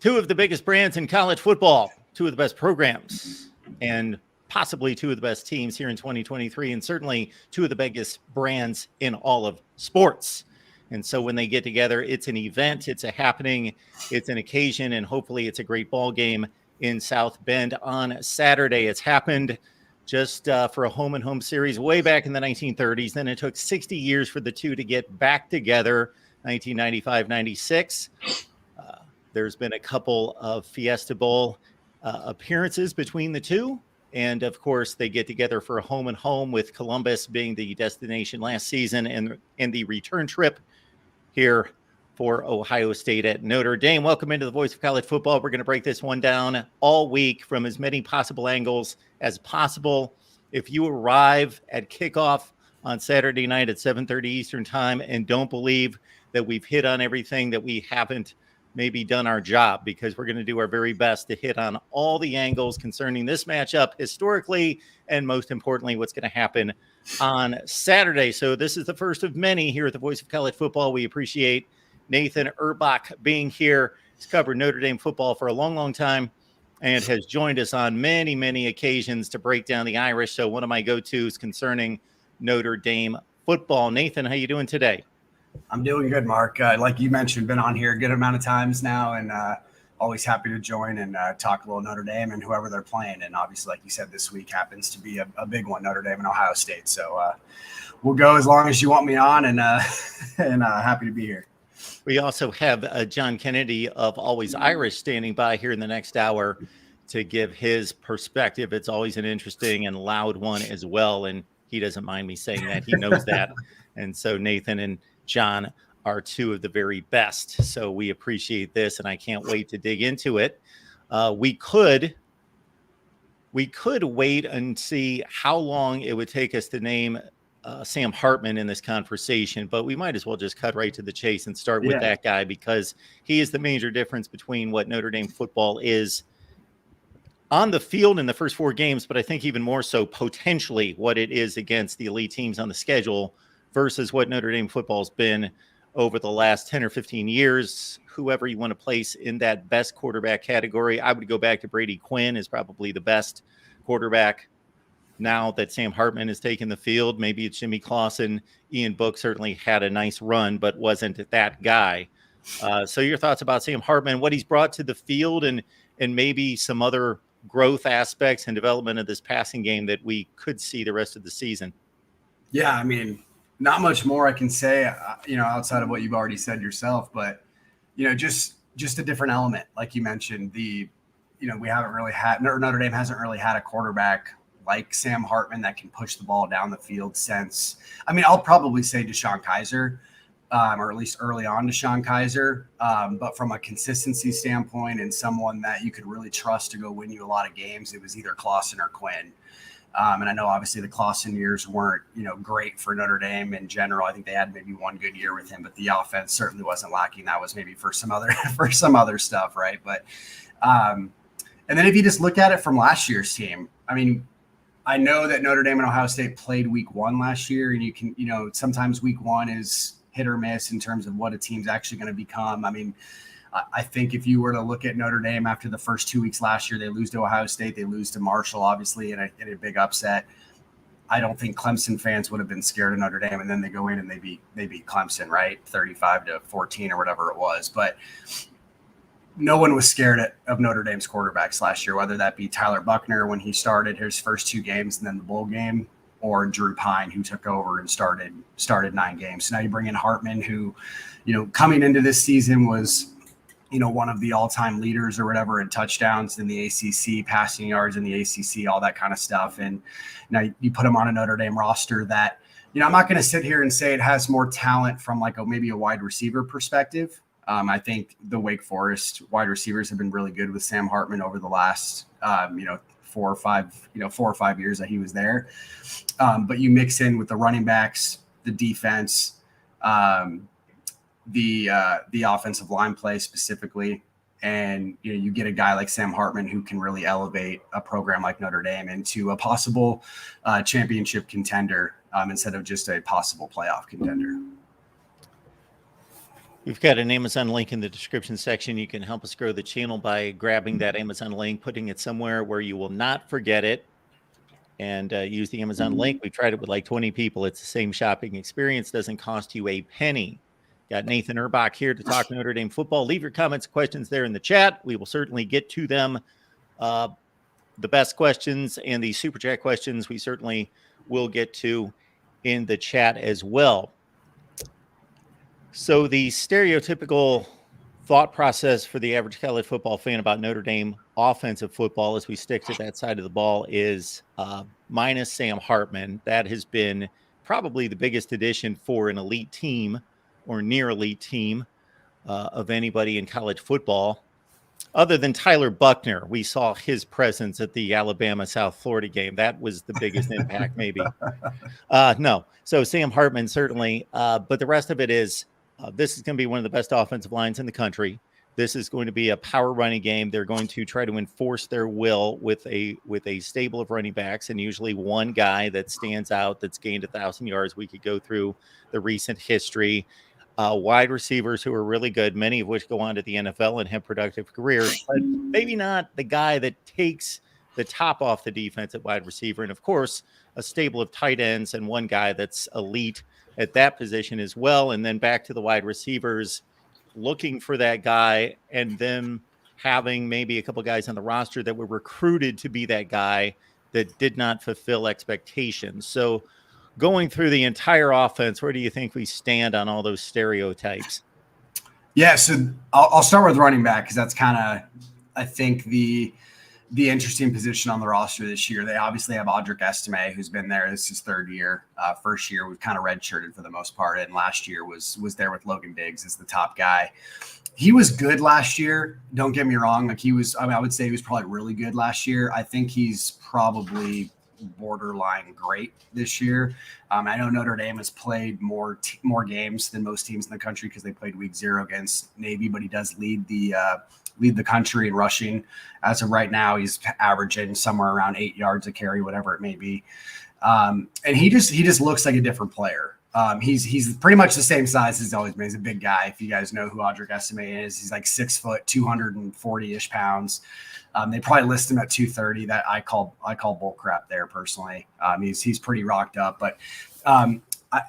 Two of the biggest brands in college football, two of the best programs, and possibly two of the best teams here in 2023, and certainly two of the biggest brands in all of sports. And so when they get together, it's an event, it's a happening, it's an occasion, and hopefully it's a great ball game in South Bend on Saturday. It's happened just for a home-and-home series way back in the 1930s. Then it took 60 years for the two to get back together, 1995-96. There's been a couple of Fiesta Bowl appearances between the two. And, of course, they get together for a home-and-home with Columbus being the destination last season and the return trip here for Ohio State at Notre Dame. Welcome into the Voice of College Football. We're going to break this one down all week from as many possible angles as possible. If you arrive at kickoff on Saturday night at 7:30 Eastern time and don't believe that we've hit on everything, that we haven't maybe done our job, because we're going to do our very best to hit on all the angles concerning this matchup historically, and most importantly, what's going to happen on Saturday. So this is the first of many here at the Voice of College Football. We appreciate Nathan Urbach being here. He's covered Notre Dame football for a long, long time and has joined us on many, many occasions to break down the Irish. So one of my go-tos concerning Notre Dame football. Nathan, how you doing today? I'm doing good, Mark. Like you mentioned, been on here a good amount of times now, and always happy to join and talk a little Notre Dame and whoever they're playing. And obviously, like you said, this week happens to be a big one, Notre Dame and Ohio State. So we'll go as long as you want me on, and happy to be here. We also have John Kennedy of Always Irish standing by here in the next hour to give his perspective. It's always an interesting and loud one as well, and he doesn't mind me saying that. He knows that. And so Nathan and John are two of the very best. So we appreciate this, and I can't wait to dig into it. We could wait and see how long it would take us to name Sam Hartman in this conversation, but we might as well just cut right to the chase and start with that guy, because he is the major difference between what Notre Dame football is on the field in the first four games, but I think even more so potentially what it is against the elite teams on the schedule versus what Notre Dame football has been over the last 10 or 15 years. Whoever you want to place in that best quarterback category, I would go back to Brady Quinn as probably the best quarterback now that Sam Hartman has taken the field. Maybe it's Jimmy Clausen. Ian Book certainly had a nice run, but wasn't that guy. So your thoughts about Sam Hartman, what he's brought to the field, and maybe some other growth aspects and development of this passing game that we could see the rest of the season? Yeah, I mean, not much more I can say, outside of what you've already said yourself, but, just a different element. Like you mentioned, we haven't really had, Notre Dame hasn't really had a quarterback like Sam Hartman that can push the ball down the field since, I'll probably say Deshaun Kaiser, or at least early on Deshaun Kaiser. But from a consistency standpoint and someone that you could really trust to go win you a lot of games, it was either Clausen or Quinn. And I know obviously the Clausen years weren't, great for Notre Dame in general. I think they had maybe one good year with him, but the offense certainly wasn't lacking. That was maybe for some other stuff, right? But and then if you just look at it from last year's team, I know that Notre Dame and Ohio State played week one last year, and you can, sometimes week one is hit or miss in terms of what a team's actually going to become. I think if you were to look at Notre Dame after the first 2 weeks last year, they lose to Ohio State, they lose to Marshall, obviously, in a big upset. I don't think Clemson fans would have been scared of Notre Dame, and then they go in and they beat Clemson, right, 35-14 or whatever it was. But no one was scared of Notre Dame's quarterbacks last year, whether that be Tyler Buckner when he started his first two games and then the bowl game, or Drew Pine, who took over and started 9 games. So now you bring in Hartman, who, coming into this season was, one of the all-time leaders or whatever in touchdowns in the ACC, passing yards in the ACC, all that kind of stuff. And now you put him on a Notre Dame roster that, I'm not going to sit here and say it has more talent from maybe a wide receiver perspective. I think the Wake Forest wide receivers have been really good with Sam Hartman over the last, 4 or 5 years that he was there. But you mix in with the running backs, the defense, the offensive line play specifically, and you get a guy like Sam Hartman who can really elevate a program like Notre Dame into a possible championship contender instead of just a possible playoff contender. We've got an Amazon link in the description section. You can help us grow the channel by grabbing that Amazon link, putting it somewhere where you will not forget it, and use the Amazon link. We've tried it with like 20 people. It's the same shopping experience. Doesn't cost you a penny. Got Nathan Urbach here to talk Notre Dame football. Leave your comments, questions there in the chat. We will certainly get to them. The best questions and the super chat questions we certainly will get to in the chat as well. So the stereotypical thought process for the average college football fan about Notre Dame offensive football, as we stick to that side of the ball, is minus Sam Hartman. That has been probably the biggest addition for an elite team or near elite team of anybody in college football. Other than Tyler Buckner, we saw his presence at the Alabama-South Florida game. That was the biggest impact, maybe. No. So Sam Hartman, certainly. But the rest of it is, this is going to be one of the best offensive lines in the country. This is going to be a power running game. They're going to try to enforce their will with a stable of running backs, and usually one guy that stands out that's gained 1,000 yards. We could go through the recent history. Wide receivers who are really good, many of which go on to the NFL and have productive careers, but maybe not the guy that takes the top off the defense at wide receiver. And of course, a stable of tight ends and one guy that's elite at that position as well. And then back to the wide receivers, looking for that guy, and then having maybe a couple guys on the roster that were recruited to be that guy that did not fulfill expectations. So going through the entire offense, where do you think we stand on all those stereotypes? Yeah, so I'll start with running back, because that's kind of, I think, the interesting position on the roster this year. They obviously have Audric Estime, who's been there. This is his third year. First year was kind of redshirted for the most part, and last year was there with Logan Diggs as the top guy. He was good last year. Don't get me wrong. Like I would say he was probably really good last year. I think he's probably borderline great this year. I know Notre Dame has played more games than most teams in the country because they played week 0 against Navy, but he does lead the country in rushing. As of right now, he's averaging somewhere around 8 yards a carry, whatever it may be. And he just looks like a different player. He's pretty much the same size as he's always been. He's a big guy. If you guys know who Audric Estime is, he's like 6 foot, 240-ish pounds. They probably list him at 230. That I call bull crap there personally. He's pretty rocked up, but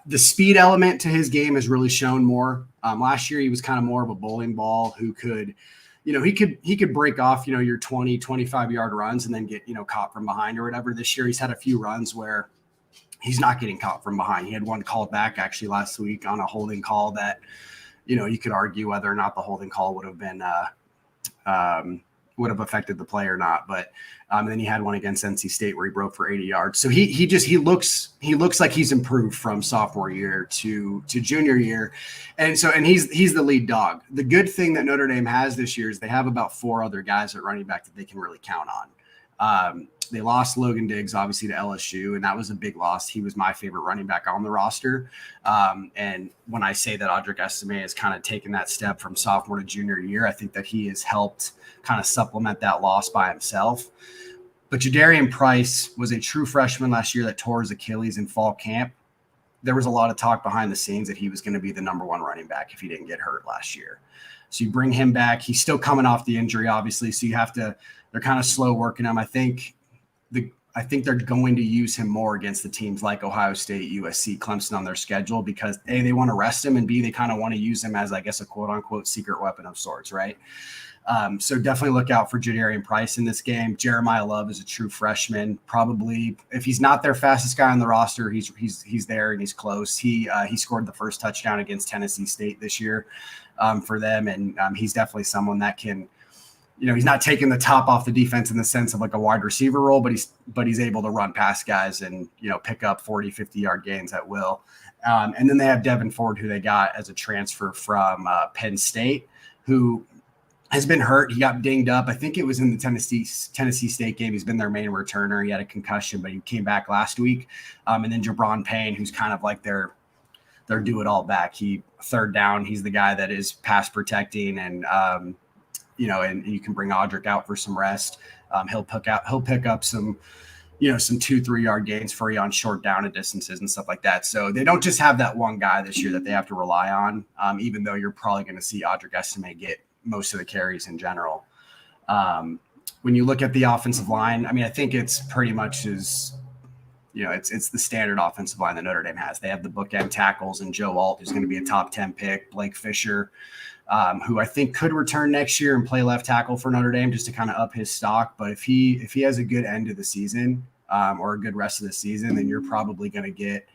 the speed element to his game has really shown more. Last year he was kind of more of a bowling ball who could, he could break off, your 20, 25 yard runs and then get, caught from behind or whatever. This year he's had a few runs where he's not getting caught from behind. He had one called back actually last week on a holding call that, you could argue whether or not the holding call would have been would have affected the play or not. But then he had one against NC State where he broke for 80 yards. So he looks like he's improved from sophomore year to junior year. And he's the lead dog. The good thing that Notre Dame has this year is they have about 4 other guys at running back that they can really count on. They lost Logan Diggs, obviously, to LSU, and that was a big loss. He was my favorite running back on the roster. And when I say that Audric Estime has kind of taken that step from sophomore to junior year, I think that he has helped kind of supplement that loss by himself. But Jadarian Price was a true freshman last year that tore his Achilles in fall camp. There was a lot of talk behind the scenes that he was going to be the number 1 running back if he didn't get hurt last year. So you bring him back. He's still coming off the injury, obviously, so they're kind of slow working him. I think they're going to use him more against the teams like Ohio State, USC, Clemson on their schedule because A, they want to rest him, and B, they kind of want to use him as, I guess, a quote unquote secret weapon of sorts, right? So definitely look out for Jadarian Price in this game. Jeremiah Love is a true freshman. Probably, if he's not their fastest guy on the roster, he's there and he's close. He scored the first touchdown against Tennessee State this year for them, and he's definitely someone that can. He's not taking the top off the defense in the sense of like a wide receiver role, but he's able to run past guys and, pick up 40, 50-yard gains at will. And then they have Devin Ford, who they got as a transfer from Penn State, who has been hurt. He got dinged up. I think it was in the Tennessee State game. He's been their main returner. He had a concussion, but he came back last week. And then Jabron Payne, who's kind of like their do-it-all back. He third down. He's the guy that is pass protecting and and you can bring Audric out for some rest. He'll pick up some, some 2-3 yard gains for you on short down and distances and stuff like that. So they don't just have that one guy this year that they have to rely on, even though you're probably going to see Audric Estime get most of the carries in general. When you look at the offensive line, I mean, I think it's pretty much it's the standard offensive line that Notre Dame has. They have the bookend tackles and Joe Alt, who's going to be a top 10 pick, Blake Fisher, who I think could return next year and play left tackle for Notre Dame just to kind of up his stock. But if he has a good end of the season or a good rest of the season, then you're probably going to get,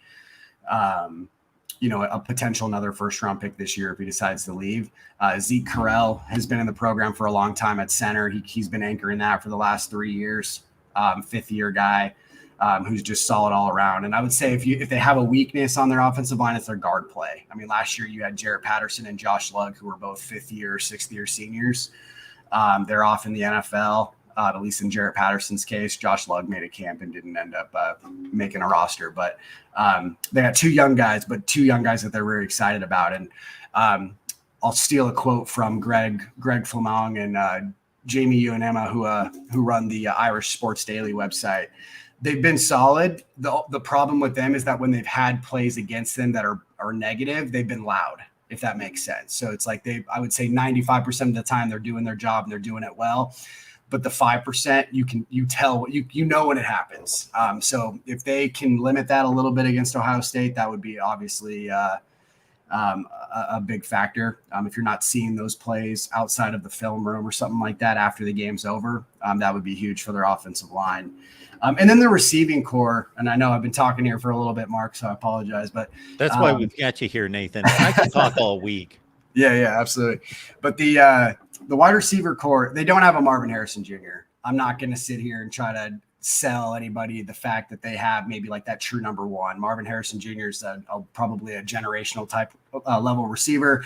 a potential another first round pick this year if he decides to leave. Zeke Correll has been in the program for a long time at center. He's been anchoring that for the last 3 years, 5th year guy. Who's just solid all around. And I would say if they have a weakness on their offensive line, it's their guard play. I mean, last year you had Jarrett Patterson and Josh Lugg, who were both 5th year, 6th year seniors. They're off in the NFL, at least in Jarrett Patterson's case. Josh Lugg made a camp and didn't end up making a roster. But they got 2 young guys that they're very excited about. And I'll steal a quote from Greg Flamong and Jamie Uenema, who run the Irish Sports Daily website. They've been solid. The problem with them is that when they've had plays against them that are negative, they've been loud, if that makes sense. So it's like I would say 95% of the time they're doing their job and they're doing it well. But the 5%, you tell when it happens. So if they can limit that a little bit against Ohio State, that would be obviously a big factor. If you're not seeing those plays outside of the film room or something like that after the game's over, that would be huge for their offensive line. And then the receiving core, and I know I've been talking here for a little bit, Mark, so I apologize. But that's why we've got you here, Nathan. I can talk all week. Yeah, absolutely. But the wide receiver core, they don't have a Marvin Harrison Jr. I'm not going to sit here and try to sell anybody the fact that they have maybe like that true number one. Marvin Harrison Jr. is probably a generational type level receiver.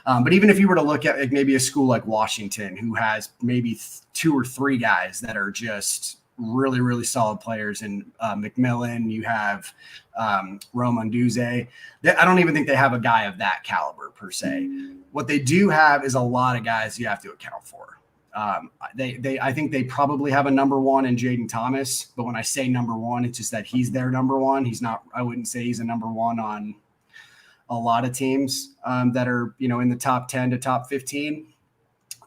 But even if you were to look at maybe a school like Washington, who has maybe 2 or 3 guys that are just really, really solid players, and McMillan, you have Roman Duze. I don't even think they have a guy of that caliber per se. What they do have is a lot of guys you have to account for. I think they probably have a number one in Jaden Thomas, but when I say number one, it's just that he's their number one. He's not, I wouldn't say he's a number one on a lot of teams that are, in the top 10 to top 15,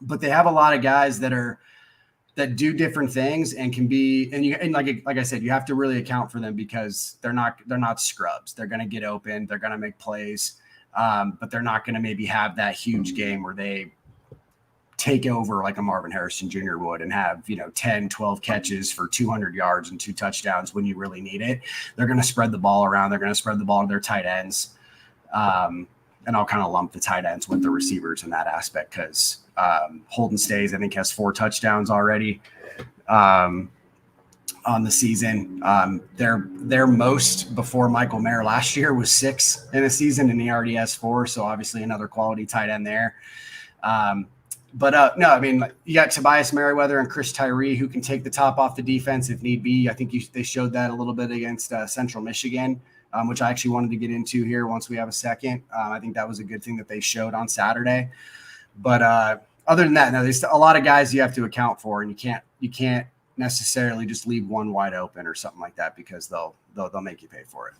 but they have a lot of guys that do different things and can be, and like I said, you have to really account for them because they're not scrubs. They're going to get open. They're going to make plays, but they're not going to maybe have that huge game where they take over like a Marvin Harrison Jr. would and have, 10, 12 catches for 200 yards and 2 touchdowns when you really need it. They're going to spread the ball around. They're going to spread the ball to their tight ends. And I'll kind of lump the tight ends with the receivers in that aspect because Holden Stays, I think, has 4 touchdowns already on the season. Their most before Michael Mayer last year was 6 in a season, and he already has 4. So obviously another quality tight end there. But no, I mean, you got Tobias Merriweather and Chris Tyree who can take the top off the defense if need be. I think they showed that a little bit against Central Michigan. Which I actually wanted to get into here once we have a second. I think that was a good thing that they showed on Saturday. But other than that, no, there's a lot of guys you have to account for, and you can't necessarily just leave one wide open or something like that because they'll make you pay for it.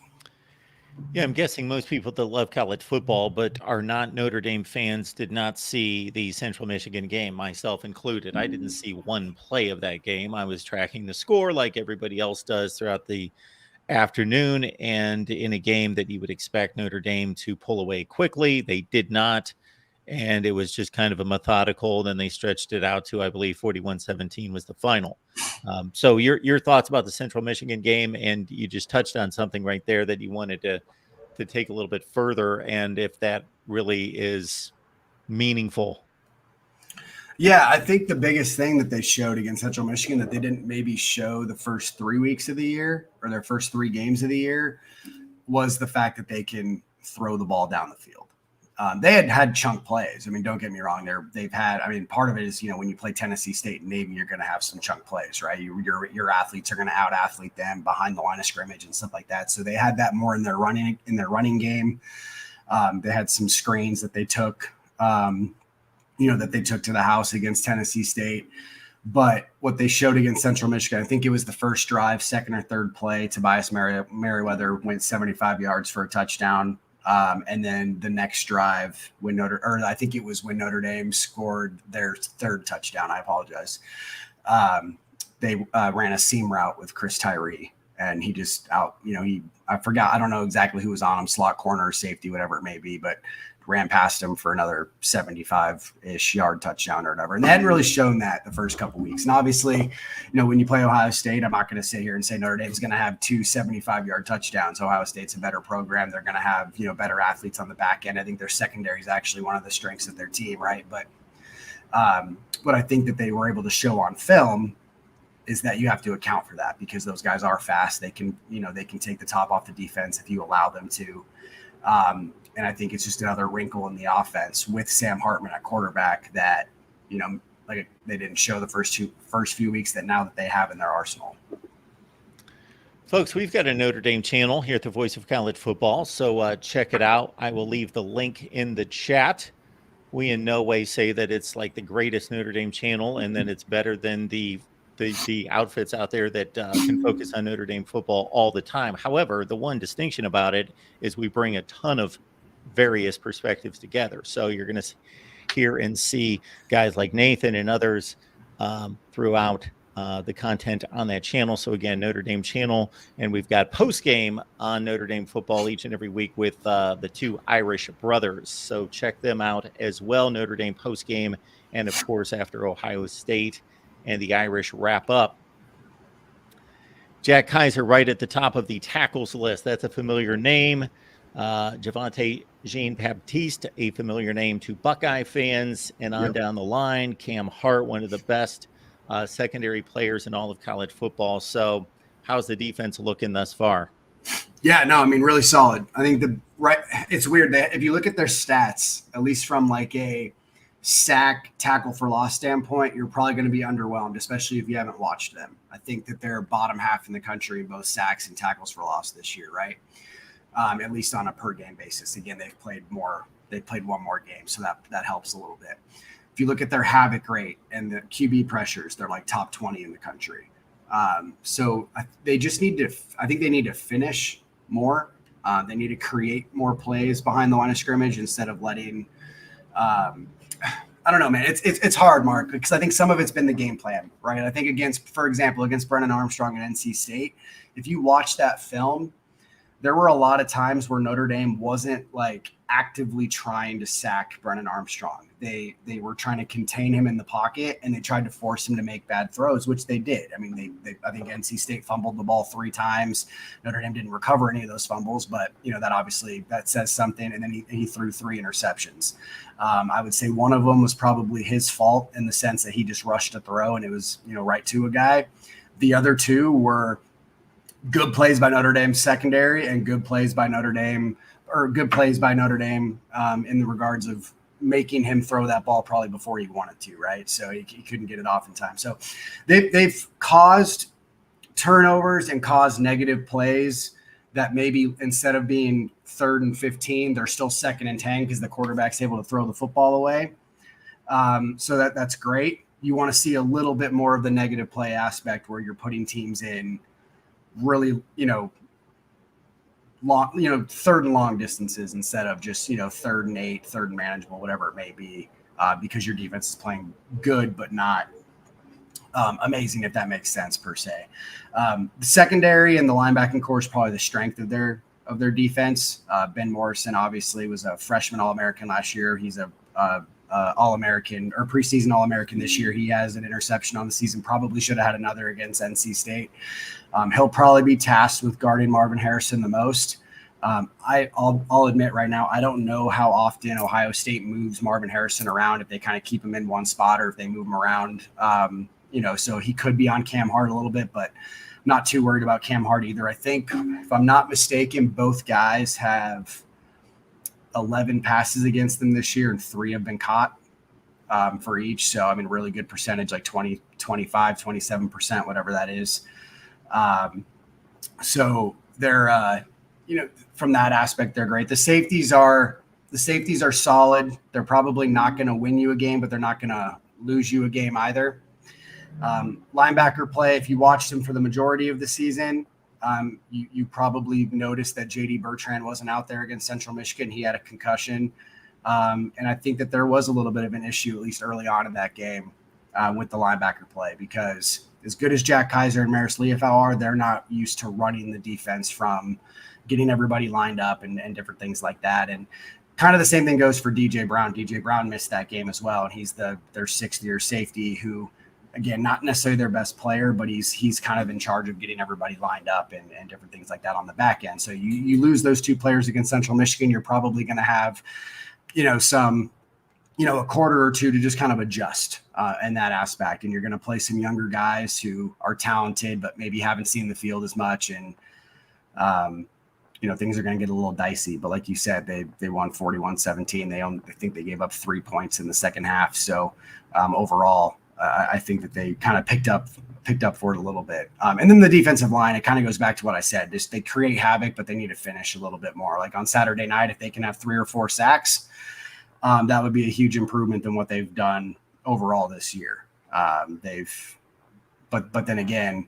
Yeah, I'm guessing most people that love college football but are not Notre Dame fans did not see the Central Michigan game, myself included. I didn't see one play of that game. I was tracking the score like everybody else does throughout the afternoon, and in a game that you would expect Notre Dame to pull away quickly, they did not, and it was just kind of a methodical. Then they stretched it out to, I believe, 41-17 was the final. So your thoughts about the Central Michigan game, and you just touched on something right there that you wanted to take a little bit further, and if that really is meaningful. Yeah, I think the biggest thing that they showed against Central Michigan that they didn't maybe show the first 3 weeks of the year or their first 3 games of the year was the fact that they can throw the ball down the field. They had chunk plays. I mean, don't get me wrong. They've had. I mean, part of it is when you play Tennessee State and Navy, you're going to have some chunk plays, right? Your athletes are going to out athlete them behind the line of scrimmage and stuff like that. So they had that more in their running game. They had some screens that they took. That they took to the house against Tennessee State. But what they showed against Central Michigan, I think it was the first drive, second or third play, Tobias Merriweather went 75 yards for a touchdown. And then the next drive, I think it was when Notre Dame scored their third touchdown. I apologize. They ran a seam route with Chris Tyree, and he just I forgot. I don't know exactly who was on him, slot corner or safety, whatever it may be, but ran past him for another 75-ish yard touchdown or whatever. And they hadn't really shown that the first couple of weeks. And obviously, when you play Ohio State, I'm not going to sit here and say Notre Dame's going to have 2 75-yard touchdowns. Ohio State's a better program. They're going to have, better athletes on the back end. I think their secondary is actually one of the strengths of their team, right? But what I think that they were able to show on film is that you have to account for that, because those guys are fast. They can take the top off the defense if you allow them to. And I think it's just another wrinkle in the offense with Sam Hartman at quarterback that, like they didn't show the first few weeks that now that they have in their arsenal. Folks, we've got a Notre Dame channel here at the Voice of College Football, so check it out. I will leave the link in the chat. We in no way say that it's like the greatest Notre Dame channel and then it's better than the outfits out there that can focus on Notre Dame football all the time. However, the one distinction about it is we bring a ton of various perspectives together. So you're going to hear and see guys like Nathan and others throughout the content on that channel. So again, Notre Dame channel, and we've got post game on Notre Dame football each and every week with the 2 Irish brothers. So check them out as well. Notre Dame post game, and of course after Ohio State and the Irish wrap up. Jack Kaiser right at the top of the tackles list. That's a familiar name. Javonte Jean-Baptiste, a familiar name to Buckeye fans, and on down the line, Cam Hart, one of the best secondary players in all of college football. So how's the defense looking thus far? Yeah, no, I mean, really solid. I think it's weird that if you look at their stats, at least from like a sack tackle for loss standpoint, you're probably going to be underwhelmed, especially if you haven't watched them. I think that they're bottom half in the country in both sacks and tackles for loss this year, right? At least on a per game basis. Again, they've played one more game, so that helps a little bit. If you look at their havoc rate and the QB pressures, they're like top 20 in the country. So they just need to, I think they need to finish more. They need to create more plays behind the line of scrimmage instead of letting, I don't know, man. It's hard, Mark, because I think some of it's been the game plan, right? I think for example, against Brennan Armstrong at NC State, if you watch that film, there were a lot of times where Notre Dame wasn't like actively trying to sack Brennan Armstrong. They were trying to contain him in the pocket, and they tried to force him to make bad throws, which they did. I mean, I think NC State fumbled the ball 3 times. Notre Dame didn't recover any of those fumbles, but that says something. And then he threw 3 interceptions. I would say one of them was probably his fault in the sense that he just rushed a throw and it was, right to a guy. The other 2 were good plays by Notre Dame secondary and good plays by Notre Dame in the regards of making him throw that ball probably before he wanted to, right? So he couldn't get it off in time. So they've caused turnovers and caused negative plays that maybe instead of being 3rd and 15, they're still 2nd and 10 because the quarterback's able to throw the football away. So that's great. You want to see a little bit more of the negative play aspect where you're putting teams in really, long, 3rd and long distances instead of just, 3rd and 8, 3rd and manageable, whatever it may be, because your defense is playing good, but not amazing, if that makes sense per se. The secondary and the linebacking core is probably the strength of their defense. Ben Morrison obviously was a freshman All-American last year. He's a All-American or preseason All-American this year. He has an interception on the season. Probably should have had another against NC State. He'll probably be tasked with guarding Marvin Harrison the most. I'll admit right now, I don't know how often Ohio State moves Marvin Harrison around, if they kind of keep him in one spot or if they move him around. So he could be on Cam Hart a little bit, but not too worried about Cam Hart either. I think, if I'm not mistaken, both guys have 11 passes against them this year, and 3 have been caught for each. So, I mean, really good percentage, like 20, 25, 27%, whatever that is. So they're, from that aspect, they're great. The safeties are solid. They're probably not going to win you a game, but they're not going to lose you a game either. Linebacker play, if you watched him for the majority of the season, you probably noticed that J.D. Bertrand wasn't out there against Central Michigan. He had a concussion. And I think that there was a little bit of an issue, at least early on in that game, with the linebacker play, because as good as Jack Kaiser and Maris Leofau are, they're not used to running the defense from getting everybody lined up and different things like that. And kind of the same thing goes for DJ Brown. DJ Brown missed that game as well. And he's their 6th-year safety who, again, not necessarily their best player, but he's kind of in charge of getting everybody lined up and different things like that on the back end. So you lose those 2 players against Central Michigan, you're probably going to have, a quarter or 2 to just kind of adjust in that aspect. And you're going to play some younger guys who are talented, but maybe haven't seen the field as much. And, things are going to get a little dicey. But like you said, they won 41-17. I think they gave up 3 points in the second half. So overall, I think that they kind of picked up for it a little bit. And then the defensive line, it kind of goes back to what I said. Just they create havoc, but they need to finish a little bit more. Like on Saturday night, if they can have 3 or 4 sacks, that would be a huge improvement than what they've done overall this year. But then again,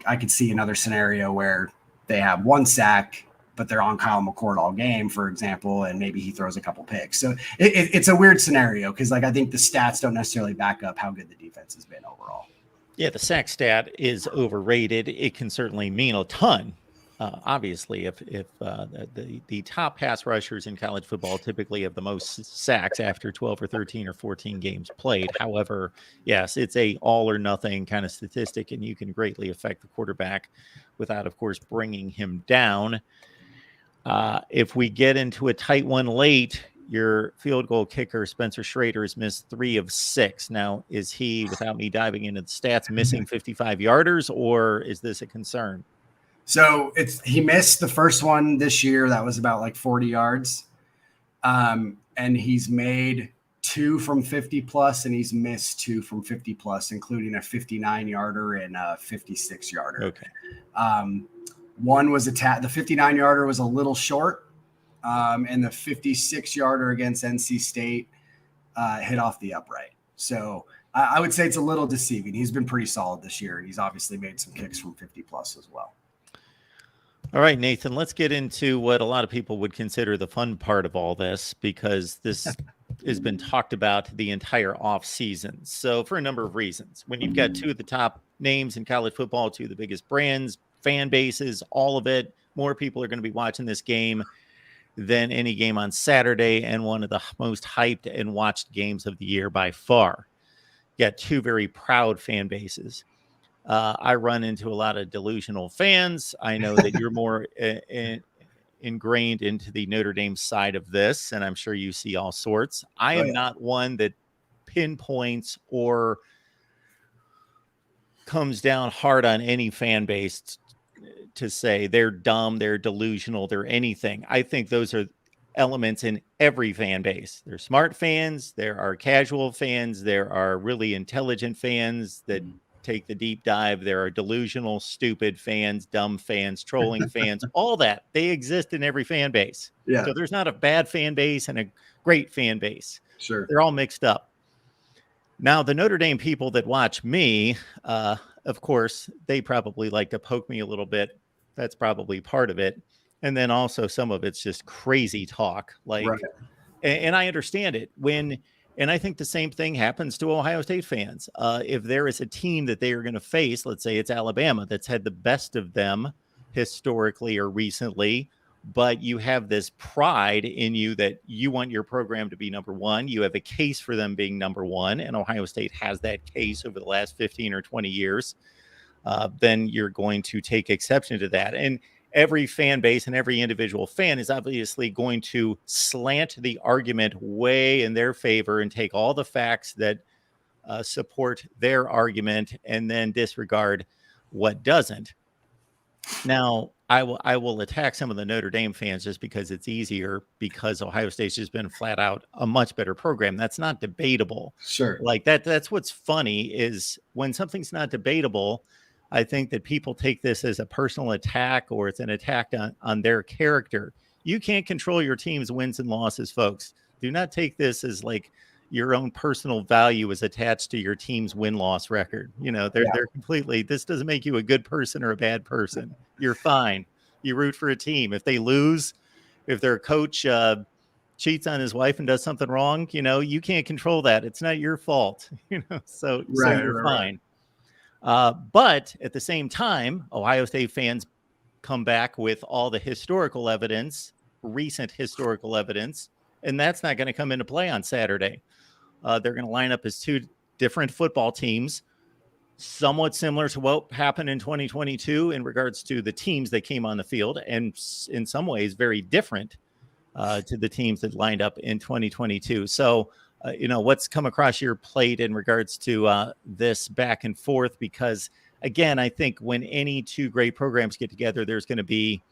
I could see another scenario where they have 1 sack, but they're on Kyle McCord all game, for example, and maybe he throws a couple picks. So it's a weird scenario because, I think the stats don't necessarily back up how good the defense has been overall. Yeah, the sack stat is overrated. It can certainly mean a ton. Obviously, if the top pass rushers in college football typically have the most sacks after 12 or 13 or 14 games played. However, yes, it's a all or nothing kind of statistic, and you can greatly affect the quarterback without, of course, bringing him down. If we get into a tight one late, your field goal kicker, Spencer Schrader, has missed 3 of 6. Now, is he, without me diving into the stats, missing 55-yarders, or is this a concern? So he missed the first one this year. That was about like 40 yards. And he's made 2 from 50 plus, and he's missed 2 from 50 plus, including a 59-yarder and a 56-yarder. Okay. One was the 59-yarder was a little short. And the 56-yarder against NC State hit off the upright. So I would say it's a little deceiving. He's been pretty solid this year, and he's obviously made some kicks from 50 plus as well. All right, Nathan, let's get into what a lot of people would consider the fun part of all this, because this has been talked about the entire off season. So for a number of reasons, when you've got 2 of the top names in college football, 2 of the biggest brands, fan bases, all of it, more people are going to be watching this game than any game on Saturday, and one of the most hyped and watched games of the year by far. You got 2 very proud fan bases. I run into a lot of delusional fans. I know that you're more ingrained into the Notre Dame side of this, and I'm sure you see all sorts. I am not one that pinpoints or comes down hard on any fan base to say they're dumb, they're delusional, they're anything. I think those are elements in every fan base. There's smart fans, there are casual fans, there are really intelligent fans that take the deep dive, there are delusional, stupid fans, dumb fans, trolling fans, all that. They exist in every fan base. Yeah. So there's not a bad fan base and a great fan base. Sure. They're all mixed up. Now, the Notre Dame people that watch me, of course, they probably like to poke me a little bit. That's probably part of it. And then also some of it's just crazy talk. Like, right. And I understand it. And I think the same thing happens to Ohio State fans. If there is a team that they are going to face, let's say it's Alabama, that's had the best of them historically or recently, but you have this pride in you that you want your program to be number 1. You have a case for them being number 1, and Ohio State has that case over the last 15 or 20 years. Then you're going to take exception to that. And every fan base and every individual fan is obviously going to slant the argument way in their favor and take all the facts that support their argument and then disregard what doesn't. Now, I will attack some of the Notre Dame fans just because it's easier, because Ohio State's just been flat out a much better program. That's not debatable. Sure. Like that's what's funny is when something's not debatable, I think that people take this as a personal attack, or it's an attack on their character. You can't control your team's wins and losses, folks. Do not take this as like, your own personal value is attached to your team's win-loss record. They're completely, this doesn't make you a good person or a bad person. You're fine. You root for a team. If they lose, if their coach cheats on his wife and does something wrong, you can't control that. It's not your fault, so you're fine. But at the same time, Ohio State fans come back with all the recent historical evidence, and that's not going to come into play on Saturday. They're going to line up as two different football teams, somewhat similar to what happened in 2022 in regards to the teams that came on the field, and in some ways very different to the teams that lined up in 2022. So, what's come across your plate in regards to this back and forth? Because, again, I think when any two great programs get together, there's going to be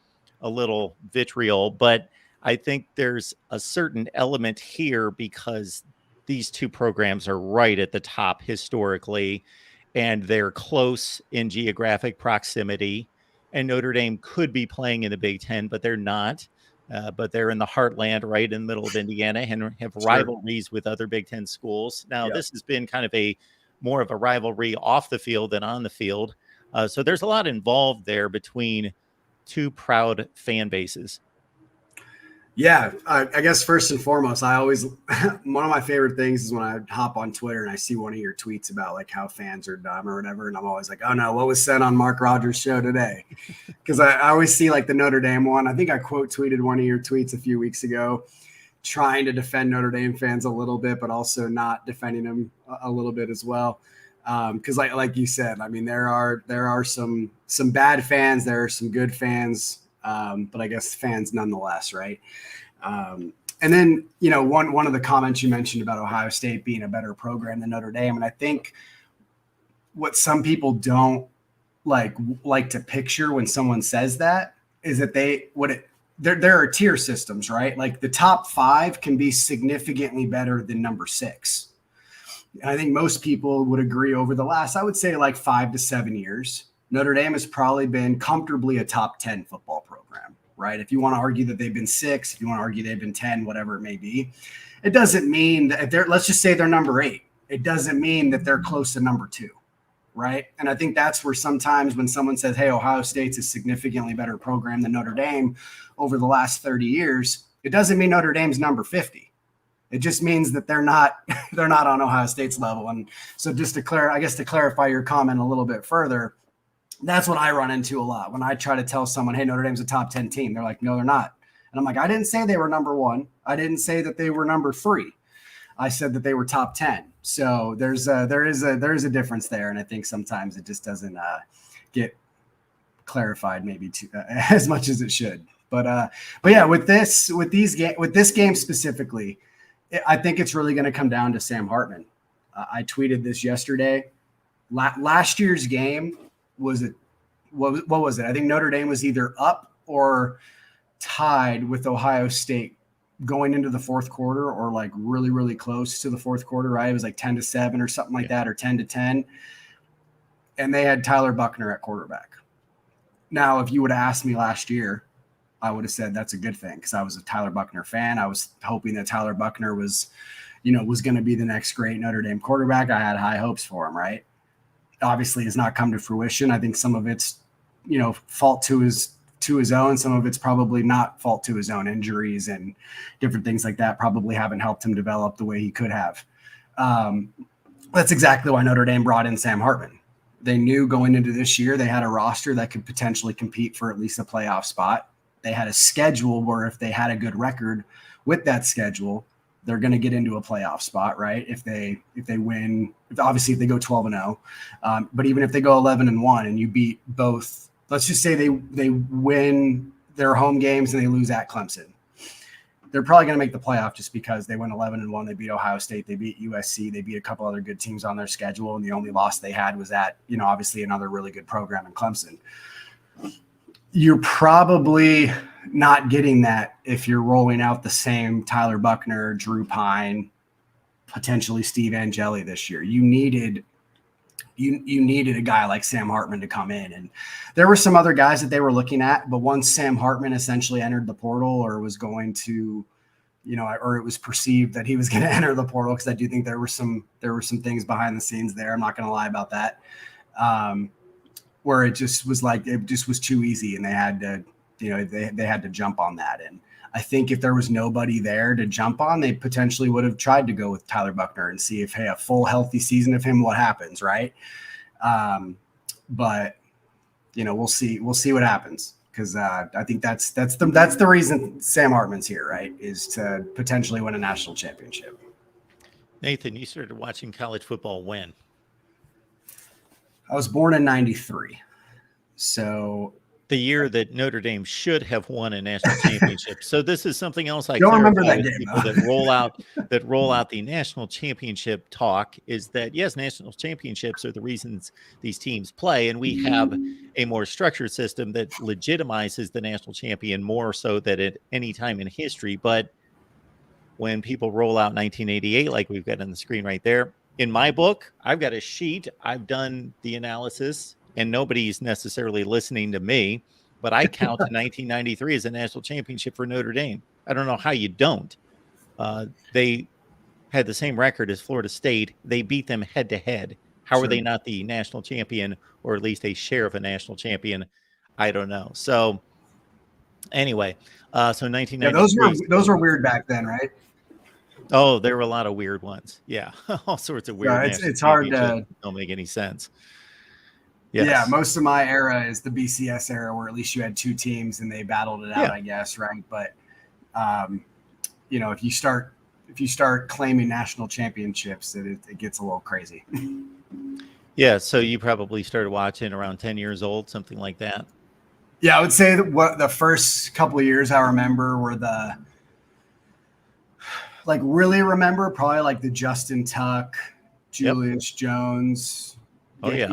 a little vitriol. But I think there's a certain element here because these two programs are right at the top historically, and they're close in geographic proximity. And Notre Dame could be playing in the Big Ten, but they're not. But they're in the heartland, right in the middle of Indiana, and have rivalries with other Big Ten schools. Now, this has been kind of more of a rivalry off the field than on the field. So there's a lot involved there between two proud fan bases. Yeah, I guess first and foremost, one of my favorite things is when I hop on Twitter and I see one of your tweets about like how fans are dumb or whatever. And I'm always like, oh no, what was said on Mark Rogers' show today? Because I always see like the Notre Dame one. I think I quote tweeted one of your tweets a few weeks ago, trying to defend Notre Dame fans a little bit, but also not defending them a little bit as well. Because like you said, I mean, there are some bad fans, there are some good fans. But I guess fans nonetheless, right? And then, one of the comments you mentioned about Ohio State being a better program than Notre Dame. And I think what some people don't like to picture when someone says that is that there are tier systems, right? Like the top 5 can be significantly better than number 6. And I think most people would agree over the last, I would say like 5 to 7 years, Notre Dame has probably been comfortably a top 10 football program, right? If you want to argue that they've been 6, if you want to argue they've been 10, whatever it may be, it doesn't mean that let's just say they're number 8. It doesn't mean that they're close to number 2, right? And I think that's where sometimes when someone says, hey, Ohio State's a significantly better program than Notre Dame over the last 30 years, it doesn't mean Notre Dame's number 50. It just means that they're not on Ohio State's level. And so just to clarify your comment a little bit further, that's what I run into a lot when I try to tell someone, hey, Notre Dame's a top 10 team. They're like, no, they're not. And I'm like, I didn't say they were number 1. I didn't say that they were number 3. I said that they were top 10. So there is a difference there. And I think sometimes it just doesn't get clarified maybe as much as it should. But yeah, with this game specifically, I think it's really going to come down to Sam Hartman. I tweeted this yesterday. Last year's game what was it? I think Notre Dame was either up or tied with Ohio State going into the fourth quarter, or like really, really close to the fourth quarter, right? It was like 10-7 or something like that, or 10-10. And they had Tyler Buckner at quarterback. Now, if you would have asked me last year, I would have said that's a good thing because I was a Tyler Buckner fan. I was hoping that Tyler Buckner was going to be the next great Notre Dame quarterback. I had high hopes for him, right? Obviously has not come to fruition. I think some of it's, fault to his own. Some of it's probably not fault to his own. Injuries and different things like that probably haven't helped him develop the way he could have. That's exactly why Notre Dame brought in Sam Hartman. They knew going into this year, they had a roster that could potentially compete for at least a playoff spot. They had a schedule where if they had a good record with that schedule, they're going to get into a playoff spot, right? If they win, obviously if they go 12-0, but even if they go 11-1 and you beat both, let's just say they win their home games and they lose at Clemson, they're probably going to make the playoff just because they went 11-1. They beat Ohio State, they beat USC, they beat a couple other good teams on their schedule, and the only loss they had was at, obviously another really good program in Clemson. You're probably not getting that if you're rolling out the same Tyler Buckner, Drew Pine, potentially Steve Angeli this year. You needed a guy like Sam Hartman to come in. And there were some other guys that they were looking at, but once Sam Hartman essentially entered the portal or was going to, or it was perceived that he was going to enter the portal, because I do think there were some things behind the scenes there. I'm not going to lie about that, where it just was too easy, and they had to, they had to jump on that. And I think if there was nobody there to jump on, they potentially would have tried to go with Tyler Buchner and see if, hey, a full healthy season of him, what happens, right? But we'll see what happens, because I think that's the reason Sam Hartman's here, right? Is to potentially win a national championship. Nathan, you started watching college football when? I was born in '93, so the year that Notre Dame should have won a national championship. So this is something else I don't remember that game. People that roll out the national championship talk is that, yes, national championships are the reasons these teams play, and we have a more structured system that legitimizes the national champion more so than at any time in history. But when people roll out 1988, like we've got on the screen right there, in my book, I've got a sheet. I've done the analysis, and nobody's necessarily listening to me, but I count 1993 as a national championship for Notre Dame. I don't know how you don't. They had the same record as Florida State. They beat them head to head. How are they not the national champion, or at least a share of a national champion? I don't know. So anyway, so 1993. Those were weird back then, right? Oh, there were a lot of weird ones. Yeah, all sorts of weird. It's hard to. Don't make any sense. Yes. Yeah, most of my era is the BCS era, where at least you had two teams and they battled it out, I guess, right? But if you start claiming national championships, it gets a little crazy. Yeah, so you probably started watching around 10 years old, something like that. Yeah, I would say that what the first couple of years I remember were probably like the Justin Tuck, Julius Jones. Oh yeah,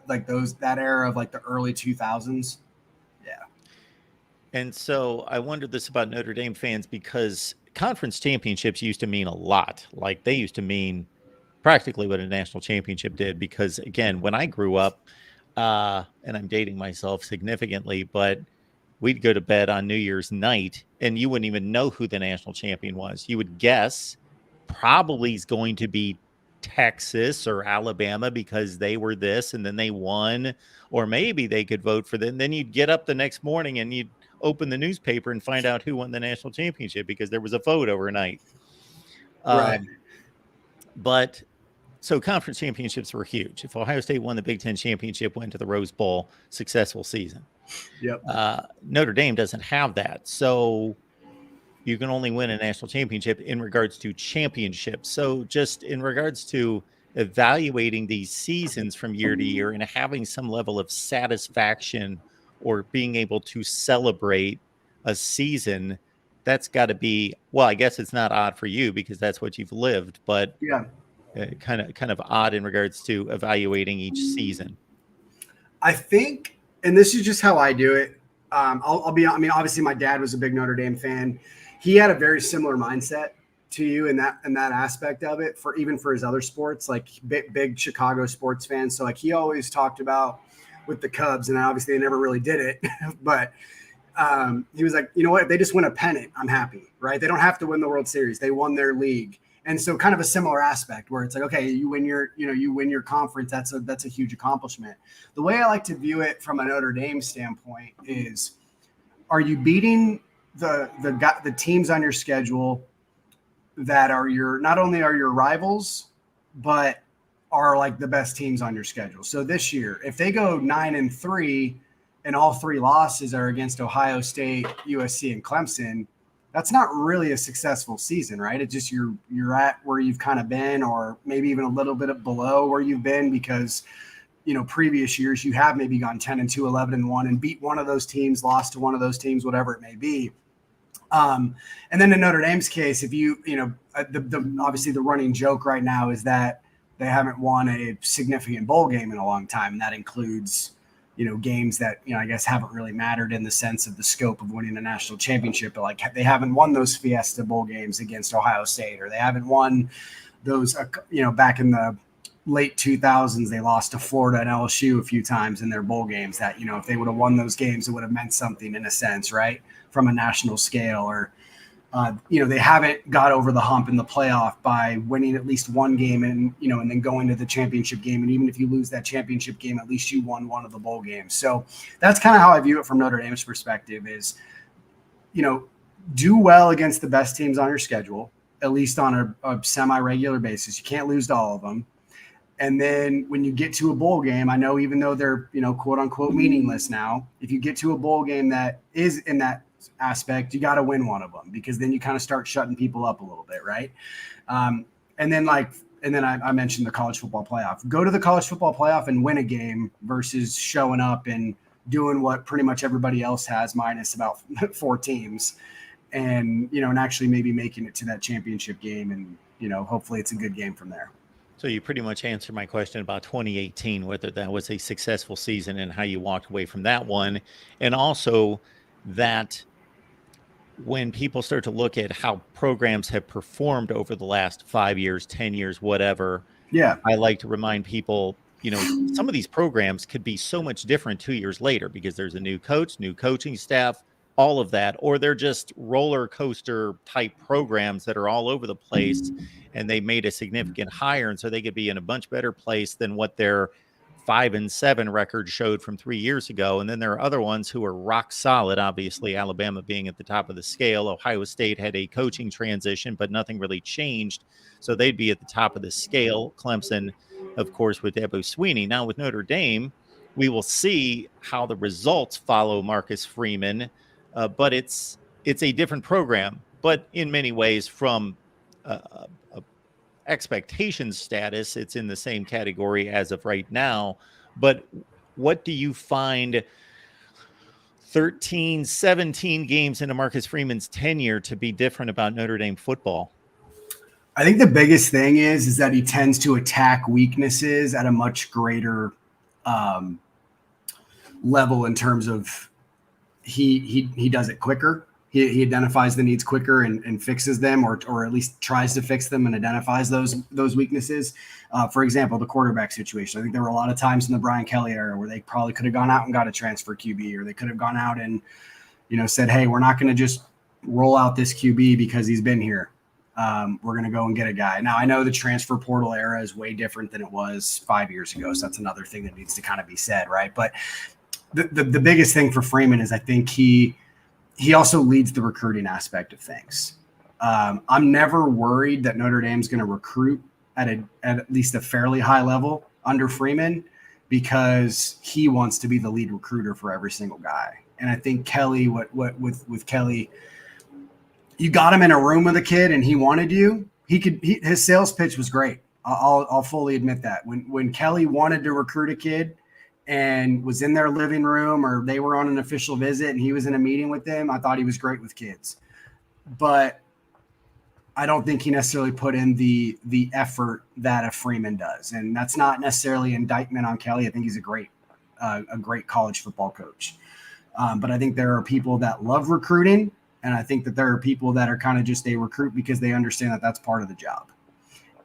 that era of like the early 2000s. Yeah. And so I wondered this about Notre Dame fans, because conference championships used to mean a lot. Like, they used to mean practically what a national championship did. Because again, when I grew up, and I'm dating myself significantly, but we'd go to bed on New Year's night and you wouldn't even know who the national champion was. You would guess probably is going to be Texas or Alabama because they were this and then they won, or maybe they could vote for them. Then you'd get up the next morning and you'd open the newspaper and find out who won the national championship because there was a vote overnight. Right. But so conference championships were huge. If Ohio State won the Big Ten championship, went to the Rose Bowl, successful season. Yep. Notre Dame doesn't have that. So you can only win a national championship in regards to championships. So just in regards to evaluating these seasons from year to year and having some level of satisfaction or being able to celebrate a season, that's got to be, well, I guess it's not odd for you because that's what you've lived, but yeah, kind of odd in regards to evaluating each season. I think, and this is just how I do it. Obviously my dad was a big Notre Dame fan. He had a very similar mindset to you in that aspect of it, for his other sports, like big Chicago sports fans. So like he always talked about with the Cubs, and obviously they never really did it, but he was like, you know what, if they just win a pennant, I'm happy, right? They don't have to win the World Series. They won their league. And so kind of a similar aspect where it's like, okay, you win your conference. That's a huge accomplishment. The way I like to view it from a Notre Dame standpoint is, are you beating the teams on your schedule that are not only are your rivals, but are like the best teams on your schedule. So this year, if they go 9-3 and all three losses are against Ohio State, USC, and Clemson, that's not really a successful season, right? It's just you're at where you've kind of been, or maybe even a little bit below where you've been, because previous years you have maybe gone 10-2, 11-1, and beat one of those teams, lost to one of those teams, whatever it may be. And then in Notre Dame's case, if obviously the running joke right now is that they haven't won a significant bowl game in a long time, and that includes games that, I guess haven't really mattered in the sense of the scope of winning a national championship, but like they haven't won those Fiesta Bowl games against Ohio State, or they haven't won those, back in the late 2000s, they lost to Florida and LSU a few times in their bowl games that, if they would have won those games, it would have meant something in a sense, right? From a national scale, or They haven't got over the hump in the playoff by winning at least one game and then going to the championship game. And even if you lose that championship game, at least you won one of the bowl games. So that's kind of how I view it from Notre Dame's perspective is, do well against the best teams on your schedule, at least on a semi-regular basis. You can't lose to all of them. And then when you get to a bowl game, I know even though they're, quote unquote meaningless now, if you get to a bowl game that is in that aspect, you got to win one of them, because then you kind of start shutting people up a little bit. Right. And then I mentioned the college football playoff. Go to the college football playoff and win a game versus showing up and doing what pretty much everybody else has, minus about 4 teams, and, and actually maybe making it to that championship game. And, hopefully it's a good game from there. So you pretty much answered my question about 2018, whether that was a successful season and how you walked away from that one. And also that when people start to look at how programs have performed over the last 5 years, 10 years, whatever, I like to remind people, some of these programs could be so much different 2 years later because there's a new coach, new coaching staff, all of that, or they're just roller coaster type programs that are all over the place and they made a significant hire. And so they could be in a much better place than what their 5-7 record showed from 3 years ago. And then there are other ones who are rock solid, obviously Alabama being at the top of the scale. Ohio State had a coaching transition, but nothing really changed. So they'd be at the top of the scale. Clemson, of course, with Dabo Swinney. Now with Notre Dame, we will see how the results follow Marcus Freeman. But it's a different program, but in many ways from expectation status, it's in the same category as of right now. But what do you find 13, 17 games into Marcus Freeman's tenure to be different about Notre Dame football? I think the biggest thing is that he tends to attack weaknesses at a much greater level in terms of he does it quicker. He identifies the needs quicker and fixes them, or at least tries to fix them and identifies those weaknesses. For example, the quarterback situation. I think there were a lot of times in the Brian Kelly era where they probably could have gone out and got a transfer QB, or they could have gone out and said, hey, we're not going to just roll out this QB because he's been here. We're going to go and get a guy. Now, I know the transfer portal era is way different than it was 5 years ago, so that's another thing that needs to kind of be said, right? But the biggest thing for Freeman is I think he also leads the recruiting aspect of things. I'm never worried that Notre Dame's going to recruit at least a fairly high level under Freeman, because he wants to be the lead recruiter for every single guy. And I think Kelly, with Kelly, you got him in a room with a kid and he wanted you. His sales pitch was great. I'll fully admit that. When Kelly wanted to recruit a kid and was in their living room, or they were on an official visit and he was in a meeting with them, I thought he was great with kids. But I don't think he necessarily put in the effort that a Freeman does. And that's not necessarily an indictment on Kelly. I think he's a great college football coach. But I think there are people that love recruiting, and I think that there are people that are kind of just, they recruit because they understand that that's part of the job.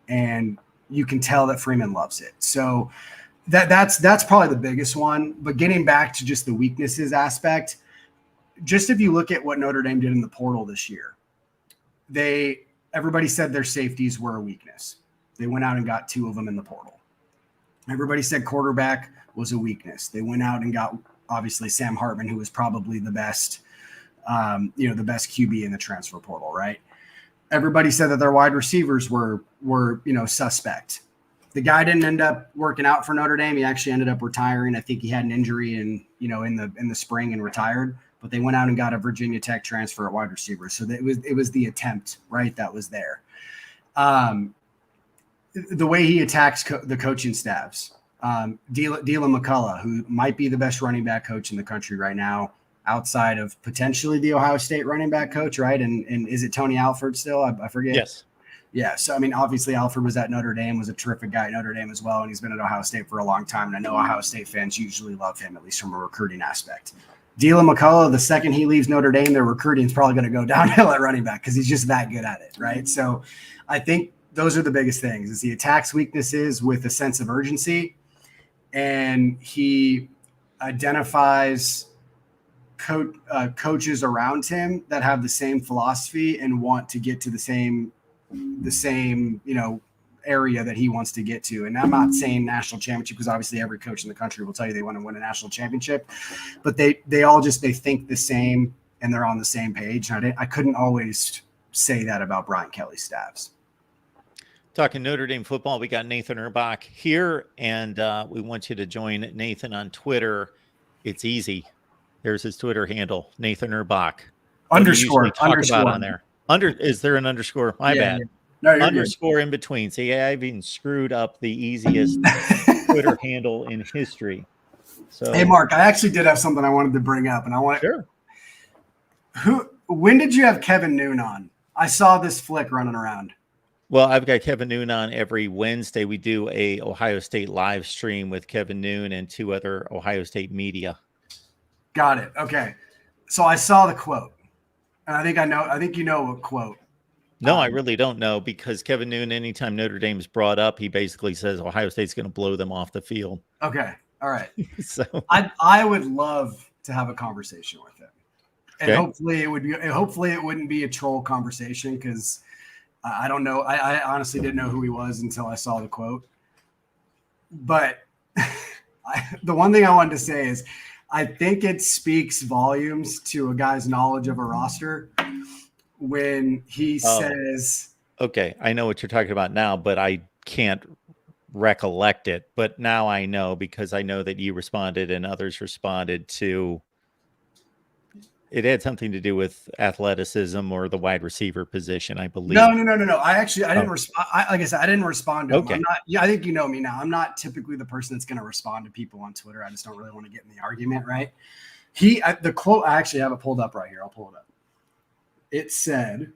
And you can tell that Freeman loves it. So that's probably the biggest one. But getting back to just the weaknesses aspect, just if you look at what Notre Dame did in the portal this year, everybody said their safeties were a weakness. They went out and got 2 of them in the portal. Everybody said quarterback was a weakness. They went out and got, obviously, Sam Hartman, who was probably the best, the best QB in the transfer portal, right? Everybody said that their wide receivers were suspect. The guy didn't end up working out for Notre Dame. He actually ended up retiring. I think he had an injury in the spring and retired. But they went out and got a Virginia Tech transfer at wide receiver. So it was the attempt, right, that was there. The way he attacks the coaching staffs. Dylan McCullough, who might be the best running back coach in the country right now, outside of potentially the Ohio State running back coach, right? And is it Tony Alford still? I forget. Yes. Yeah. So, I mean, obviously Alford was at Notre Dame, was a terrific guy at Notre Dame as well. And he's been at Ohio State for a long time. And I know Ohio State fans usually love him, at least from a recruiting aspect. Dylan McCullough, the second he leaves Notre Dame, their recruiting is probably going to go downhill at running back because he's just that good at it, right? So I think those are the biggest things, is he attacks weaknesses with a sense of urgency, and he identifies coaches around him that have the same philosophy and want to get to the same area that he wants to get to. And I'm not saying national championship, because obviously every coach in the country will tell you they want to win a national championship, but they all think the same and they're on the same page. And I couldn't always say that about Brian Kelly's staffs. Talking Notre Dame football, we got Nathan Erbach here, and we want you to join Nathan on Twitter. It's easy. There's his Twitter handle, Nathan Erbach. Underscore about on there. Is there an underscore? My bad. Yeah. No, underscore good. In between. See, I've even screwed up the easiest Twitter handle in history. So, hey, Mark, I actually did have something I wanted to bring up, and I want sure. When did you have Kevin Noon on? I saw this flick running around. Well, I've got Kevin Noon on every Wednesday. We do a Ohio State live stream with Kevin Noon and 2 other Ohio State media. Got it. Okay. So I saw the quote, and I think you know what quote. No, I really don't know, because Kevin Noon, anytime Notre Dame is brought up, he basically says Ohio State's going to blow them off the field. Okay. All right. So I would love to have a conversation with him. And okay. hopefully it wouldn't be a troll conversation, because I don't know. I honestly didn't know who he was until I saw the quote. But the one thing I wanted to say is I think it speaks volumes to a guy's knowledge of a roster when he says, okay, I know what you're talking about now, but I can't recollect it. But now I know, because I know that you responded and others responded to. It had something to do with athleticism or the wide receiver position, I believe. No. I didn't respond. Like I said, I didn't respond to him. Okay. I'm not. Yeah, I think you know me now. I'm not typically the person that's going to respond to people on Twitter. I just don't really want to get in the argument, right? The quote, I actually have it pulled up right here. I'll pull it up. It said,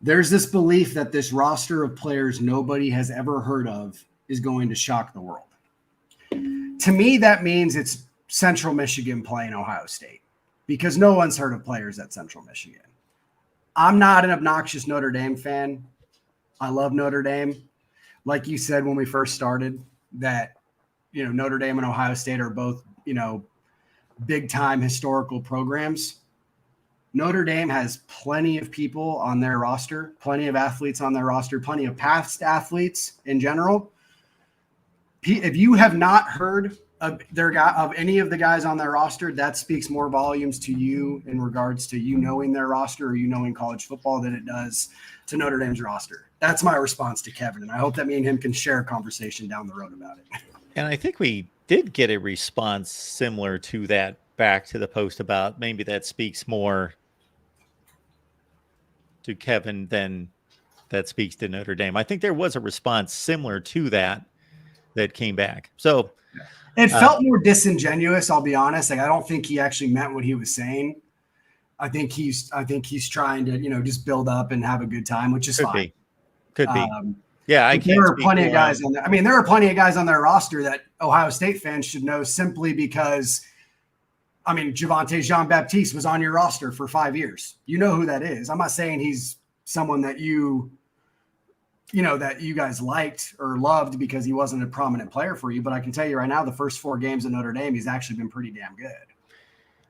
"There's this belief that this roster of players nobody has ever heard of is going to shock the world." To me, that means it's Central Michigan playing Ohio State, because no one's heard of players at Central Michigan. I'm not an obnoxious Notre Dame fan. I love Notre Dame. Like you said when we first started, that Notre Dame and Ohio State are both big time historical programs. Notre Dame has plenty of people on their roster, plenty of athletes on their roster, plenty of past athletes in general. If you have not heard of any of the guys on their roster, that speaks more volumes to you in regards to you knowing their roster or you knowing college football than it does to Notre Dame's roster. That's my response to Kevin, and I hope that me and him can share a conversation down the road about it. And I think we did get a response similar to that back to the post about maybe that speaks more to Kevin than that speaks to Notre Dame. I think there was a response similar to that came back. So it felt more disingenuous, I'll be honest. Like, I don't think he actually meant what he was saying. I think he's trying to, just build up and have a good time, which is fine. Could be. Yeah, there are plenty of guys on there. I mean, there are plenty of guys on their roster that Ohio State fans should know simply because, Javonte Jean-Baptiste was on your roster for 5 years. You know who that is. I'm not saying he's someone that that you guys liked or loved because he wasn't a prominent player for you. But I can tell you right now, the first 4 games of Notre Dame, he's actually been pretty damn good.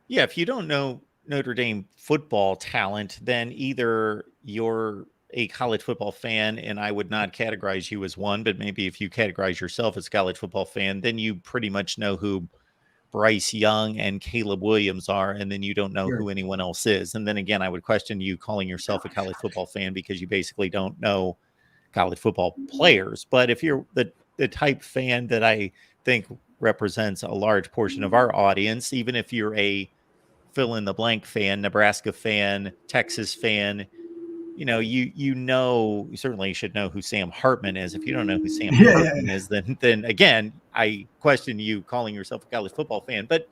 Yeah, if you don't know Notre Dame football talent, then either you're a college football fan, and I would not categorize you as one, but maybe if you categorize yourself as a college football fan, then you pretty much know who Bryce Young and Caleb Williams are, and then you don't know who anyone else is. And then again, I would question you calling yourself a college football fan because you basically don't know college football players. But if you're the type fan that I think represents a large portion of our audience, even if you're a fill in the blank fan, Nebraska fan, Texas fan, you certainly should know who Sam Hartman is. If you don't know who Sam Hartman is, then again, I question you calling yourself a college football fan. But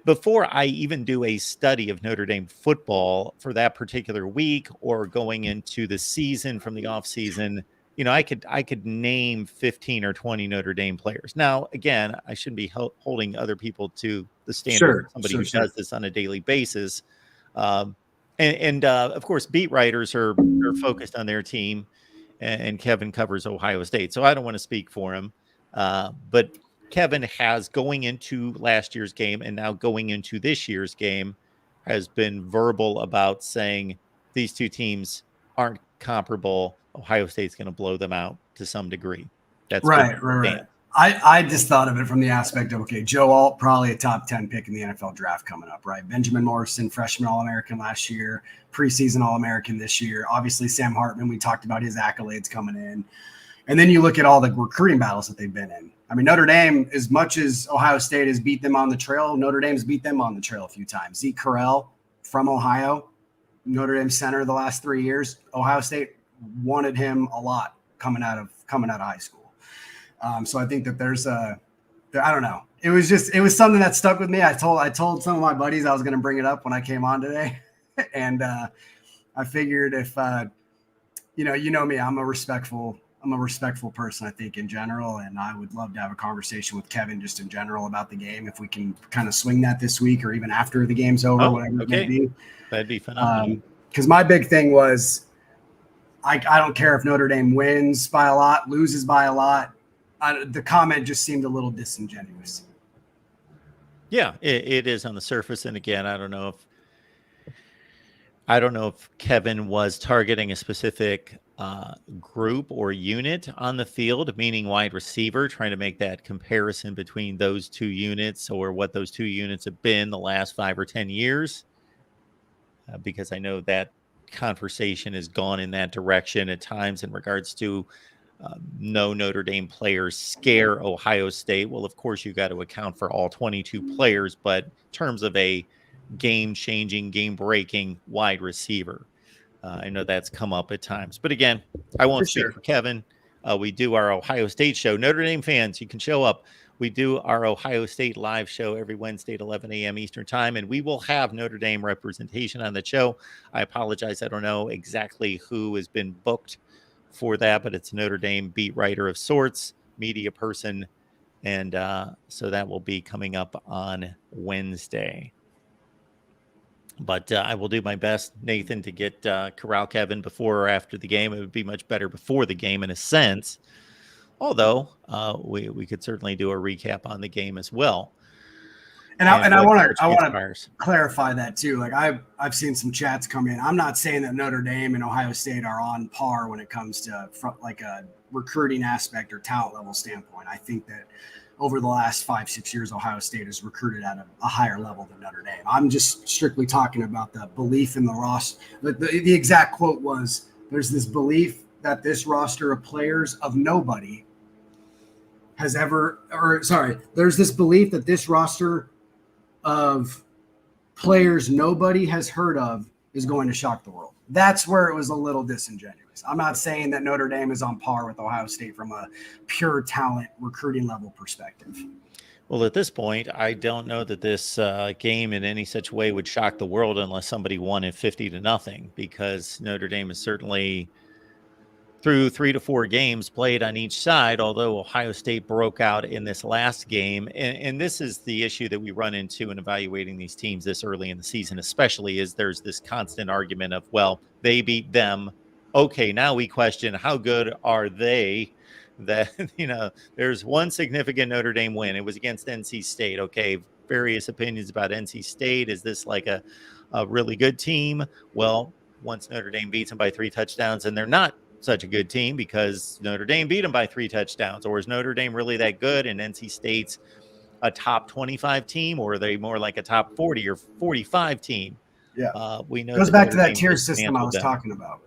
before I even do a study of Notre Dame football for that particular week or going into the season from the off season, I could name 15 or 20 Notre Dame players. Now, again, I shouldn't be holding other people to the standard of somebody who does this on a daily basis. And of course, beat writers are focused on their team, and Kevin covers Ohio State. So I don't want to speak for him. But Kevin has, going into last year's game and now going into this year's game, has been verbal about saying these two teams aren't comparable. Ohio State's going to blow them out to some degree. That's been Right. I just thought of it from the aspect of, okay, Joe Alt, probably a top 10 pick in the NFL draft coming up, right? Benjamin Morrison, freshman All-American last year, preseason All-American this year. Obviously, Sam Hartman, we talked about his accolades coming in. And then you look at all the recruiting battles that they've been in. I mean, Notre Dame, as much as Ohio State has beat them on the trail, Notre Dame's beat them on the trail a few times. Zeke Correll from Ohio, Notre Dame center the last 3 years. Ohio State wanted him a lot coming out of high school. So I think that I don't know. It was something that stuck with me. I told some of my buddies I was going to bring it up when I came on today. And I figured if, you know me, I'm a respectful person, I think, in general. And I would love to have a conversation with Kevin just in general about the game. If we can kind of swing that this week or even after the game's over, whatever it may be. That'd be phenomenal. Because my big thing was, I don't care if Notre Dame wins by a lot, loses by a lot. The comment just seemed a little disingenuous. Yeah, it is on the surface. And again, I don't know if Kevin was targeting a specific group or unit on the field, meaning wide receiver, trying to make that comparison between those two units or what those two units have been the last 5 or 10 years. Because I know that conversation has gone in that direction at times in regards to no Notre Dame players scare Ohio State. Well, of course, you got to account for all 22 players, but in terms of a game-changing, game-breaking wide receiver, I know that's come up at times. But again, I won't speak for Kevin. We do our Ohio State show. Notre Dame fans, you can show up. We do our Ohio State live show every Wednesday at 11 a.m. Eastern time, and we will have Notre Dame representation on the show. I apologize. I don't know exactly who has been booked for that, but it's a Notre Dame beat writer of sorts, media person, and so that will be coming up on Wednesday. But I will do my best, Nathan, to get corral Kevin before or after the game. It would be much better before the game in a sense, although we could certainly do a recap on the game as well. And I want to clarify that too. Like I've seen some chats come in. I'm not saying that Notre Dame and Ohio State are on par when it comes to like a recruiting aspect or talent level standpoint. I think that over the last 5-6 years, Ohio State has recruited at a higher level than Notre Dame. I'm just strictly talking about the belief in the roster. The exact quote was, "There's this belief that this roster of players of nobody has ever, or sorry, there's this belief that this roster of players nobody has heard of is going to shock the world." That's where it was a little disingenuous. I'm not saying that Notre Dame is on par with Ohio State from a pure talent recruiting level perspective. Well, at this point, I don't know that this game in any such way would shock the world unless somebody won it 50-0, because Notre Dame is certainly through 3 to 4 games played on each side, although Ohio State broke out in this last game. And this is the issue that we run into in evaluating these teams this early in the season, especially, is there's this constant argument of, well, they beat them. Okay, now we question, how good are they? That, there's one significant Notre Dame win. It was against NC State. Okay, various opinions about NC State. Is this like a really good team? Well, once Notre Dame beats them by 3 touchdowns, and they're not such a good team because Notre Dame beat them by 3 touchdowns. Or is Notre Dame really that good and NC State's a top 25 team, or are they more like a top 40 or 45 team? Yeah. We know it goes back to that tier system I was talking about.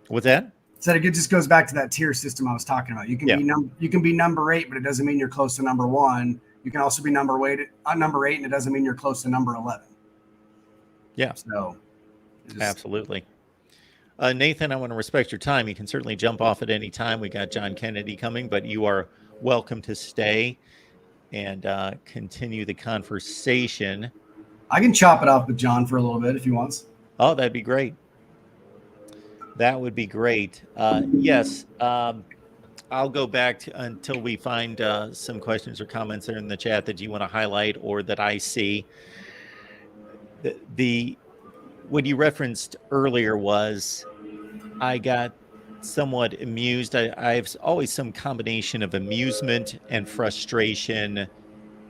What's that? So it just goes back to that tier system I was talking about. You can be number 8, but it doesn't mean you're close to number 1. You can also be number 8, and it doesn't mean you're close to number 11. Yeah. So absolutely. Nathan, I want to respect your time. You can certainly jump off at any time. We got John Kennedy coming, but you are welcome to stay and continue the conversation. I can chop it off with John for a little bit if he wants. Oh, that'd be great. That would be great. Yes. I'll go back until we find some questions or comments there in the chat that you want to highlight or that I see. What you referenced earlier was, I got somewhat amused. I've always some combination of amusement and frustration,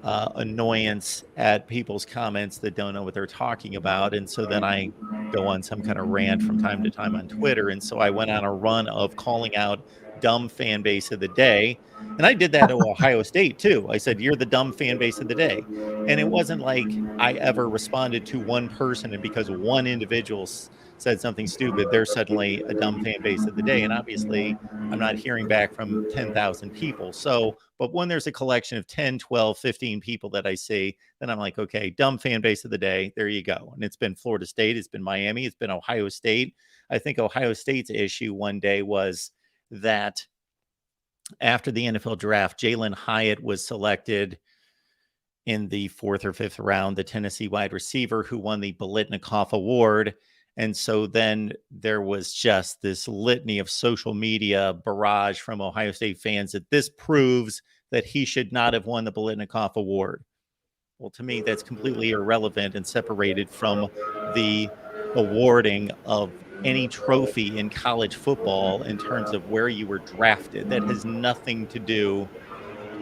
annoyance at people's comments that don't know what they're talking about. And so then I go on some kind of rant from time to time on Twitter. And so I went on a run of calling out dumb fan base of the day. And I did that to Ohio State too. I said, you're the dumb fan base of the day. And it wasn't like I ever responded to one person, and because one individual said something stupid, they're suddenly a dumb fan base of the day. And obviously, I'm not hearing back from 10,000 people. So, but when there's a collection of 10, 12, 15 people that I see, then I'm like, okay, dumb fan base of the day. There you go. And it's been Florida State, it's been Miami, it's been Ohio State. I think Ohio State's issue one day was that after the NFL draft, Jalen Hyatt was selected in the 4th or 5th round, the Tennessee wide receiver who won the Biletnikoff Award. And so then there was just this litany of social media barrage from Ohio State fans that this proves that he should not have won the Biletnikoff Award. Well, to me, that's completely irrelevant and separated from the awarding of any trophy in college football in terms of where you were drafted. That has nothing to do.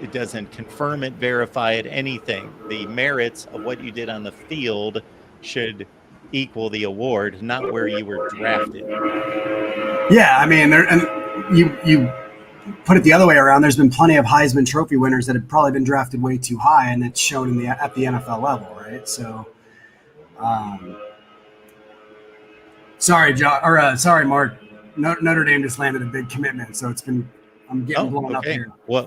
It doesn't confirm it, verify it, anything. The merits of what you did on the field should equal the award, not where you were drafted. Yeah, I mean, and you put it the other way around. There's been plenty of Heisman Trophy winners that have probably been drafted way too high, and it's shown at the NFL level, right? So, sorry, sorry, Mark. Notre Dame just landed a big commitment, so I'm getting blown up here. Well,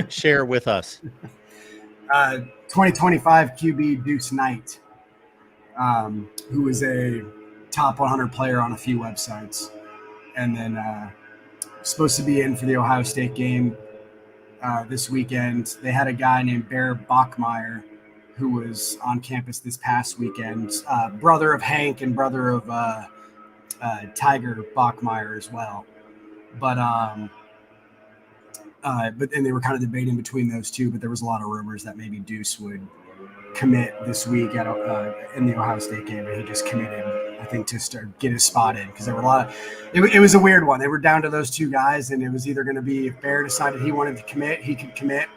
share with us. 2025 QB Deuce Knight, who is a top 100 player on a few websites, and then supposed to be in for the Ohio State game this weekend. They had a guy named Bear Bachmeier who was on campus this past weekend, brother of Hank and brother of Tiger Bachmeier as well. But and they were kind of debating between those two, but there was a lot of rumors that maybe Deuce would commit this week in the Ohio State game, and he just committed, I think, to get his spot in, because there were a lot of it was a weird one. They were down to those two guys, and it was either going to be if Bear decided he wanted to commit, he could commit,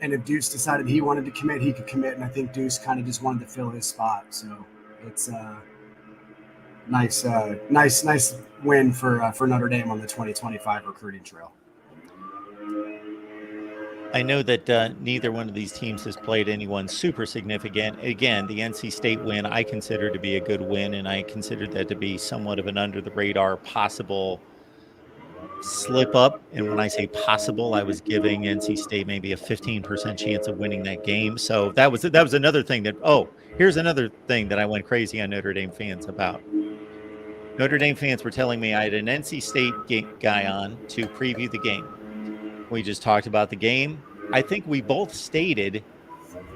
and if Deuce decided he wanted to commit, he could commit. And I think Deuce kind of just wanted to fill his spot. So it's nice win for Notre Dame on the 2025 recruiting trail. I know that neither one of these teams has played anyone super significant. Again, the NC State win I consider to be a good win, and I considered that to be somewhat of an under-the-radar possible slip up. And when I say possible, I was giving NC State maybe a 15% chance of winning that game. So that was another thing that, here's another thing that I went crazy on Notre Dame fans about. Notre Dame fans were telling me I had an NC State guy on to preview the game. We just talked about the game. I think we both stated,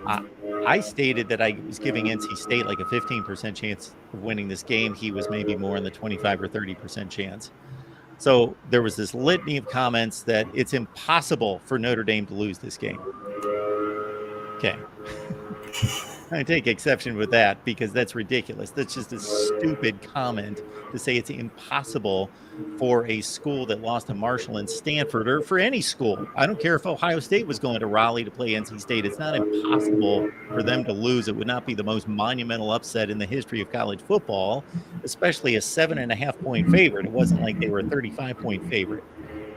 I stated that I was giving NC State like a 15% chance of winning this game. He was maybe more in the 25 or 30% chance. So there was this litany of comments that it's impossible for Notre Dame to lose this game. Okay. I take exception with that because that's ridiculous. That's just a stupid comment to say it's impossible for a school that lost to Marshall and Stanford, or for any school. I don't care if Ohio State was going to Raleigh to play NC State. It's not impossible for them to lose. It would not be the most monumental upset in the history of college football, especially a 7.5-point favorite. It wasn't like they were a 35-point favorite.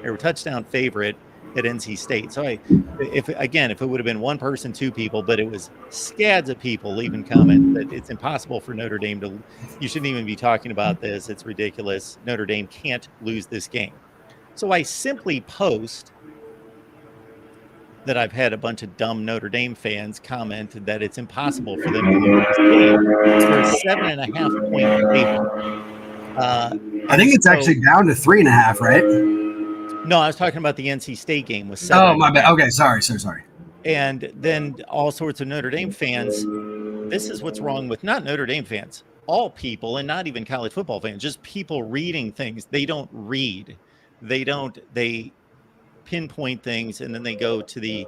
They were a touchdown favorite at NC State. So if it would have been one person, two people, but it was scads of people leaving comments that it's impossible for Notre Dame to, you shouldn't even be talking about this. It's ridiculous. Notre Dame can't lose this game. So I simply post that I've had a bunch of dumb Notre Dame fans comment that it's impossible for them to lose this game for a 7.5-point favorite. I think it's actually down to 3.5, right? No, I was talking about the NC State game with 7. Oh, my bad. Okay, sorry. And then all sorts of Notre Dame fans, this is what's wrong with not Notre Dame fans, all people, and not even college football fans, just people reading things. They don't read. They pinpoint things and then they go to the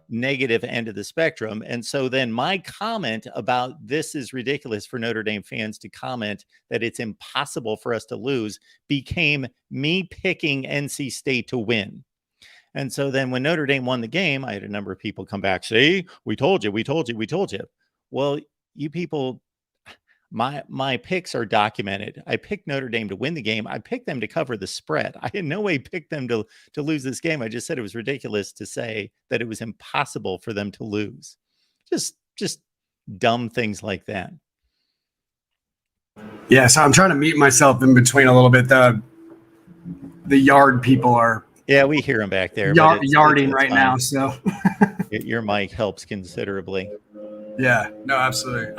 negative end of the spectrum. And so then my comment about this is ridiculous for Notre Dame fans to comment that it's impossible for us to lose became me picking NC State to win. And so then when Notre Dame won the game, I had a number of people come back, see, we told you, we told you, we told you. Well, you people, my picks are documented. I picked Notre Dame to win the game. I picked them to cover the spread. I in no way picked them to lose this game. I just said it was ridiculous to say that it was impossible for them to lose. Just dumb things like that. Yeah, so I'm trying to meet myself in between a little bit. The yard people are we hear them back there. Yarding right fine. Now, so your mic helps considerably. Yeah, no, absolutely.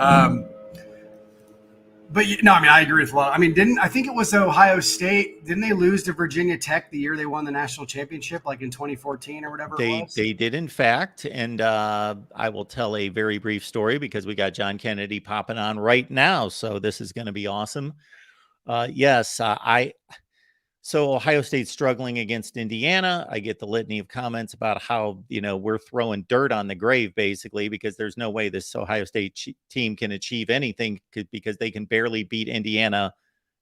But no, I mean, I agree with a lot. I mean, I think it was Ohio State? Didn't they lose to Virginia Tech the year they won the national championship, like in 2014 or whatever it was? They did, in fact. And I will tell a very brief story because we got John Kennedy popping on right now. So this is going to be awesome. So Ohio State's struggling against Indiana. I get the litany of comments about how, we're throwing dirt on the grave, basically, because there's no way this Ohio State team can achieve anything because they can barely beat Indiana,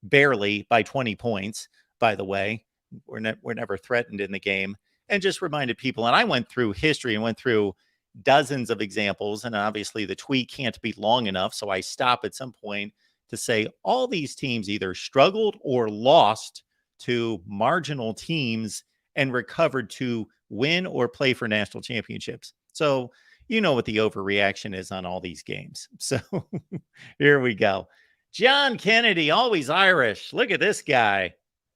barely by 20 points, by the way. We're never threatened in the game. And just reminded people, and I went through history and went through dozens of examples, and obviously the tweet can't be long enough, so I stop at some point to say all these teams either struggled or lost to marginal teams and recovered to win or play for national championships. So you know what the overreaction is on all these games. So here we go. John Kennedy, always Irish. Look at this guy.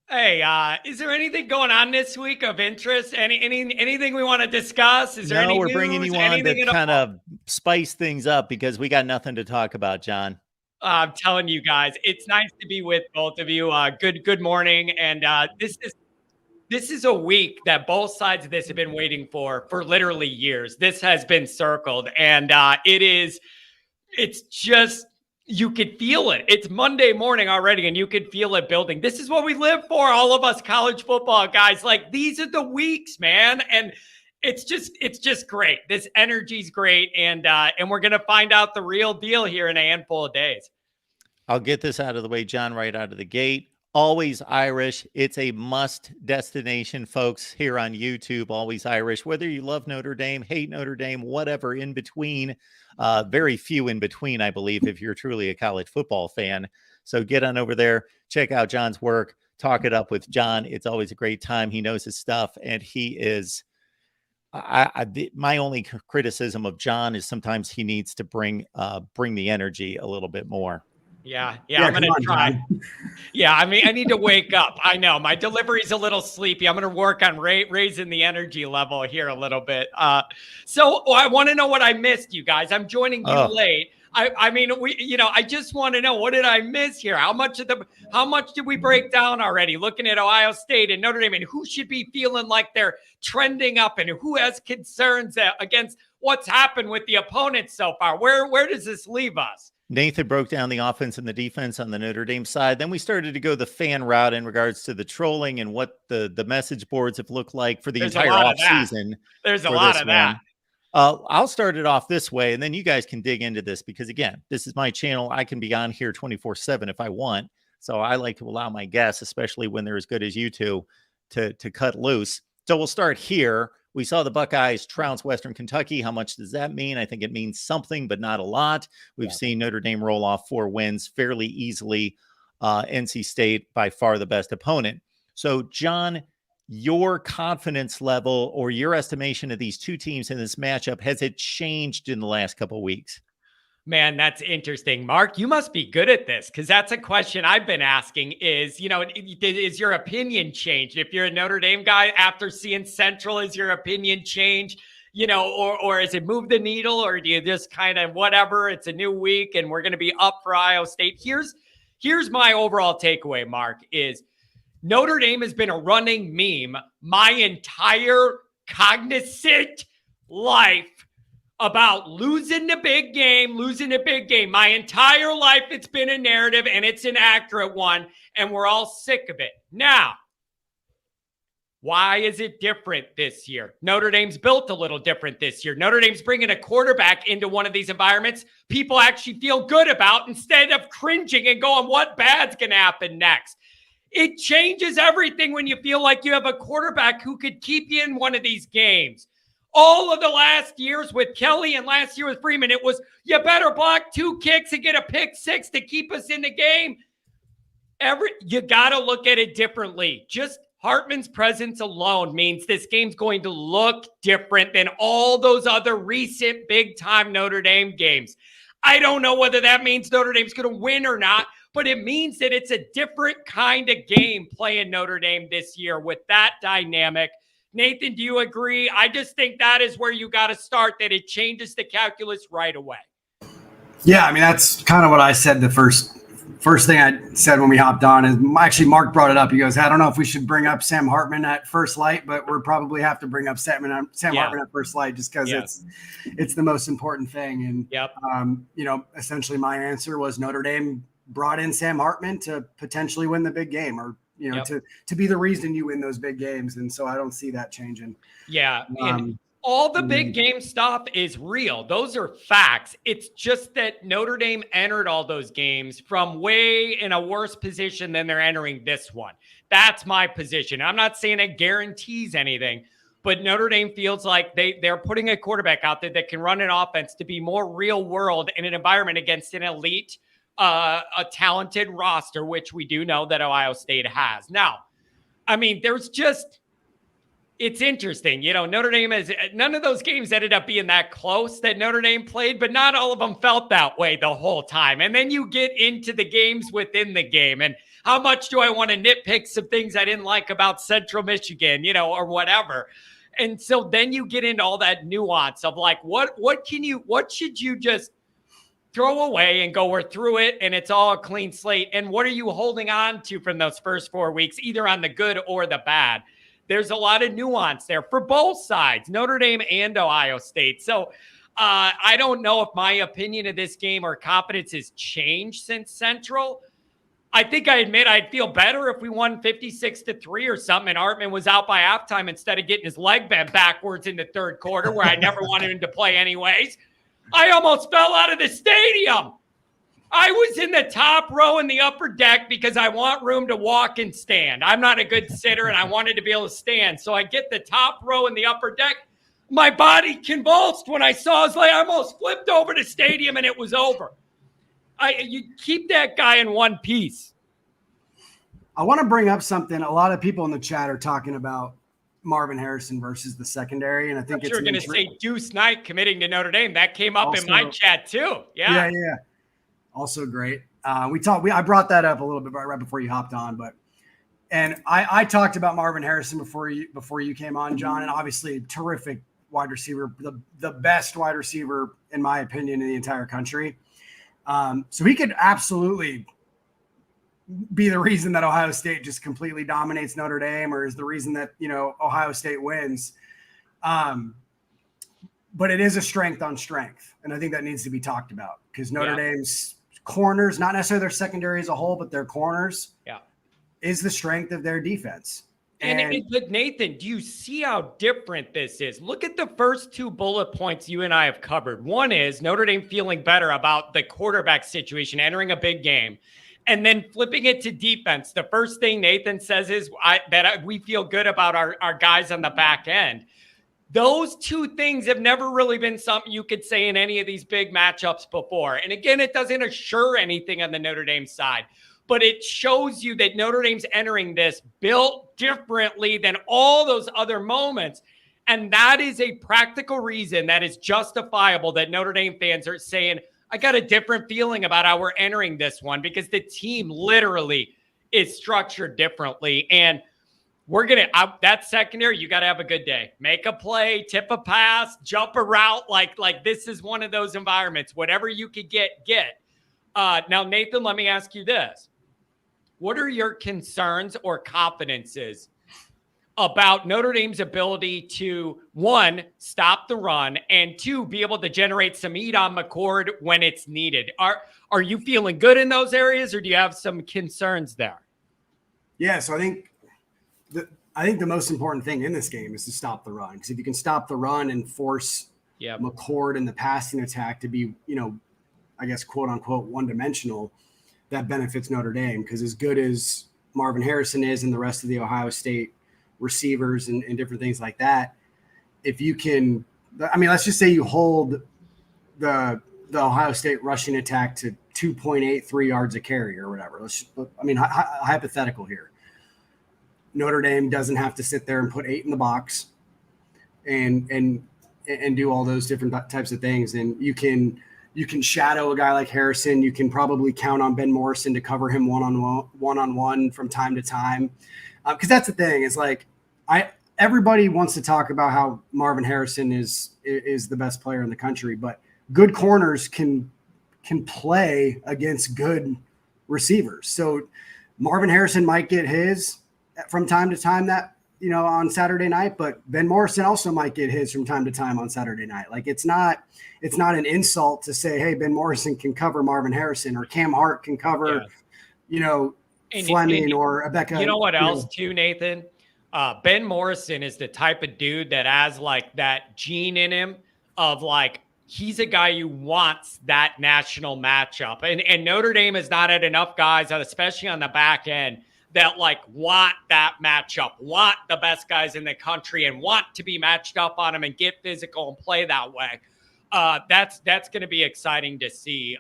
Hey, is there anything going on this week of interest? Anything we want to discuss? Is there any we're news? Bringing you on to kind of spice things up because we got nothing to talk about, John. I'm telling you guys, it's nice to be with both of you. Good morning. And this is a week that both sides of this have been waiting for literally years. This has been circled, and it's just, you could feel it. It's Monday morning already, and you could feel it building. This is what we live for, all of us college football guys. Like, these are the weeks, man. And it's just great. This energy's great, and we're gonna find out the real deal here in a handful of days. I'll get this out of the way, John, right out of the gate. Always Irish. It's a must destination, folks, here on YouTube. Always Irish. Whether you love Notre Dame, hate Notre Dame, whatever in between. Very few in between, I believe, if you're truly a college football fan. So get on over there, check out John's work, talk it up with John. It's always a great time. He knows his stuff, and he is. My only criticism of John is sometimes he needs to bring the energy a little bit more. Yeah, I'm going to try. Yeah, I mean, I need to wake up. I know my delivery's a little sleepy. I'm going to work on raising the energy level here a little bit. So I want to know what I missed, you guys. I'm joining you late. I mean, I just want to know, what did I miss here? How much did we break down already? Looking at Ohio State and Notre Dame, and who should be feeling like they're trending up, and who has concerns against what's happened with the opponents so far? Where does this leave us? Nathan broke down the offense and the defense on the Notre Dame side. Then we started to go the fan route in regards to the trolling and what the message boards have looked like for the entire offseason. There's a lot of that. I'll start it off this way, and then you guys can dig into this because, again, this is my channel. I can be on here 24/7 if I want. So I like to allow my guests, especially when they're as good as you two, to cut loose. So we'll start here. We saw the Buckeyes trounce Western Kentucky. How much does that mean? I think it means something, but not a lot. We've seen Notre Dame roll off 4 wins fairly easily. NC State, by far the best opponent. So, John, your confidence level or your estimation of these two teams in this matchup, has it changed in the last couple of weeks? Man, that's interesting. Mark, you must be good at this, because that's a question I've been asking is, is your opinion changed? If you're a Notre Dame guy, after seeing Central, is your opinion changed? Or has it moved the needle, or do you just kind of whatever, it's a new week and we're going to be up for Ohio State? Here's my overall takeaway, Mark, is Notre Dame has been a running meme my entire cognizant life about losing the big game. My entire life, it's been a narrative, and it's an accurate one, and we're all sick of it. Now, Why is it different this year? Notre Dame's built a little different this year. Notre Dame's bringing a quarterback into one of these environments people actually feel good about instead of cringing and going, what bad's going to happen next? It changes everything when you feel like you have a quarterback who could keep you in one of these games. All of the last years with Kelly and last year with Freeman, it was, you better block 2 kicks and get a pick 6 to keep us in the game. You got to look at it differently. Just Hartman's presence alone means this game's going to look different than all those other recent big-time Notre Dame games. I don't know whether that means Notre Dame's going to win or not, but it means that it's a different kind of game playing Notre Dame this year with that dynamic. Nathan, do you agree? I just think that is where you got to start, that it changes the calculus right away. Yeah, I mean, that's kind of what I said the first thing I said when we hopped on. Is actually Mark brought it up. He goes, I don't know if we should bring up Sam Hartman at first light, but we'll probably have to bring up Sam Hartman at first light just because it's the most important thing. And essentially my answer was Notre Dame brought in Sam Hartman to potentially win the big game, or to be the reason you win those big games. And so I don't see that changing. Yeah. All the big game stuff is real. Those are facts. It's just that Notre Dame entered all those games from way in a worse position than they're entering this one. That's my position. I'm not saying it guarantees anything, but Notre Dame feels like they're putting a quarterback out there that can run an offense to be more real world in an environment against an elite, a talented roster, which we do know that Ohio State has. Now, I mean, it's interesting. Notre Dame none of those games ended up being that close that Notre Dame played, but not all of them felt that way the whole time. And then you get into the games within the game. And how much do I want to nitpick some things I didn't like about Central Michigan, or whatever. And so then you get into all that nuance of like, what should you just throw away and go, we're through it and it's all a clean slate. And what are you holding on to from those first 4 weeks, either on the good or the bad? There's a lot of nuance there for both sides, Notre Dame and Ohio State. So I don't know if my opinion of this game or confidence has changed since Central. I think I admit I'd feel better if we won 56-3 or something and Hartman was out by halftime instead of getting his leg bent backwards in the third quarter, where I never wanted him to play anyways. I almost fell out of the stadium. I was in the top row in the upper deck because I want room to walk and stand. I'm not a good sitter, and I wanted to be able to stand. So I get the top row in the upper deck. My body convulsed when I saw his leg. I almost flipped over the stadium, and it was over. You keep that guy in one piece. I want to bring up something. A lot of people in the chat are talking about Marvin Harrison versus the secondary, and I think you're going to say Deuce Knight committing to Notre Dame. That came up in my chat too. Yeah. Also great. I brought that up a little bit right before you hopped on, and I talked about Marvin Harrison before you came on, John, and obviously terrific wide receiver, the best wide receiver in my opinion in the entire country. So he could absolutely be the reason that Ohio State just completely dominates Notre Dame, or is the reason that Ohio State wins. But it is a strength on strength, and I think that needs to be talked about because Notre Dame's corners, not necessarily their secondary as a whole, but their corners, is the strength of their defense. But Nathan, do you see how different this is? Look at the first 2 bullet points you and I have covered. One is Notre Dame feeling better about the quarterback situation, entering a big game, and then flipping it to defense. The first thing Nathan says is that we feel good about our guys on the back end. Those 2 things have never really been something you could say in any of these big matchups before. And again, it doesn't assure anything on the Notre Dame side, but it shows you that Notre Dame's entering this built differently than all those other moments. And that is a practical reason that is justifiable that Notre Dame fans are saying, I got a different feeling about how we're entering this one, because the team literally is structured differently. And that secondary, you got to have a good day. Make a play, tip a pass, jump a route. Like this is one of those environments. Whatever you could get. Now, Nathan, let me ask you this. What are your concerns or confidences about Notre Dame's ability to, 1, stop the run, and 2, be able to generate some heat on McCord when it's needed? Are you feeling good in those areas, or do you have some concerns there? Yeah, so I think I think the most important thing in this game is to stop the run. Because if you can stop the run and force McCord in the passing attack to be, I guess, quote unquote, one-dimensional, that benefits Notre Dame. Because as good as Marvin Harrison is and the rest of the Ohio State receivers and different things like that, if you can, let's just say you hold the Ohio State rushing attack to 2.83 yards a carry or whatever. Hypothetical here. Notre Dame doesn't have to sit there and put 8 in the box and do all those different types of things. And you can shadow a guy like Harrison. You can probably count on Ben Morrison to cover him one-on-one from time to time. Because that's the thing, is like everybody wants to talk about how Marvin Harrison is the best player in the country, but good corners can play against good receivers. So Marvin Harrison might get his from time to time on Saturday night, but Ben Morrison also might get his from time to time on Saturday night. Like it's not an insult to say, hey, Ben Morrison can cover Marvin Harrison, or Cam Hart can cover, Fleming or Abeka. You know what else too, Nathan? Ben Morrison is the type of dude that has like that gene in him of like, he's a guy who wants that national matchup. And Notre Dame has not had enough guys, especially on the back end, that like want that matchup, want the best guys in the country and want to be matched up on them and get physical and play that way. That's going to be exciting to see.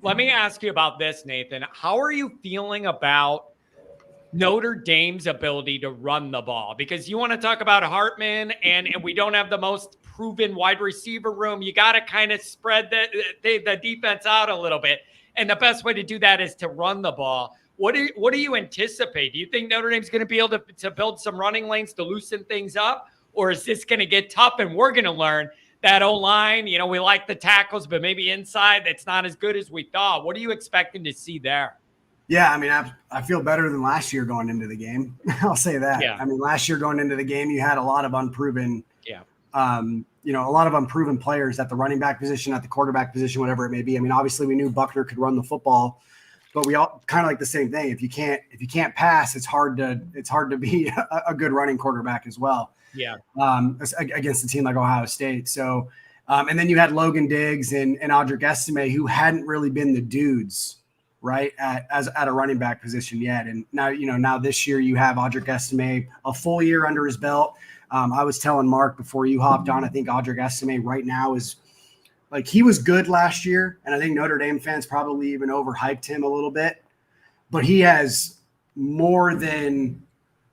Let me ask you about this, Nathan. How are you feeling about Notre Dame's ability to run the ball? Because you want to talk about Hartman and we don't have the most proven wide receiver room. You got to kind of spread the defense out a little bit. And the best way to do that is to run the ball. What do you anticipate? Do you think Notre Dame's going to be able to build some running lanes to loosen things up? Or is this going to get tough and we're going to learn that O-line, we like the tackles, but maybe inside that's not as good as we thought? What are you expecting to see there? Yeah, I feel better than last year going into the game. I'll say that. Yeah. Last year going into the game, you had a lot of unproven a lot of unproven players at the running back position, at the quarterback position, whatever it may be. Obviously we knew Buckner could run the football, but we all kind of like the same thing. If you can't pass, it's hard to be a good running quarterback as well. Yeah. Against a team like Ohio State. So, and then you had Logan Diggs and Audric Estime, who hadn't really been the dudes, right, at a running back position yet. And now this year you have Audric Estime a full year under his belt. I was telling Mark before you hopped on, I think Audric Estime right now is like, he was good last year, and I think Notre Dame fans probably even overhyped him a little bit, but he has more than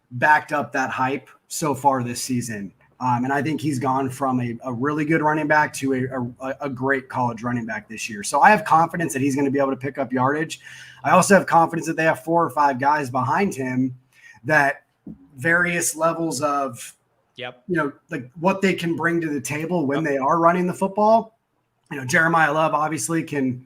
backed up that hype so far this season. And I think he's gone from a really good running back to a great college running back this year. So I have confidence that he's going to be able to pick up yardage. I also have confidence that they have 4 or 5 guys behind him that various levels of, like what they can bring to the table when they are running the football. Jeremiah Love obviously can,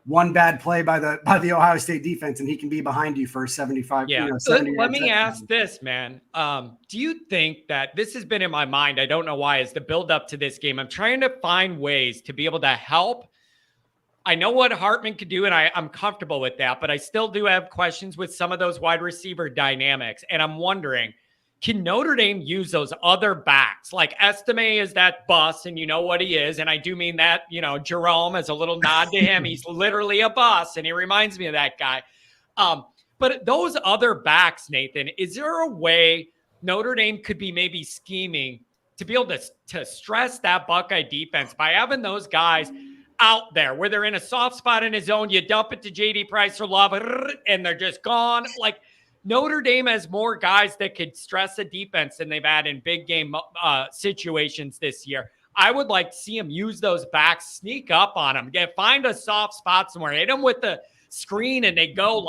one bad play by the Ohio State defense, and he can be behind you for 75. Yeah. Let me ask this, man. Do you think that this has been in my mind? I don't know why. As the build up to this game, I'm trying to find ways to be able to help. I know what Hartman could do, and I'm comfortable with that, but I still do have questions with some of those wide receiver dynamics. And I'm wondering, can Notre Dame use those other backs? Like Estime is that bus, and you know what he is. And I do mean that, Jerome, as a little nod to him. He's literally a bus, and he reminds me of that guy. But those other backs, Nathan, is there a way Notre Dame could be maybe scheming to be able to stress that Buckeye defense by having those guys out there where they're in a soft spot in his zone? You dump it to JD Price or Love, and they're just gone. Like, Notre Dame has more guys that could stress a defense than they've had in big game situations this year. I would like to see them use those backs, sneak up on them, find a soft spot somewhere, hit them with the screen, and they go.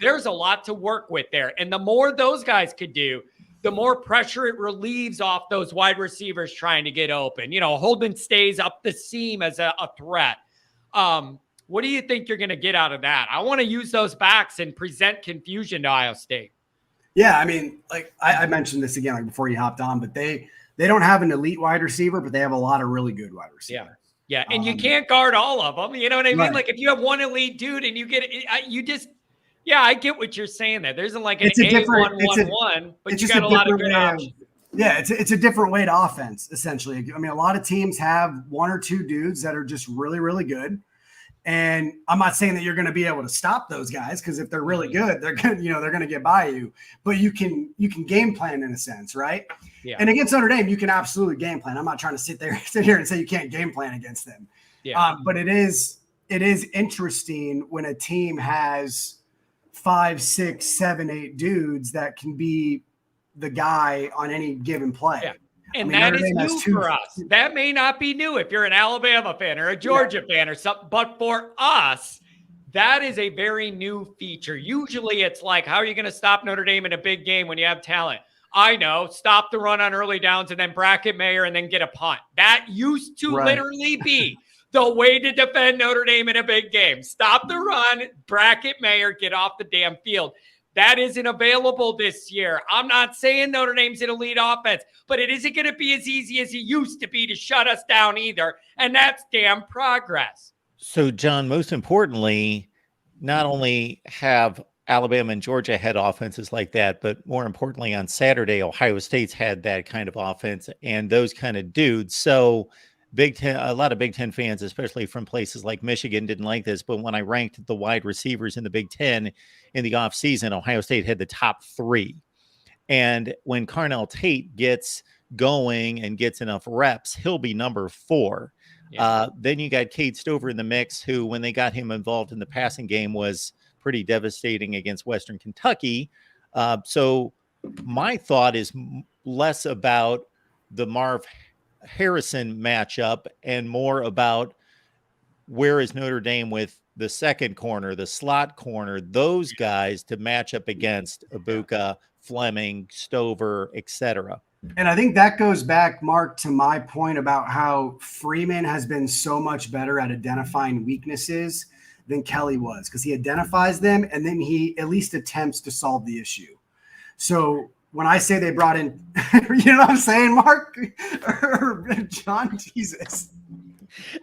There's a lot to work with there. And the more those guys could do, the more pressure it relieves off those wide receivers trying to get open. Holden stays up the seam as a threat. What do you think you're going to get out of that? I want to use those backs and present confusion to Ohio State. Yeah, I mentioned this again before you hopped on, but they don't have an elite wide receiver, but they have a lot of really good wide receivers. Yeah, and you can't guard all of them. You know what I mean? Right. Like if you have one elite dude and you get Yeah, I get what you're saying there. There isn't like an It's a different, A-1-1-1, but it's you just got a lot of good way options. Yeah, it's a different way to offense, essentially. I mean, a lot of teams have one or two dudes that are just really, really good. And I'm not saying that you're going to be able to stop those guys, because if they're really good, they're going to get by you. But you can game plan in a sense, right? Yeah. And against Notre Dame, you can absolutely game plan. I'm not trying to sit here and say you can't game plan against them. Yeah. But it is interesting when a team has 5, 6, 7, 8 dudes that can be the guy on any given play. Yeah. And that is new for us. That may not be new if you're an Alabama fan or a Georgia fan or something, but for us, that is a very new feature. Usually it's like, how are you going to stop Notre Dame in a big game when you have talent? I know, stop the run on early downs and then bracket Mayer and then get a punt. That used to literally be the way to defend Notre Dame in a big game. Stop the run, bracket Mayer, get off the damn field. That isn't available this year. I'm not saying Notre Dame's an elite offense, but it isn't going to be as easy as it used to be to shut us down either. And that's damn progress. So, John, most importantly, not only have Alabama and Georgia had offenses like that, but more importantly, on Saturday, Ohio State's had that kind of offense and those kind of dudes. So Big Ten, a lot of Big Ten fans, especially from places like Michigan, didn't like this. But when I ranked the wide receivers in the Big Ten in the offseason, Ohio State had the top 3. And when Carnell Tate gets going and gets enough reps, he'll be number 4. Yeah. Then you got Cade Stover in the mix, who, when they got him involved in the passing game, was pretty devastating against Western Kentucky. So my thought is less about the Marv Harrison matchup and more about where is Notre Dame with the second corner, the slot corner, those guys to match up against Ibuka, Fleming, Stover, etc. And I think that goes back, Mark, to my point about how Freeman has been so much better at identifying weaknesses than Kelly was, because he identifies them and then he at least attempts to solve the issue. So when I say they brought in, you know what I'm saying, Mark? Or John, Jesus.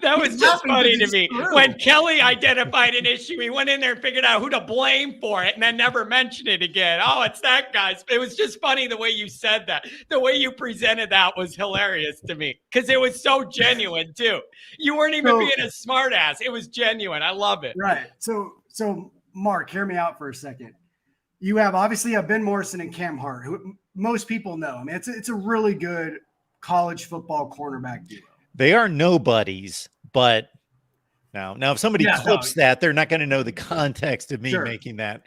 That was just funny to me. When Kelly identified an issue, he went in there and figured out who to blame for it and then never mentioned it again. Oh, it's that guy. It was just funny the way you said that. The way you presented that was hilarious to me because it was so genuine, too. You weren't even being a smart ass. It was genuine. I love it. Right. So Mark, hear me out for a second. You have obviously Ben Morrison and Cam Hart, who most people know. I mean, it's a really good college football cornerback duo. They are nobodies, but now if somebody clips that, they're not going to know the context of me making that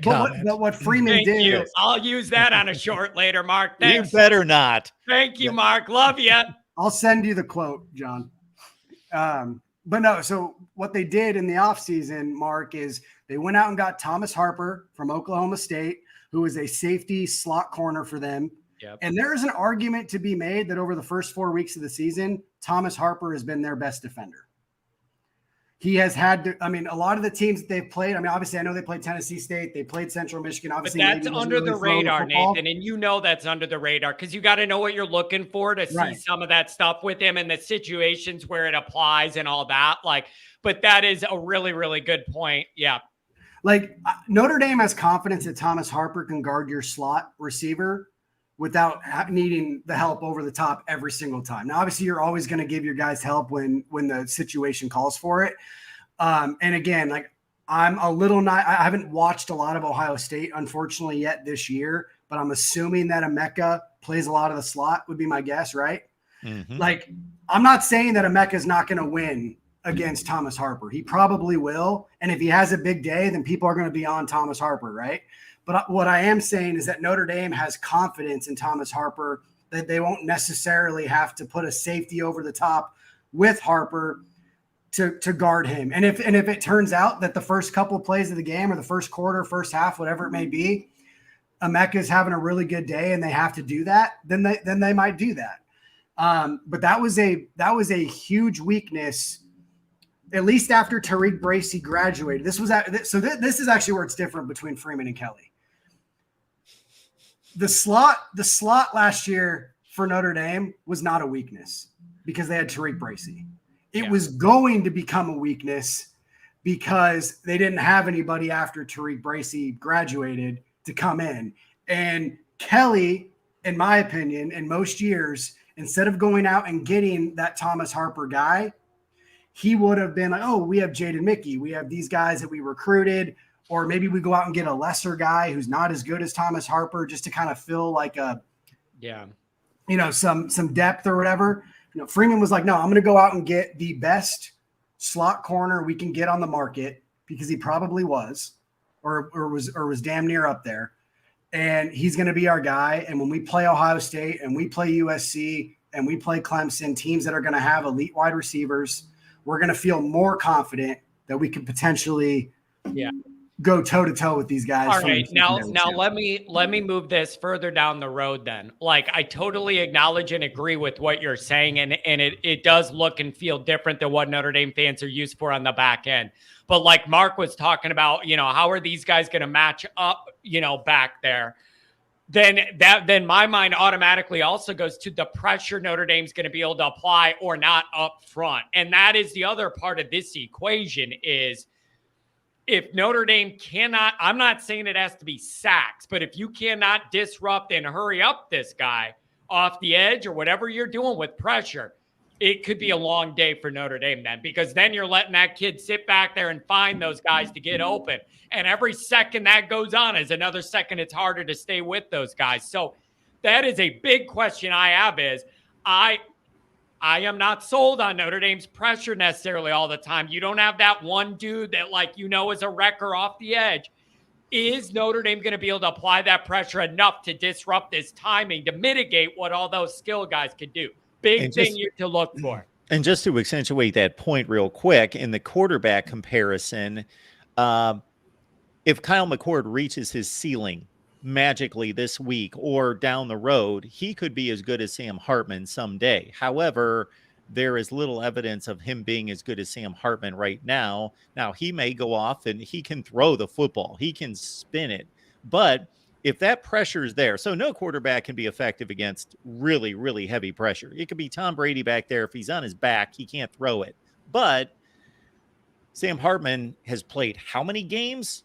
comment. But what Freeman did. You. I'll use that on a short later, Mark. Thanks. You better not. Thank you, Mark. Love you. I'll send you the quote, John. But no, so what they did in the offseason, Mark, is they went out and got Thomas Harper from Oklahoma State, who is a safety slot corner for them. Yep. And there's an argument to be made that over the first 4 weeks of the season, Thomas Harper has been their best defender. He has had to, a lot of the teams that they've played, obviously I know they played Tennessee State, they played Central Michigan. Obviously, but that's under the radar, Nathan, and you know that's under the radar because you got to know what you're looking for to see some of that stuff with him and the situations where it applies and all that. But that is a really, really good point. Yeah. Notre Dame has confidence that Thomas Harper can guard your slot receiver without needing the help over the top every single time. Now, obviously, you're always going to give your guys help when the situation calls for it. And again, I'm a little not – I haven't watched a lot of Ohio State, unfortunately, yet this year, but I'm assuming that Emeka plays a lot of the slot would be my guess, right? Mm-hmm. I'm not saying that Emeka is not going to win against Thomas Harper. He probably will. And if he has a big day, then people are going to be on Thomas Harper, right? But what I am saying is that Notre Dame has confidence in Thomas Harper that they won't necessarily have to put a safety over the top with Harper to guard him. And if it turns out that the first couple of plays of the game or the first quarter, first half, whatever it may be, Emeka is having a really good day and they have to do that, then they might do that. But that was a huge weakness, at least after Tariq Bracy graduated. This is actually where it's different between Freeman and Kelly. The slot last year for Notre Dame was not a weakness because they had Tariq Bracy. It was going to become a weakness because they didn't have anybody after Tariq Bracy graduated to come in. And Kelly, in my opinion, in most years, instead of going out and getting that Thomas Harper guy, he would have been like, oh, we have Jaden Mickey. We have these guys that we recruited. Or maybe we go out and get a lesser guy who's not as good as Thomas Harper just to kind of fill like some depth or whatever. Freeman was like, no, I'm going to go out and get the best slot corner we can get on the market, because he probably was was damn near up there. And he's going to be our guy. And when we play Ohio State and we play USC and we play Clemson, teams that are going to have elite wide receivers, we're going to feel more confident that we could potentially go toe to toe with these guys. All right. Now let me move this further down the road then. Like, I totally acknowledge and agree with what you're saying. And it does look and feel different than what Notre Dame fans are used for on the back end. But like Mark was talking about, how are these guys going to match up, back there? Then my mind automatically also goes to the pressure Notre Dame's going to be able to apply or not up front. And that is the other part of this equation is, if Notre Dame cannot, I'm not saying it has to be sacks, but if you cannot disrupt and hurry up this guy off the edge or whatever you're doing with pressure, it could be a long day for Notre Dame then, because then you're letting that kid sit back there and find those guys to get open. And every second that goes on is another second it's harder to stay with those guys. So that is a big question I have is, I am not sold on Notre Dame's pressure necessarily all the time. You don't have that one dude that is a wrecker off the edge. Is Notre Dame going to be able to apply that pressure enough to disrupt this timing to mitigate what all those skill guys could do? Big thing to look for. And just to accentuate that point real quick, in the quarterback comparison, if Kyle McCord reaches his ceiling magically this week or down the road, he could be as good as Sam Hartman someday. However, there is little evidence of him being as good as Sam Hartman right now. Now, he may go off and he can throw the football. He can spin it. But if that pressure is there, so no quarterback can be effective against really, really heavy pressure. It could be Tom Brady back there. If he's on his back, he can't throw it. But Sam Hartman has played how many games?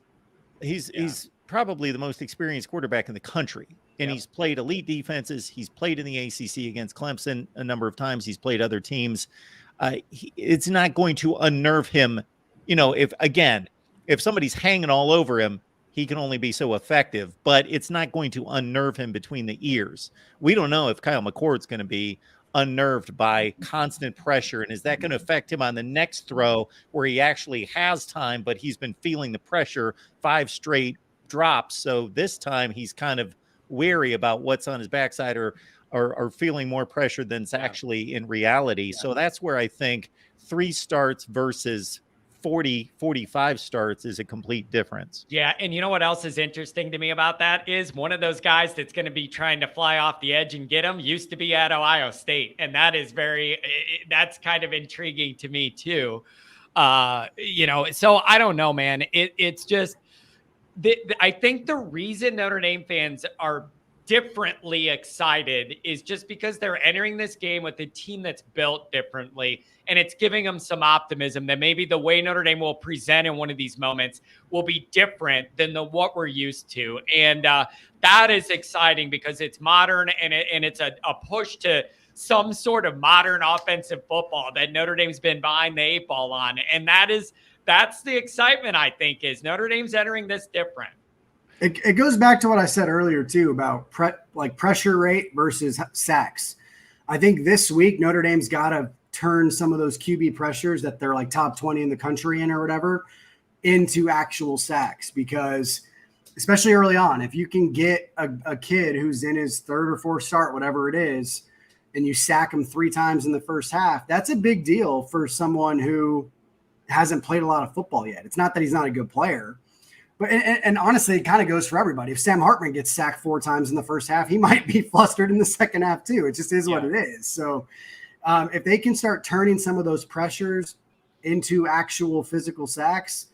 He's probably the most experienced quarterback in the country. And he's played elite defenses. He's played in the ACC against Clemson a number of times. He's played other teams. It's not going to unnerve him. If somebody's hanging all over him, he can only be so effective, but it's not going to unnerve him between the ears. We don't know if Kyle McCord's going to be unnerved by constant pressure. And is that going to affect him on the next throw where he actually has time, but he's been feeling the pressure 5 straight drops? So this time he's kind of wary about what's on his backside or feeling more pressure than's actually in reality. So that's where I think 3 starts versus 45 starts is a complete difference. Yeah. And you know what else is interesting to me about that is one of those guys that's going to be trying to fly off the edge and get him used to be at Ohio State. And that is that's kind of intriguing to me too. So I don't know, man. It's just, I think the reason Notre Dame fans are differently excited is just because they're entering this game with a team that's built differently, and it's giving them some optimism that maybe the way Notre Dame will present in one of these moments will be different than what we're used to. And that is exciting because it's modern and it's a push to some sort of modern offensive football that Notre Dame's been behind the 8 ball on. And that's the excitement, I think, is Notre Dame's entering this different. It goes back to what I said earlier, too, about pressure rate versus sacks. I think this week Notre Dame's got to turn some of those QB pressures that they're like top 20 in the country in or whatever into actual sacks, because especially early on, if you can get a kid who's in his 3rd or 4th start, whatever it is, and you sack him 3 times in the first half, that's a big deal for someone who hasn't played a lot of football yet. It's not that he's not a good player. But and honestly, it kind of goes for everybody. If Sam Hartman gets sacked 4 times in the first half, he might be flustered in the second half too. It just is what it is. So if they can start turning some of those pressures into actual physical sacks,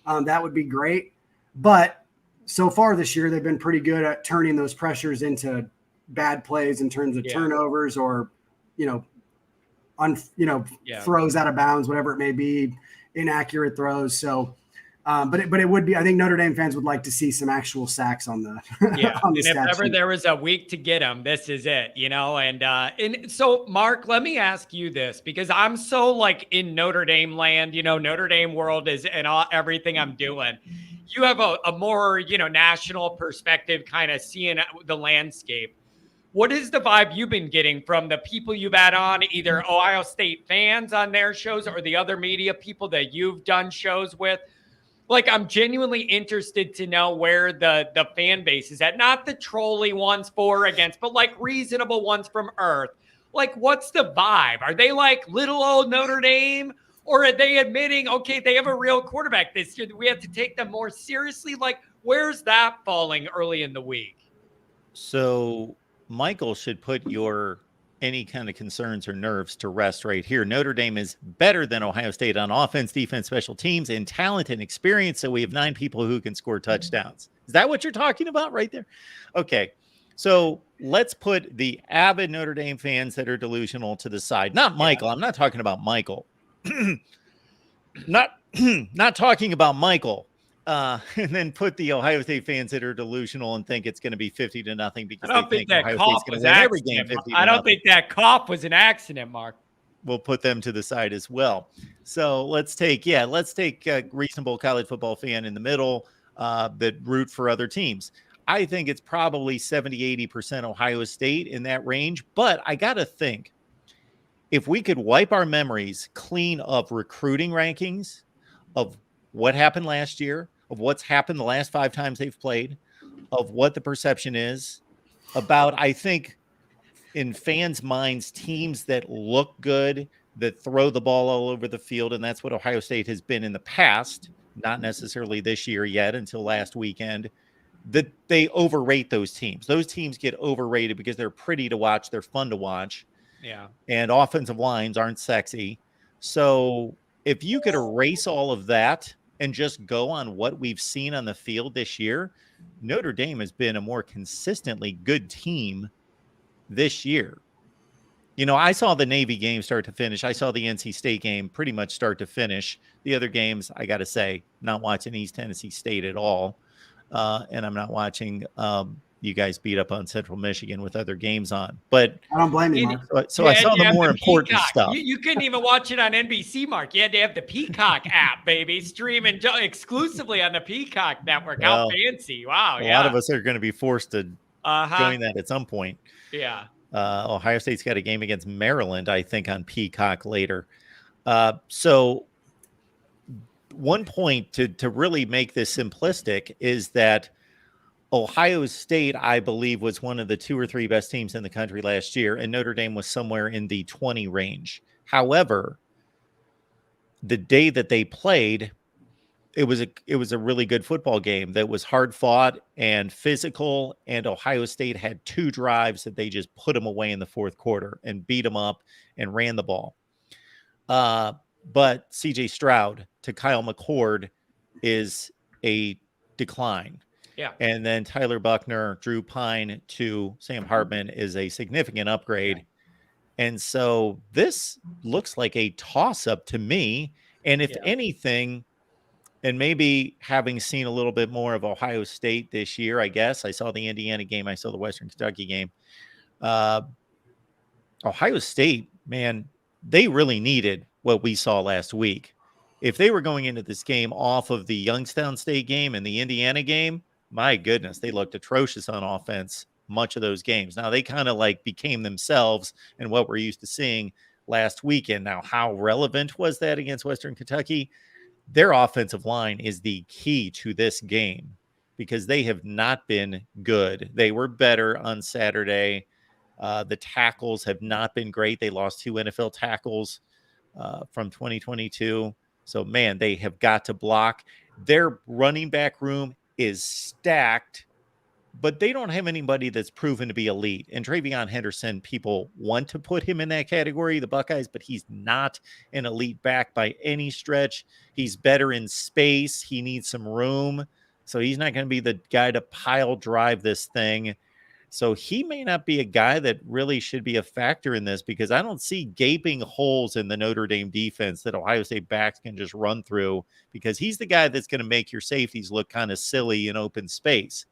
that would be great. But so far this year, they've been pretty good at turning those pressures into bad plays in terms of turnovers or, throws out of bounds, whatever it may be. inaccurate throws. So, but it would be. I think Notre Dame fans would like to see some actual sacks on the on the And if stat ever sheet. there was a week to get them, this is it, And so, Mark, let me ask you this, because I'm so like in Notre Dame land, Notre Dame world is and everything I'm doing. You have a more national perspective, kind of seeing the landscape. What is the vibe you've been getting from the people you've had on, either Ohio State fans on their shows or the other media people that you've done shows with? Like, I'm genuinely interested to know where the fan base is at. Not the trolly ones for or against, but like reasonable ones from Earth. Like, what's the vibe? Are they like little old Notre Dame? Or are they admitting, okay, they have a real quarterback this year, that we have to take them more seriously? Like, where's that falling early in the week? So Michael should put your any kind of concerns or nerves to rest right here. Notre Dame is better than Ohio State on offense, defense, special teams, in talent and experience. So we have 9 people who can score touchdowns. Is that what you're talking about right there? Okay. So let's put the avid Notre Dame fans that are delusional to the side. Not Michael. Yeah. I'm not talking about Michael. not talking about Michael. And then put the Ohio State fans that are delusional and think it's going to be 50-0 because they think Ohio State's going to win every game 50-0. I don't think that cough was an accident, Mark. We'll put them to the side as well. So let's take a reasonable college football fan in the middle that root for other teams. I think it's probably 70-80% Ohio State in that range. But I got to think, if we could wipe our memories clean of recruiting rankings, of what happened last year, of what's happened the last 5 times they've played, of what the perception is about, I think, in fans' minds, teams that look good, that throw the ball all over the field, and that's what Ohio State has been in the past, not necessarily this year yet until last weekend, that they overrate those teams. Those teams get overrated because they're pretty to watch, they're fun to watch. Yeah. And offensive lines aren't sexy. So if you could erase all of that and just go on what we've seen on the field this year, Notre Dame has been a more consistently good team this year. I saw the Navy game start to finish. I saw the NC State game pretty much start to finish. The other games, I got to say, not watching East Tennessee State at all. And I'm not watching you guys beat up on Central Michigan with other games on. But I don't blame you, Mark. So I saw the more important stuff. You couldn't even watch it on NBC, Mark. You had to have the Peacock app, baby, streaming exclusively on the Peacock network. How fancy. Wow. A lot of us are going to be forced to join that at some point. Yeah. Ohio State's got a game against Maryland, I think, on Peacock later. So one point to really make this simplistic is that Ohio State, I believe, was one of the 2 or 3 best teams in the country last year, and Notre Dame was somewhere in the 20 range. However, the day that they played, it was a really good football game that was hard fought and physical, and Ohio State had 2 drives that they just put them away in the fourth quarter and beat them up and ran the ball. But CJ Stroud to Kyle McCord is a decline. Yeah. And then Tyler Buckner, Drew Pine to Sam Hartman is a significant upgrade. And so this looks like a toss-up to me. And if anything, and maybe having seen a little bit more of Ohio State this year, I guess, I saw the Indiana game, I saw the Western Kentucky game. Ohio State, man, they really needed what we saw last week. If they were going into this game off of the Youngstown State game and the Indiana game, my goodness, they looked atrocious on offense much of those games. Now, they kind of like became themselves and what we're used to seeing last weekend. Now, how relevant was that against Western Kentucky? Their offensive line is the key to this game because they have not been good. They were better on Saturday. The tackles have not been great. They lost 2 NFL tackles from 2022. So, man, they have got to block. Their running back room is stacked, but they don't have anybody that's proven to be elite. And Travion Henderson, people want to put him in that category, the Buckeyes, but he's not an elite back by any stretch. He's better in space. He needs some room. So he's not going to be the guy to pile drive this thing. So he may not be a guy that really should be a factor in this, because I don't see gaping holes in the Notre Dame defense that Ohio State backs can just run through, because he's the guy that's going to make your safeties look kind of silly in open space.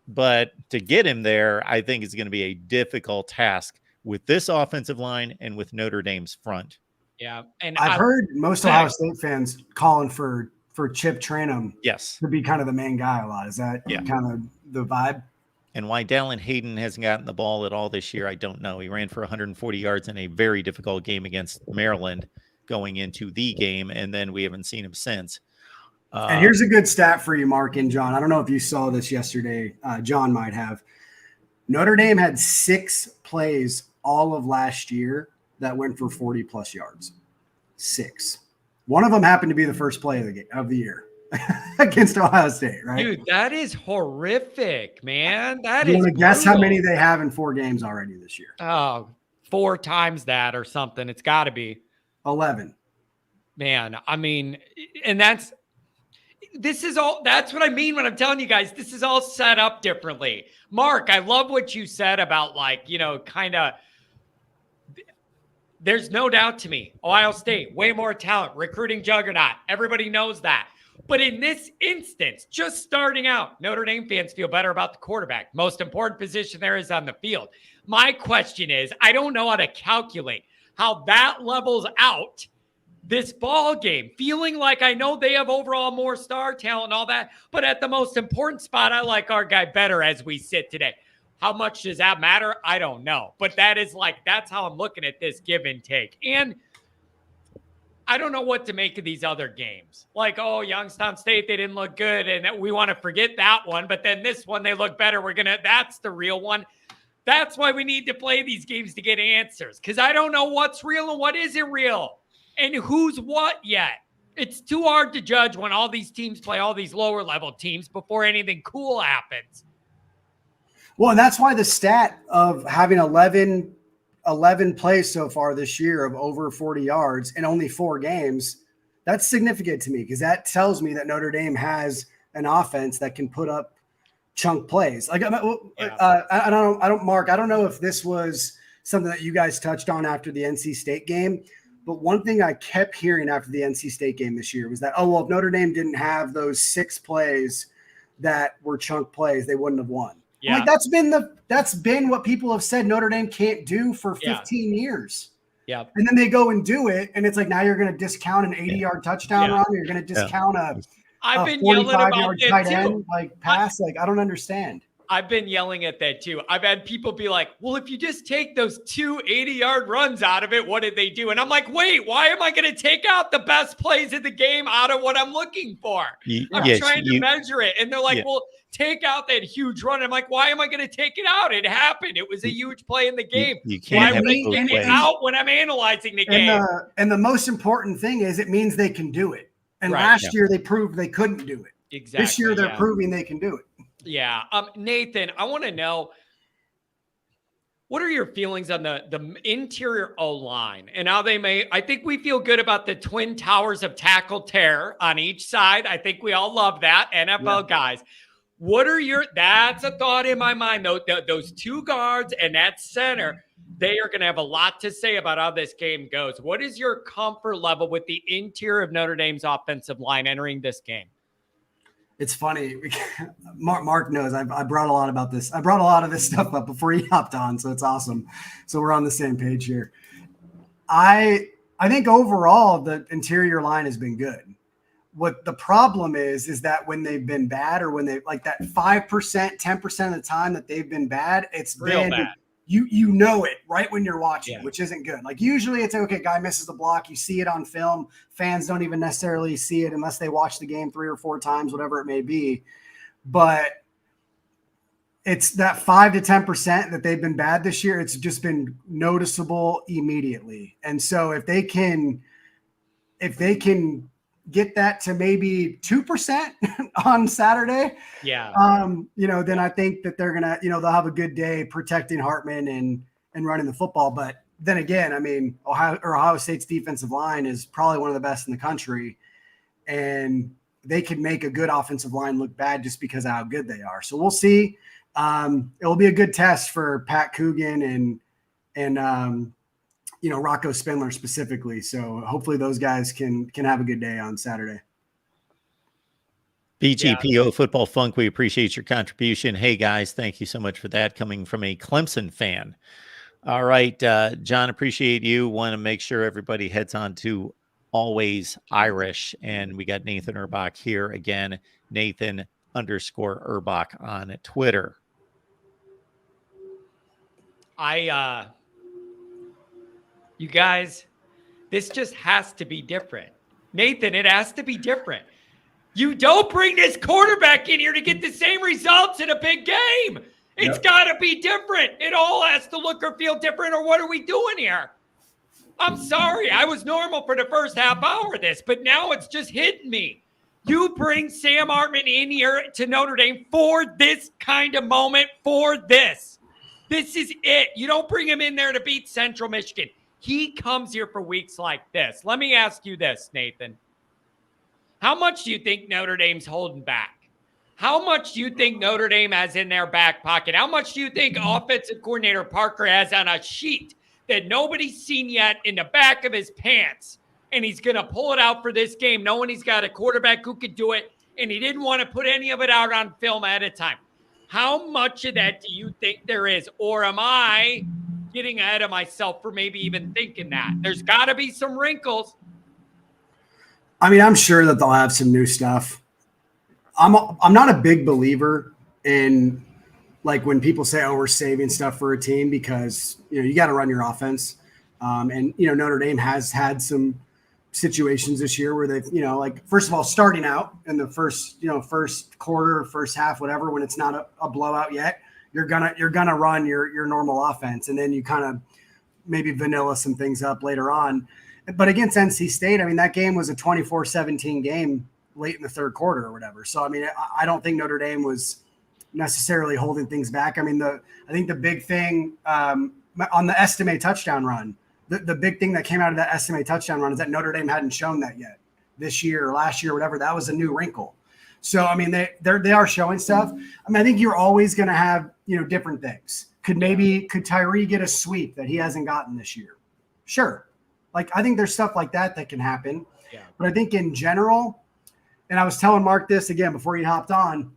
But to get him there, I think is going to be a difficult task with this offensive line and with Notre Dame's front. Yeah. And I've heard most Ohio State fans calling for Chip Trayanum to be kind of the main guy a lot. Is that kind of the vibe? And why Dallin Hayden hasn't gotten the ball at all this year, I don't know. He ran for 140 yards in a very difficult game against Maryland going into the game, and then we haven't seen him since. And here's a good stat for you, Mark and John. I don't know if you saw this yesterday. John might have. Notre Dame had 6 plays all of last year that went for 40-plus yards. 6. One of them happened to be the first play of the year against Ohio State, right? Dude, that is horrific, man. That you is. Want to guess how many they have in 4 games already this year? Oh, 4 times that or something. It's got to be 11. Man, I mean, and that's what I mean when I'm telling you guys, this is all set up differently. Mark, I love what you said about, like, you know, kind of, there's no doubt to me, Ohio State, way more talent, recruiting juggernaut. Everybody knows that. But in this instance, just starting out, Notre Dame fans feel better about the quarterback. Most important position there is on the field. My question is, I don't know how to calculate how that levels out this ball game, feeling like I know they have overall more star talent and all that, but at the most important spot, I like our guy better as we sit today. How much does that matter? I don't know. But that's how I'm looking at this give and take. And I don't know what to make of these other games. Like, oh, Youngstown State, they didn't look good, and we want to forget that one. But then this one, they look better. That's the real one. That's why we need to play these games to get answers, because I don't know what's real and what isn't real and who's what yet. It's too hard to judge when all these teams play all these lower level teams before anything cool happens. Well, and that's why the stat of having 11 plays so far this year of over 40 yards in only 4 games, that's significant to me, because that tells me that Notre Dame has an offense that can put up chunk plays. Like, I don't, Mark, I don't know if this was something that you guys touched on after the NC State game, but one thing I kept hearing after the NC State game this year was that, oh, well, if Notre Dame didn't have those 6 plays that were chunk plays, they wouldn't have won. Yeah. Like, that's been what people have said Notre Dame can't do for 15 years. Yeah. And then they go and do it, and it's like, now you're going to discount an 80-yard touchdown run, or you're going to discount a 45-yard tight end pass. I don't understand. I've been yelling at that too. I've had people be like, well, if you just take those 2 80-yard runs out of it, what did they do? And I'm like, wait, why am I going to take out the best plays of the game out of what I'm looking for? I'm trying to measure it. And they're like, well, take out that huge run. I'm like, why am I going to take it out? It happened. It was a huge play in the game. You can't why would I take it out when I'm analyzing the game? And the most important thing is it means they can do it. And last year they proved they couldn't do it. Exactly. This year they're proving they can do it. Yeah. Nathan, I want to know, what are your feelings on the interior O-line and how I think we feel good about the twin towers of tackle terror on each side. I think we all love that, NFL guys. That's a thought in my mind, though. Those 2 guards and that center, they are going to have a lot to say about how this game goes. What is your comfort level with the interior of Notre Dame's offensive line entering this game? It's funny. Mark knows I brought a lot about this. I brought a lot of this stuff up before he hopped on, so it's awesome. So we're on the same page here. I think overall the interior line has been good. What the problem is that when they've been bad, or when they like that 5%, 10% of the time that they've been bad, it's real been bad. You know it right when you're watching, which isn't good. Like, usually it's okay, guy misses the block, you see it on film. Fans don't even necessarily see it unless they watch the game 3 or 4 times, whatever it may be. But it's that 5 to 10% that they've been bad this year. It's just been noticeable immediately. And so if they can get that to maybe 2% on Saturday, then I think that they're gonna, they'll have a good day protecting Hartman and running the football. But then again, I mean, Ohio State's defensive line is probably one of the best in the country, and they could make a good offensive line look bad just because of how good they are. So we'll see. it will be a good test for Pat Coogan and Rocco Spindler specifically. So hopefully those guys can have a good day on Saturday. BGPO Football Funk, we appreciate your contribution. Hey, guys, thank you so much for that, coming from a Clemson fan. All right, John, appreciate you. Want to make sure everybody heads on to Always Irish. And we got Nathan Urbach here again, Nathan_Urbach on Twitter. You guys, this just has to be different. Nathan, it has to be different. You don't bring this quarterback in here to get the same results in a big game. It's got to be different. It all has to look or feel different, or what are we doing here? I'm sorry. I was normal for the first half hour of this, but now it's just hitting me. You bring Sam Hartman in here to Notre Dame for this kind of moment, for this. This is it. You don't bring him in there to beat Central Michigan. He comes here for weeks like this. Let me ask you this, Nathan. How much do you think Notre Dame's holding back? How much do you think Notre Dame has in their back pocket? How much do you think offensive coordinator Parker has on a sheet that nobody's seen yet in the back of his pants? And he's going to pull it out for this game, knowing he's got a quarterback who could do it, and he didn't want to put any of it out on film ahead of time. How much of that do you think there is? Or am I getting ahead of myself for maybe even thinking that? There's got to be some wrinkles. I mean, I'm sure that they'll have some new stuff. I'm not a big believer in like when people say, "Oh, we're saving stuff for a team," because you got to run your offense. And Notre Dame has had some situations this year where they've like, first of all, starting out in the first quarter, first half, whatever, when it's not a blowout yet, you're gonna run your normal offense, and then you kind of maybe vanilla some things up later on. But against NC State, I mean, that game was a 24-17 game late in the third quarter or whatever. So, I mean, I don't think Notre Dame was necessarily holding things back. I mean, I think the big thing on the Estime touchdown run, the big thing that came out of that Estime touchdown run is that Notre Dame hadn't shown that yet this year or last year or whatever. That was a new wrinkle. So, I mean, they are showing stuff. I mean, I think you're always going to have, different things. Could Tyree get a sweep that he hasn't gotten this year? Sure. Like, I think there's stuff like that can happen. Yeah. But I think in general, and I was telling Mark this again before he hopped on,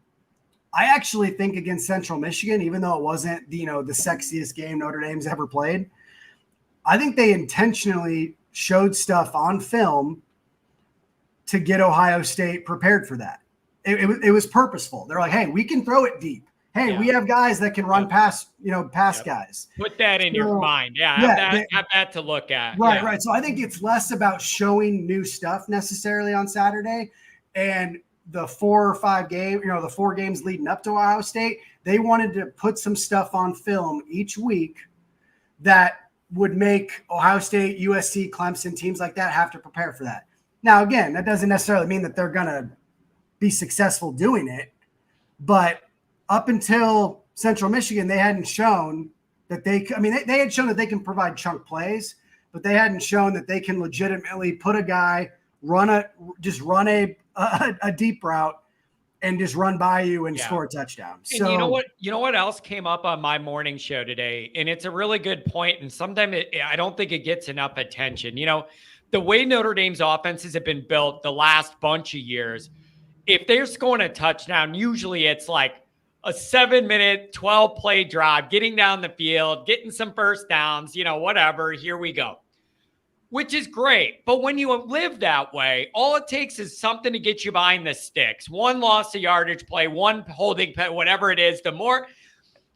I actually think against Central Michigan, even though it wasn't the sexiest game Notre Dame's ever played, I think they intentionally showed stuff on film to get Ohio State prepared for that. It was purposeful. They're like, hey, we can throw it deep. Hey, we have guys that can run past guys. Put that in your mind. Have that to look at. Right. So I think it's less about showing new stuff necessarily on Saturday, and the 4 or 5 games, the 4 games leading up to Ohio State, they wanted to put some stuff on film each week that would make Ohio State, USC, Clemson, teams like that have to prepare for that. Now, again, that doesn't necessarily mean that they're going to be successful doing it, but up until Central Michigan, they hadn't shown that they had shown that they can provide chunk plays, but they hadn't shown that they can legitimately put a guy, run a deep route and just run by you and score a touchdown. So and you know what else came up on my morning show today? And it's a really good point. And sometimes I don't think it gets enough attention. The way Notre Dame's offenses have been built the last bunch of years, if they're scoring a touchdown, usually it's like a 7-minute, 12-play drive, getting down the field, getting some first downs, whatever, here we go. Which is great. But when you live that way, all it takes is something to get you behind the sticks. One loss of yardage play, one holding play, whatever it is, the more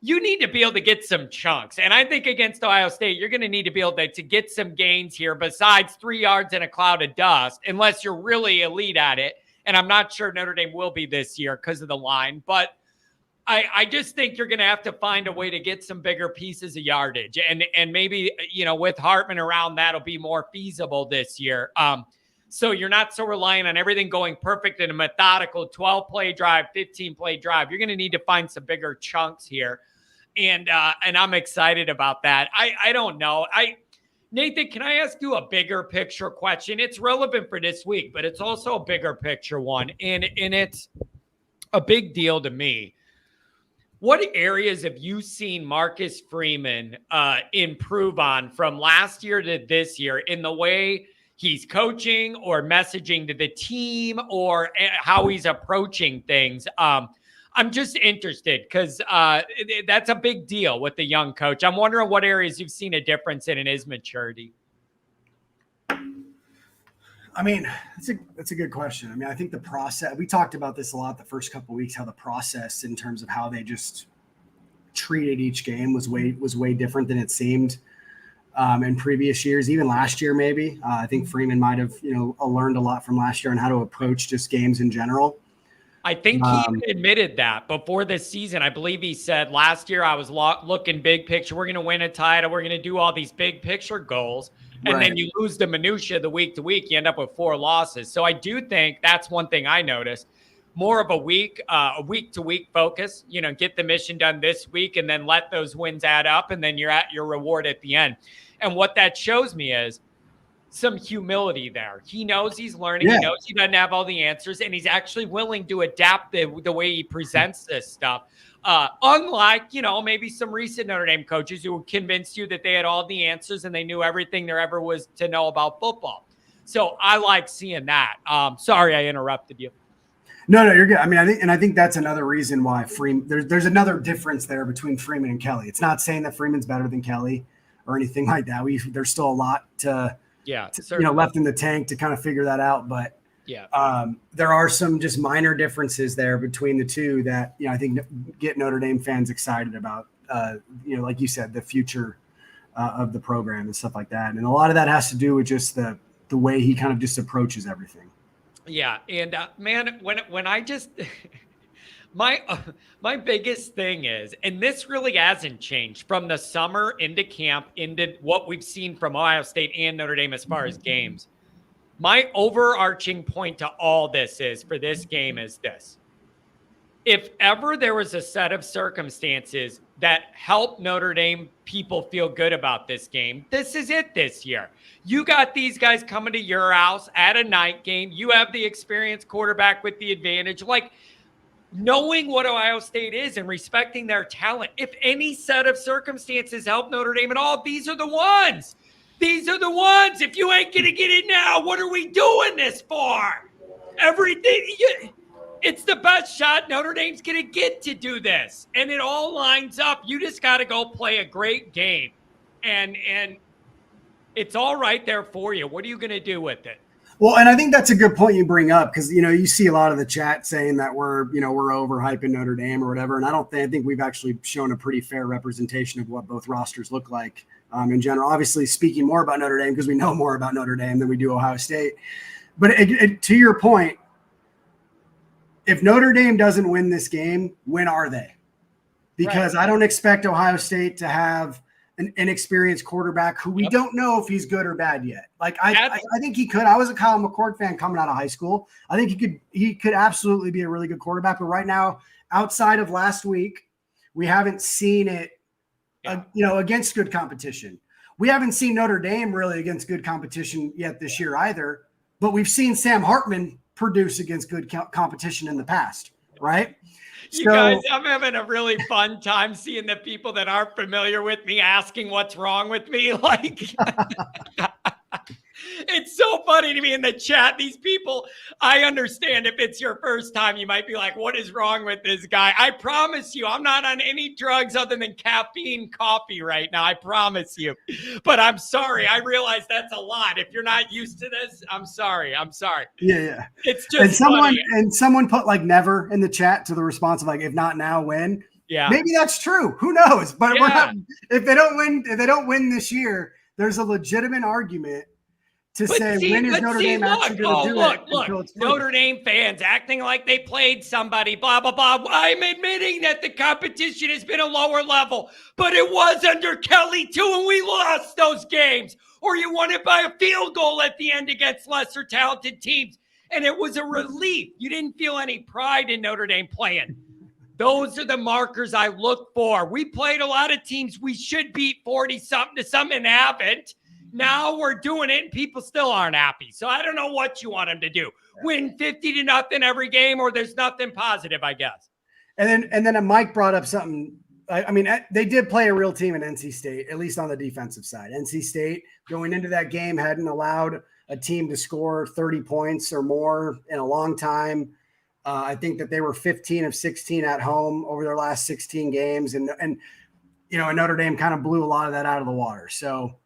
you need to be able to get some chunks. And I think against Ohio State, you're going to need to be able to get some gains here besides 3 yards in a cloud of dust, unless you're really elite at it. And I'm not sure Notre Dame will be this year because of the line. But I just think you're going to have to find a way to get some bigger pieces of yardage. And maybe, with Hartman around, that'll be more feasible this year. So you're not so reliant on everything going perfect in a methodical 12-play drive, 15-play drive. You're going to need to find some bigger chunks here. And I'm excited about that. I don't know. Nathan, can I ask you a bigger picture question? It's relevant for this week, but it's also a bigger picture one. And it's a big deal to me. What areas have you seen Marcus Freeman improve on from last year to this year in the way he's coaching or messaging to the team or how he's approaching things? I'm just interested because that's a big deal with the young coach. I'm wondering what areas you've seen a difference in his maturity. I mean, that's a good question. I mean, I think the process, we talked about this a lot the first couple of weeks, how the process in terms of how they just treated each game was way different than it seemed in previous years, even last year, maybe. I think Freeman might have, learned a lot from last year on how to approach just games in general. I think he admitted that before this season. I believe he said last year I was looking big picture. We're going to win a title. We're going to do all these big picture goals. And then you lose the minutia the week to week. You end up with 4 losses. So I do think that's one thing I noticed. More of a week to week focus, get the mission done this week and then let those wins add up. And then you're at your reward at the end. And what that shows me is some humility there. He knows he's learning. Yeah. He knows he doesn't have all the answers. And he's actually willing to adapt the way he presents this stuff. Unlike, maybe some recent Notre Dame coaches who convinced you that they had all the answers and they knew everything there ever was to know about football. So I like seeing that. Sorry, I interrupted you. No, you're good. I mean, I think that's another reason why Freeman. There's another difference there between Freeman and Kelly. It's not saying that Freeman's better than Kelly or anything like that. There's still a lot to left in the tank to kind of figure that out, but. Yeah, there are some just minor differences there between the two that I think get Notre Dame fans excited about. Like you said, the future of the program and stuff like that, and a lot of that has to do with just the way he kind of just approaches everything. Yeah, and man, when I just my biggest thing is, and this really hasn't changed from the summer into camp into what we've seen from Ohio State and Notre Dame as far as games. My overarching point to all this is for this game is this. If ever there was a set of circumstances that helped Notre Dame people feel good about this game, this is it this year. You got these guys coming to your house at a night game. You have the experienced quarterback with the advantage. Like, knowing what Ohio State is and respecting their talent, if any set of circumstances help Notre Dame at all, these are the ones. These are the ones. If you ain't going to get it now, what are we doing this for? Everything. It's the best shot Notre Dame's going to get to do this. And it all lines up. You just got to go play a great game. And it's all right there for you. What are you going to do with it? Well, and I think that's a good point you bring up because, you see a lot of the chat saying that we're overhyping Notre Dame or whatever. And I think we've actually shown a pretty fair representation of what both rosters look like. In general, obviously speaking more about Notre Dame because we know more about Notre Dame than we do Ohio State. But to your point, if Notre Dame doesn't win this game, when are they? Because I don't expect Ohio State to have an inexperienced quarterback who we don't know if he's good or bad yet. Like I think he could. I was a Kyle McCord fan coming out of high school. I think he could absolutely be a really good quarterback. But right now, outside of last week, we haven't seen it. Against good competition. We haven't seen Notre Dame really against good competition yet this year either, but we've seen Sam Hartman produce against good competition in the past, right? You guys, I'm having a really fun time seeing the people that aren't familiar with me asking what's wrong with me. Like, it's so funny to me in the chat. These people, I understand if it's your first time, you might be like, what is wrong with this guy? I promise you, I'm not on any drugs other than caffeine coffee right now. I promise you. But I'm sorry. I realize that's a lot. If you're not used to this, I'm sorry. Yeah. It's just funny. Someone put like never in the chat to the response of like, if not now, when? Yeah. Maybe that's true. Who knows? But if they don't win this year, there's a legitimate argument to when is Notre Dame actually going to do it? Look, Notre Dame fans acting like they played somebody, blah, blah, blah. I'm admitting that the competition has been a lower level, but it was under Kelly too, and we lost those games. Or you won it by a field goal at the end against lesser talented teams, and it was a relief. You didn't feel any pride in Notre Dame playing. Those are the markers I look for. We played a lot of teams we should beat 40-something to some and haven't. Now we're doing it and people still aren't happy. So I don't know what you want them to do. Win 50-0 every game or there's nothing positive, I guess. And then Mike brought up something. I mean, they did play a real team in NC State, at least on the defensive side. NC State going into that game hadn't allowed a team to score 30 points or more in a long time. I think that they were 15 of 16 at home over their last 16 games. And Notre Dame kind of blew a lot of that out of the water. So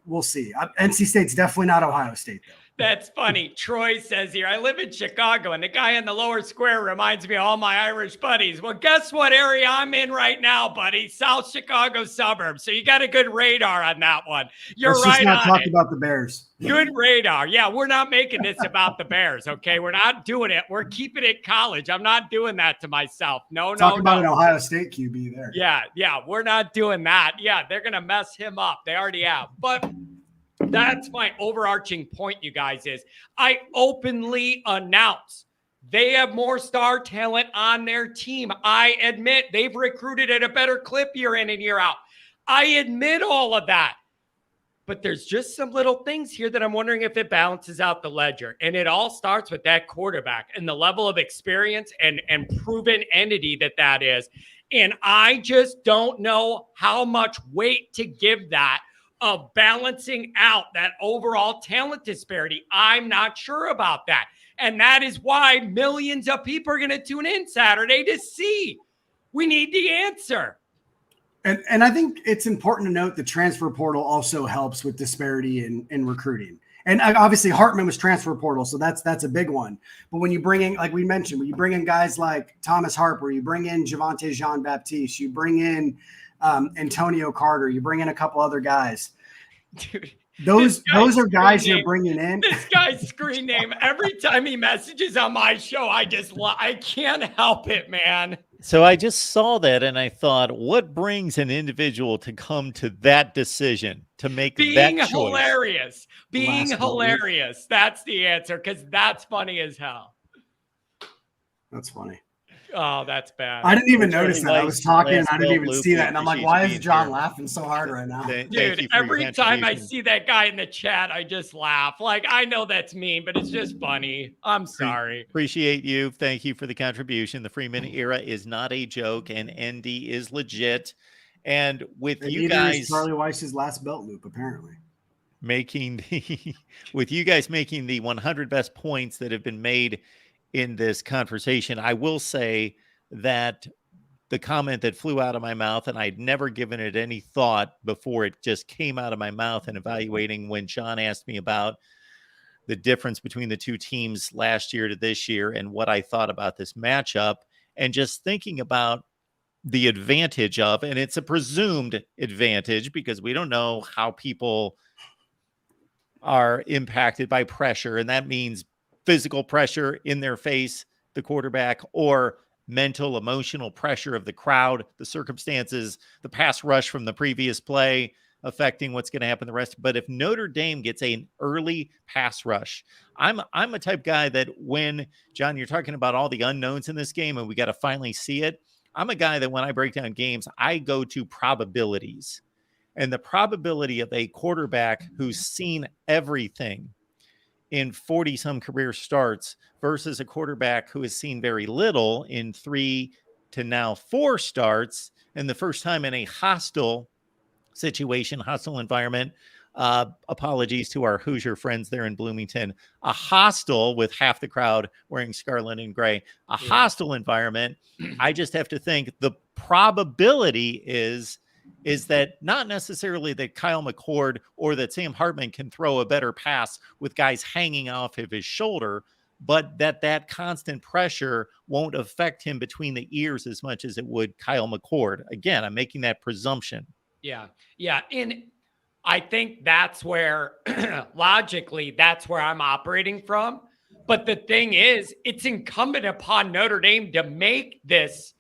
we'll see. NC State's definitely not Ohio State, though. That's funny. Troy says here, I live in Chicago, and the guy in the lower square reminds me of all my Irish buddies. Well, guess what area I'm in right now, buddy? South Chicago suburbs. So you got a good radar on that one. You're Let's right just not on talk it. about the Bears. Good radar. Yeah, we're not making this about the Bears, okay? We're not doing it. We're keeping it college. I'm not doing that to myself. Talk about an Ohio State QB there. Yeah, we're not doing that. Yeah, they're going to mess him up. They already have. But that's my overarching point, you guys, is I openly announce they have more star talent on their team. I admit they've recruited at a better clip year in and year out. I admit all of that. But there's just some little things here that I'm wondering if it balances out the ledger. And it all starts with that quarterback and the level of experience and proven entity that is. And I just don't know how much weight to give that of balancing out that overall talent disparity. I'm not sure about that. And that is why millions of people are going to tune in Saturday to see. We need the answer. And I think it's important to note the transfer portal also helps with disparity in recruiting. And obviously Hartman was transfer portal, so that's a big one. But when you bring in, like we mentioned, when you bring in guys like Thomas Harper, you bring in Javonte Jean-Baptiste, you bring in Antonio Carter, you bring in a couple other guys. Dude, those are guys you're bringing in. This guy's screen name, every time he messages on my show, I can't help it, man. So I just saw that and I thought, what brings an individual to come to that decision, to make that choice? Hilarious. Being hilarious. That's the answer, because that's funny as hell. That's funny. Oh, that's bad. I didn't even notice that. I was talking and I didn't even see that. And I'm like, why is John laughing so hard right now? Dude, every time I see that guy in the chat, I just laugh. Like, I know that's mean, but it's just funny. I'm sorry. Appreciate you. Thank you for the contribution. The Freeman era is not a joke, and ND is legit. And with you guys, Charlie Weiss's last belt loop, apparently. With you guys making the 100 best points that have been made in this conversation, I will say that the comment that flew out of my mouth, and I'd never given it any thought before it just came out of my mouth and evaluating when John asked me about the difference between the two teams last year to this year and what I thought about this matchup, and just thinking about the advantage of, and it's a presumed advantage because we don't know how people are impacted by pressure, and that means physical pressure in their face, the quarterback, or mental, emotional pressure of the crowd, the circumstances, the pass rush from the previous play affecting what's going to happen the rest. But if Notre Dame gets an early pass rush, I'm a type guy that when, John, you're talking about all the unknowns in this game and we got to finally see it, I'm a guy that when I break down games, I go to probabilities. And the probability of a quarterback who's seen everything in 40-some career starts versus a quarterback who has seen very little in 3 to now 4 starts, and the first time in a hostile situation, hostile environment. Apologies to our Hoosier friends there in Bloomington. A hostile with half the crowd wearing scarlet and gray. Hostile environment. I just have to think the probability is that not necessarily that Kyle McCord or that Sam Hartman can throw a better pass with guys hanging off of his shoulder, but that constant pressure won't affect him between the ears as much as it would Kyle McCord. Again, I'm making that presumption. Yeah. And I think that's where, logically, that's where I'm operating from. But the thing is, it's incumbent upon Notre Dame to make this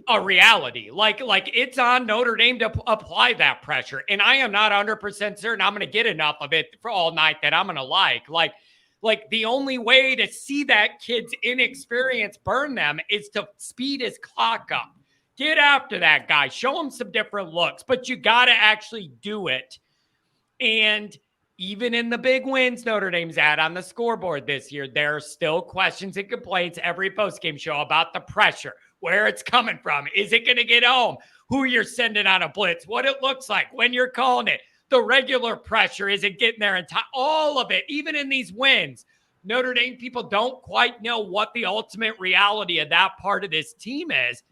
a reality. Like it's on Notre Dame to apply that pressure. And I am not 100% certain I'm going to get enough of it for all night that I'm going to like the only way to see that kid's inexperience burn them is to speed his clock up. Get after that guy. Show him some different looks, but you got to actually do it. And even in the big wins Notre Dame's had on the scoreboard this year, there are still questions and complaints every postgame show about the pressure, where it's coming from. Is it going to get home? Who you're sending on a blitz, what it looks like when you're calling it. The regular pressure, is it getting there in time? All of it, even in these wins. Notre Dame people don't quite know what the ultimate reality of that part of this team is.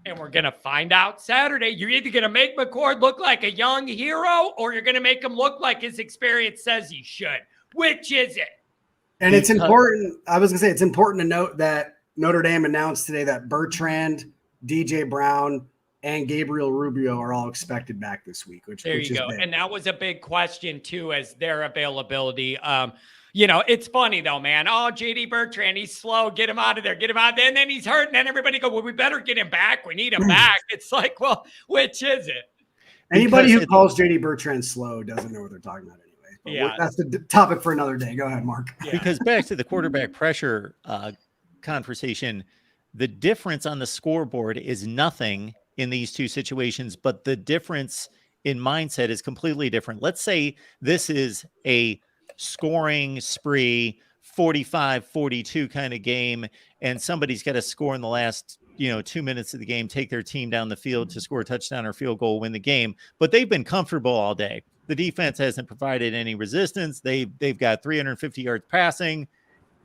And we're going to find out Saturday. You're either going to make McCord look like a young hero or you're going to make him look like his experience says he should. Which is it? And it's important. I was going to say it's important to note that Notre Dame announced today that Bertrand, DJ Brown, and Gabriel Rubio are all expected back this week. Which there which you is go. big. And that was a big question too, as their availability. You know, it's funny though, man. Oh, JD Bertrand, he's slow. Get him out of there. Get him out there. And then he's hurt. And then everybody go, well, we better get him back. We need him back. It's like, well, which is it? Anybody who calls JD Bertrand slow doesn't know what they're talking about anyway. But Yeah. that's the topic for another day. Go ahead, Mark. Yeah. Because back to the quarterback pressure conversation, the difference on the scoreboard is nothing in these two situations, but the difference in mindset is completely different. Let's say this is a scoring spree, 45-42 kind of game, and somebody's got to score in the last 2 minutes of the game, take their team down the field to score a touchdown or field goal, win the game. But they've been comfortable all day. The defense hasn't provided any resistance. They've got 350 yards passing.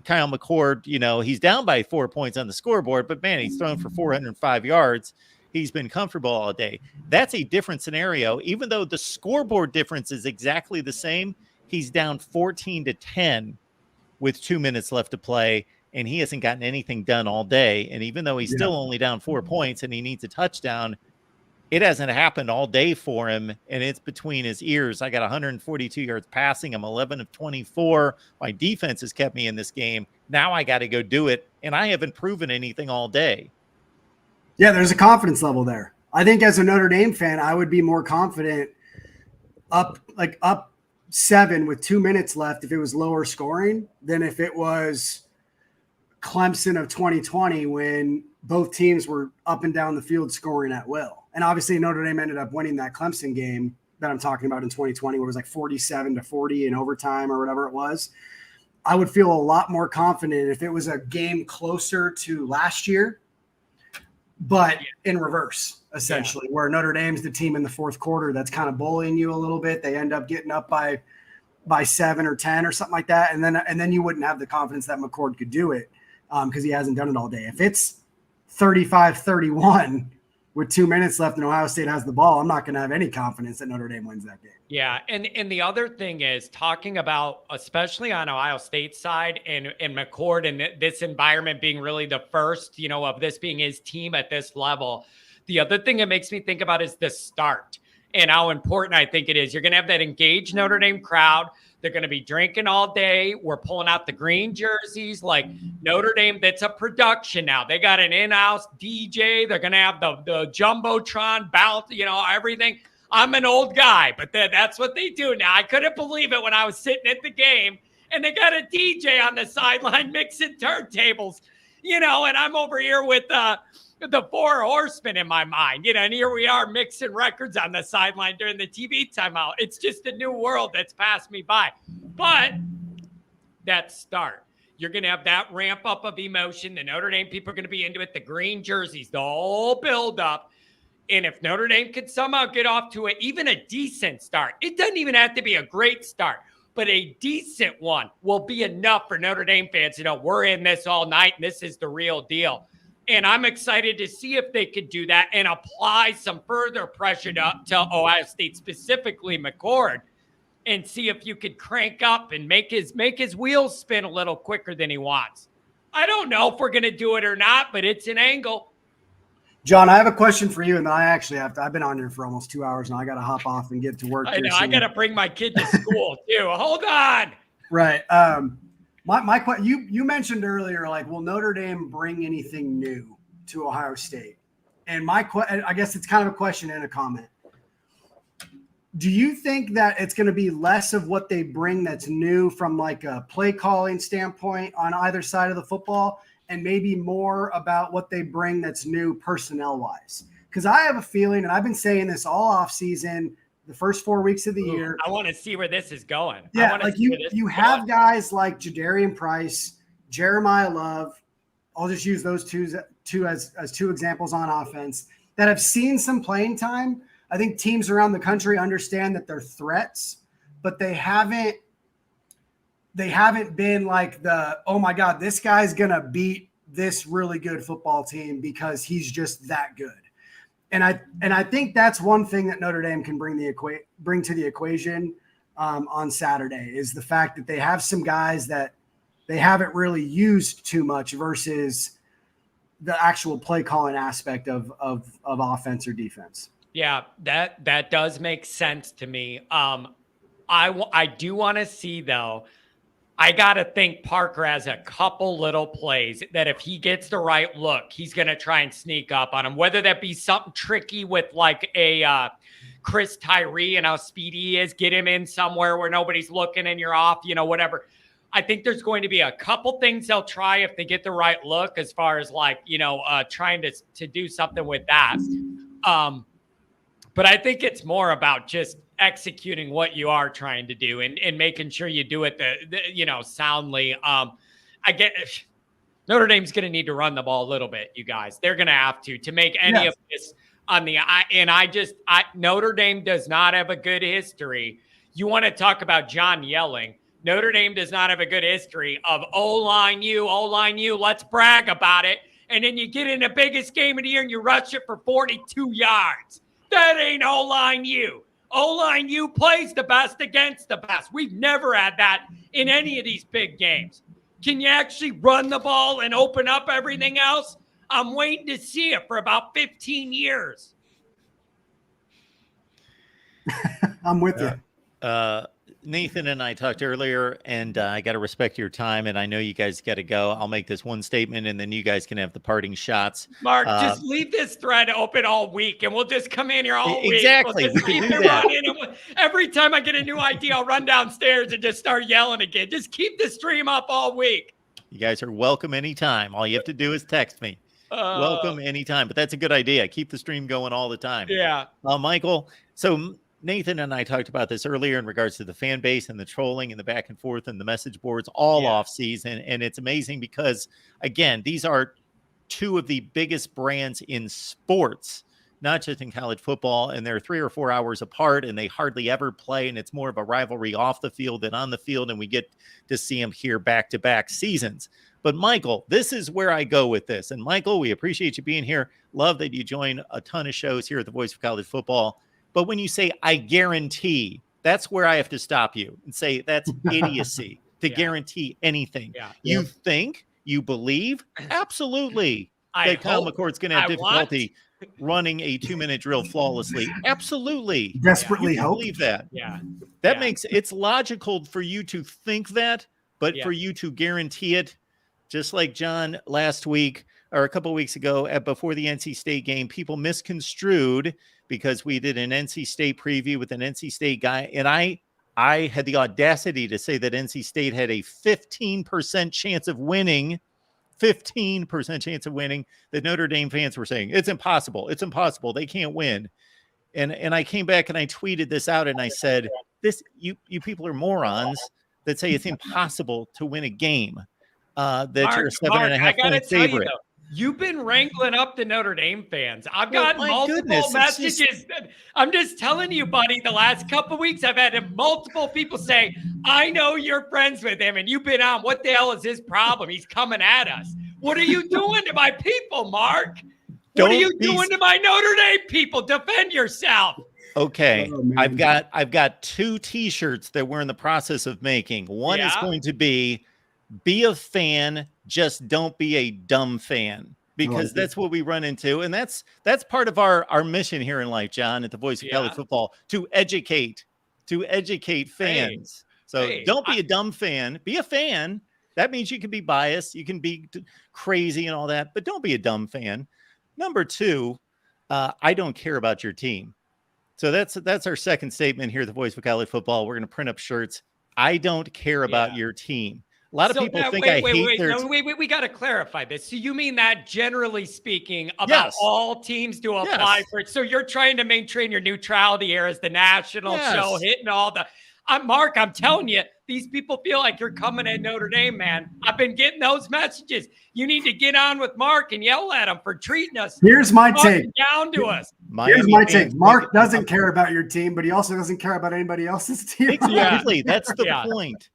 Kyle McCord, he's down by 4 points on the scoreboard, but man, he's thrown for 405 yards. He's been comfortable all day. That's a different scenario. Even though the scoreboard difference is exactly the same, he's down 14-10 with 2 minutes left to play, and he hasn't gotten anything done all day. And even though he's still only down 4 points and he needs a touchdown, it hasn't happened all day for him, and it's between his ears. I got 142 yards passing. I'm 11 of 24. My defense has kept me in this game. Now I got to go do it, and I haven't proven anything all day. Yeah, there's a confidence level there. I think as a Notre Dame fan, I would be more confident up 7 with 2 minutes left if it was lower scoring than if it was Clemson of 2020 when both teams were up and down the field scoring at will. And obviously Notre Dame ended up winning that Clemson game that I'm talking about in 2020, where it was like 47-40 in overtime or whatever it was. I would feel a lot more confident if it was a game closer to last year, but in reverse, essentially, where Notre Dame's the team in the fourth quarter that's kind of bullying you a little bit. They end up getting up by 7 or 10 or something like that. And then you wouldn't have the confidence that McCord could do it because he hasn't done it all day. If it's 35-31 with 2 minutes left and Ohio State has the ball, I'm not going to have any confidence that Notre Dame wins that game. Yeah. And the other thing is talking about, especially on Ohio State's side and McCord and this environment being really the first, of this being his team at this level. The other thing it makes me think about is the start and how important I think it is. You're going to have that engaged Notre Dame crowd. They're going to be drinking all day. We're pulling out the green jerseys. Like Notre Dame, that's a production now. They got an in-house DJ. They're going to have the Jumbotron bounce, everything. I'm an old guy, but that's what they do now. I couldn't believe it when I was sitting at the game and they got a DJ on the sideline mixing turntables, and I'm over here with the Four Horsemen in my mind, and here we are mixing records on the sideline during the TV timeout. It's just a new world that's passed me by. But that start, you're going to have that ramp up of emotion. The Notre Dame people are going to be into it. The green jerseys, the whole build up. And if Notre Dame could somehow get off to even a decent start, it doesn't even have to be a great start, but a decent one will be enough for Notre Dame fans. We're in this all night, and this is the real deal. And I'm excited to see if they could do that and apply some further pressure to Ohio State, specifically McCord, and see if you could crank up and make his wheels spin a little quicker than he wants. I don't know if we're going to do it or not, but it's an angle. John, I have a question for you, and I actually I've been on here for almost 2 hours now. I got to hop off and get to work. I know. I got to bring my kid to school too. Hold on. Right. My question, you mentioned earlier, like, will Notre Dame bring anything new to Ohio State? And I guess it's kind of a question and a comment. Do you think that it's going to be less of what they bring that's new from like a play calling standpoint on either side of the football, and maybe more about what they bring that's new personnel wise? Because I have a feeling, and I've been saying this all offseason, the first 4 weeks of the year. I want to see where this is going. Yeah, like you have guys like Jadarian Price, Jeremiah Love. I'll just use those two as two examples on offense that have seen some playing time. I think teams around the country understand that they're threats, but they haven't been like oh my God, this guy's gonna beat this really good football team because he's just that good. And I think that's one thing that Notre Dame can bring to the equation on Saturday is the fact that they have some guys that they haven't really used too much versus the actual play calling aspect of offense or defense. Yeah, that does make sense to me. I do want to see, though, I got to think Parker has a couple little plays that if he gets the right look, he's going to try and sneak up on him, whether that be something tricky with like a Chris Tyree and how speedy he is, get him in somewhere where nobody's looking and you're off, whatever. I think there's going to be a couple things they'll try if they get the right look as far as like, trying to do something with that. But I think it's more about just executing what you are trying to do and making sure you do it soundly. I get Notre Dame's going to need to run the ball a little bit, you guys. They're going to have to make any of this on the Notre Dame does not have a good history. You want to talk about John yelling. Notre Dame does not have a good history of O-line you, let's brag about it. And then you get in the biggest game of the year and you rush it for 42 yards. That ain't O-line you. O-line you plays the best against the best. We've never had that in any of these big games. Can you actually run the ball and open up everything else? I'm waiting to see it for about 15 years. I'm with you. Nathan and I talked earlier, and I got to respect your time, and I know you guys got to go. I'll make this one statement, and then you guys can have the parting shots. Mark, just leave this thread open all week, and we'll just come in here all week. Exactly. We'll keep it running. Every time I get a new idea, I'll run downstairs and just start yelling again. Just keep the stream up all week. You guys are welcome anytime. All you have to do is text me. Welcome anytime. But that's a good idea. Keep the stream going all the time. Yeah. Michael, so Nathan and I talked about this earlier in regards to the fan base and the trolling and the back and forth and the message boards all off season. And it's amazing because, again, these are two of the biggest brands in sports, not just in college football. And they're 3 or 4 hours apart and they hardly ever play. And it's more of a rivalry off the field than on the field. And we get to see them here back-to-back seasons. But Michael, this is where I go with this. And Michael, we appreciate you being here. Love that you join a ton of shows here at the Voice of College Football. But when you say, I guarantee, that's where I have to stop you and say that's idiocy to guarantee anything. Yeah. You think, you believe, absolutely, that Kyle McCord's going to have difficulty running a 2-minute drill flawlessly. Absolutely. Desperately hope. Believe that. Yeah. That makes it's logical for you to think that, but for you to guarantee it, just like John last week or a couple of weeks ago before the NC State game, people misconstrued because we did an NC State preview with an NC State guy. And I had the audacity to say that NC State had a 15% chance of winning, 15% chance of winning, that Notre Dame fans were saying, it's impossible. It's impossible. They can't win. And I came back and I tweeted this out and I said, you people are morons that say it's impossible to win a game. That you're a 7.5 point favorite. You've been wrangling up the Notre Dame fans. I've got multiple messages. I'm just telling you, buddy, the last couple of weeks, I've had multiple people say, I know you're friends with him and you've been on. What the hell is his problem? He's coming at us. What are you doing to my people, Mark? What are you doing to my Notre Dame people? Defend yourself. Okay. I've got 2 T-shirts that we're in the process of making. One is going to be a fan, just don't be a dumb fan, because that's what we run into. And that's part of our mission here in life, John, at the Voice of College Football, to educate fans. Don't be a dumb fan, be a fan. That means you can be biased, you can be crazy and all that, but don't be a dumb fan. Number 2, I don't care about your team. So that's our second statement here at the Voice of College Football. We're going to print up shirts. I don't care about your team. A lot of people think I hate their. No, wait. We got to clarify this. So you mean that generally speaking about Yes. all teams to apply for it? So you're trying to maintain your neutrality here as the national show, hitting all the. Mark, I'm telling you, these people feel like you're coming at Notre Dame, man. I've been getting those messages. You need to get on with Mark and yell at him for treating us. Here's my take. Down to us. Here's my take. Mark doesn't care about your team, but he also doesn't care about anybody else's team. Exactly. That's the point.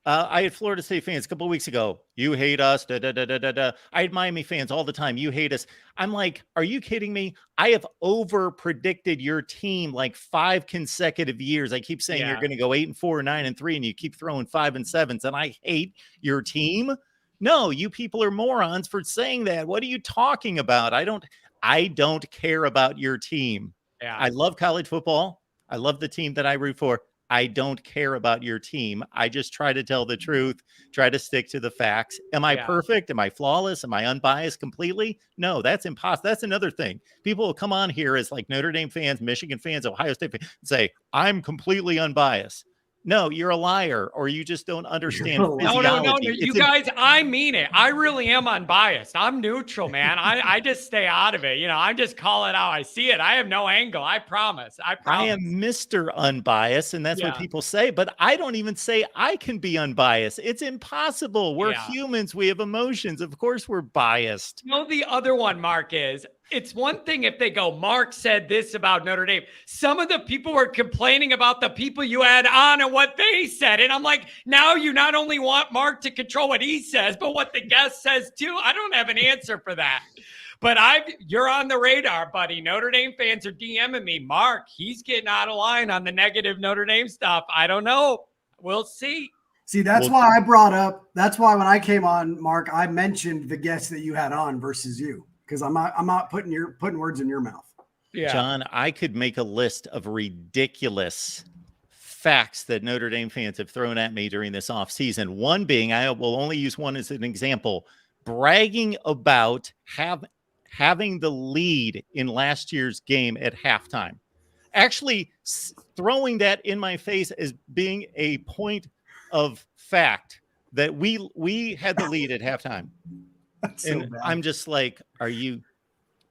I had Florida State fans a couple of weeks ago. You hate us. I had Miami fans all the time. You hate us. I'm like, are you kidding me? I have over predicted your team like 5 consecutive years. I keep saying you're going to go 8-4, 9-3, and you keep throwing 5 and 7s. And I hate your team. No, you people are morons for saying that. What are you talking about? I don't care about your team. Yeah. I love college football. I love the team that I root for. I don't care about your team. I just try to tell the truth, try to stick to the facts. Am I perfect? Am I flawless? Am I unbiased completely? No, that's impossible. That's another thing. People will come on here as like Notre Dame fans, Michigan fans, Ohio State fans, and say, I'm completely unbiased. No, you're a liar, or you just don't understand physiology. No. You guys, I mean it. I really am unbiased. I'm neutral, man. I just stay out of it. You know, I'm just calling out. I see it. I have no angle. I promise. I am Mr. Unbiased, and that's what people say. But I don't even say I can be unbiased. It's impossible. We're humans. We have emotions. Of course, we're biased. You know, the other one, Mark, is it's one thing if they go, Mark said this about Notre Dame. Some of the people were complaining about the people you had on and what they said. And I'm like, now you not only want Mark to control what he says, but what the guest says too. I don't have an answer for that. But you're on the radar, buddy. Notre Dame fans are DMing me. Mark, he's getting out of line on the negative Notre Dame stuff. I don't know. We'll see. See, that's why that's why when I came on, Mark, I mentioned the guests that you had on versus you. Because I'm not putting words in your mouth. Yeah. John, I could make a list of ridiculous facts that Notre Dame fans have thrown at me during this offseason. One being, I will only use one as an example, bragging about having the lead in last year's game at halftime. Actually throwing that in my face as being a point of fact that we had the lead at halftime. And so I'm just like, are you,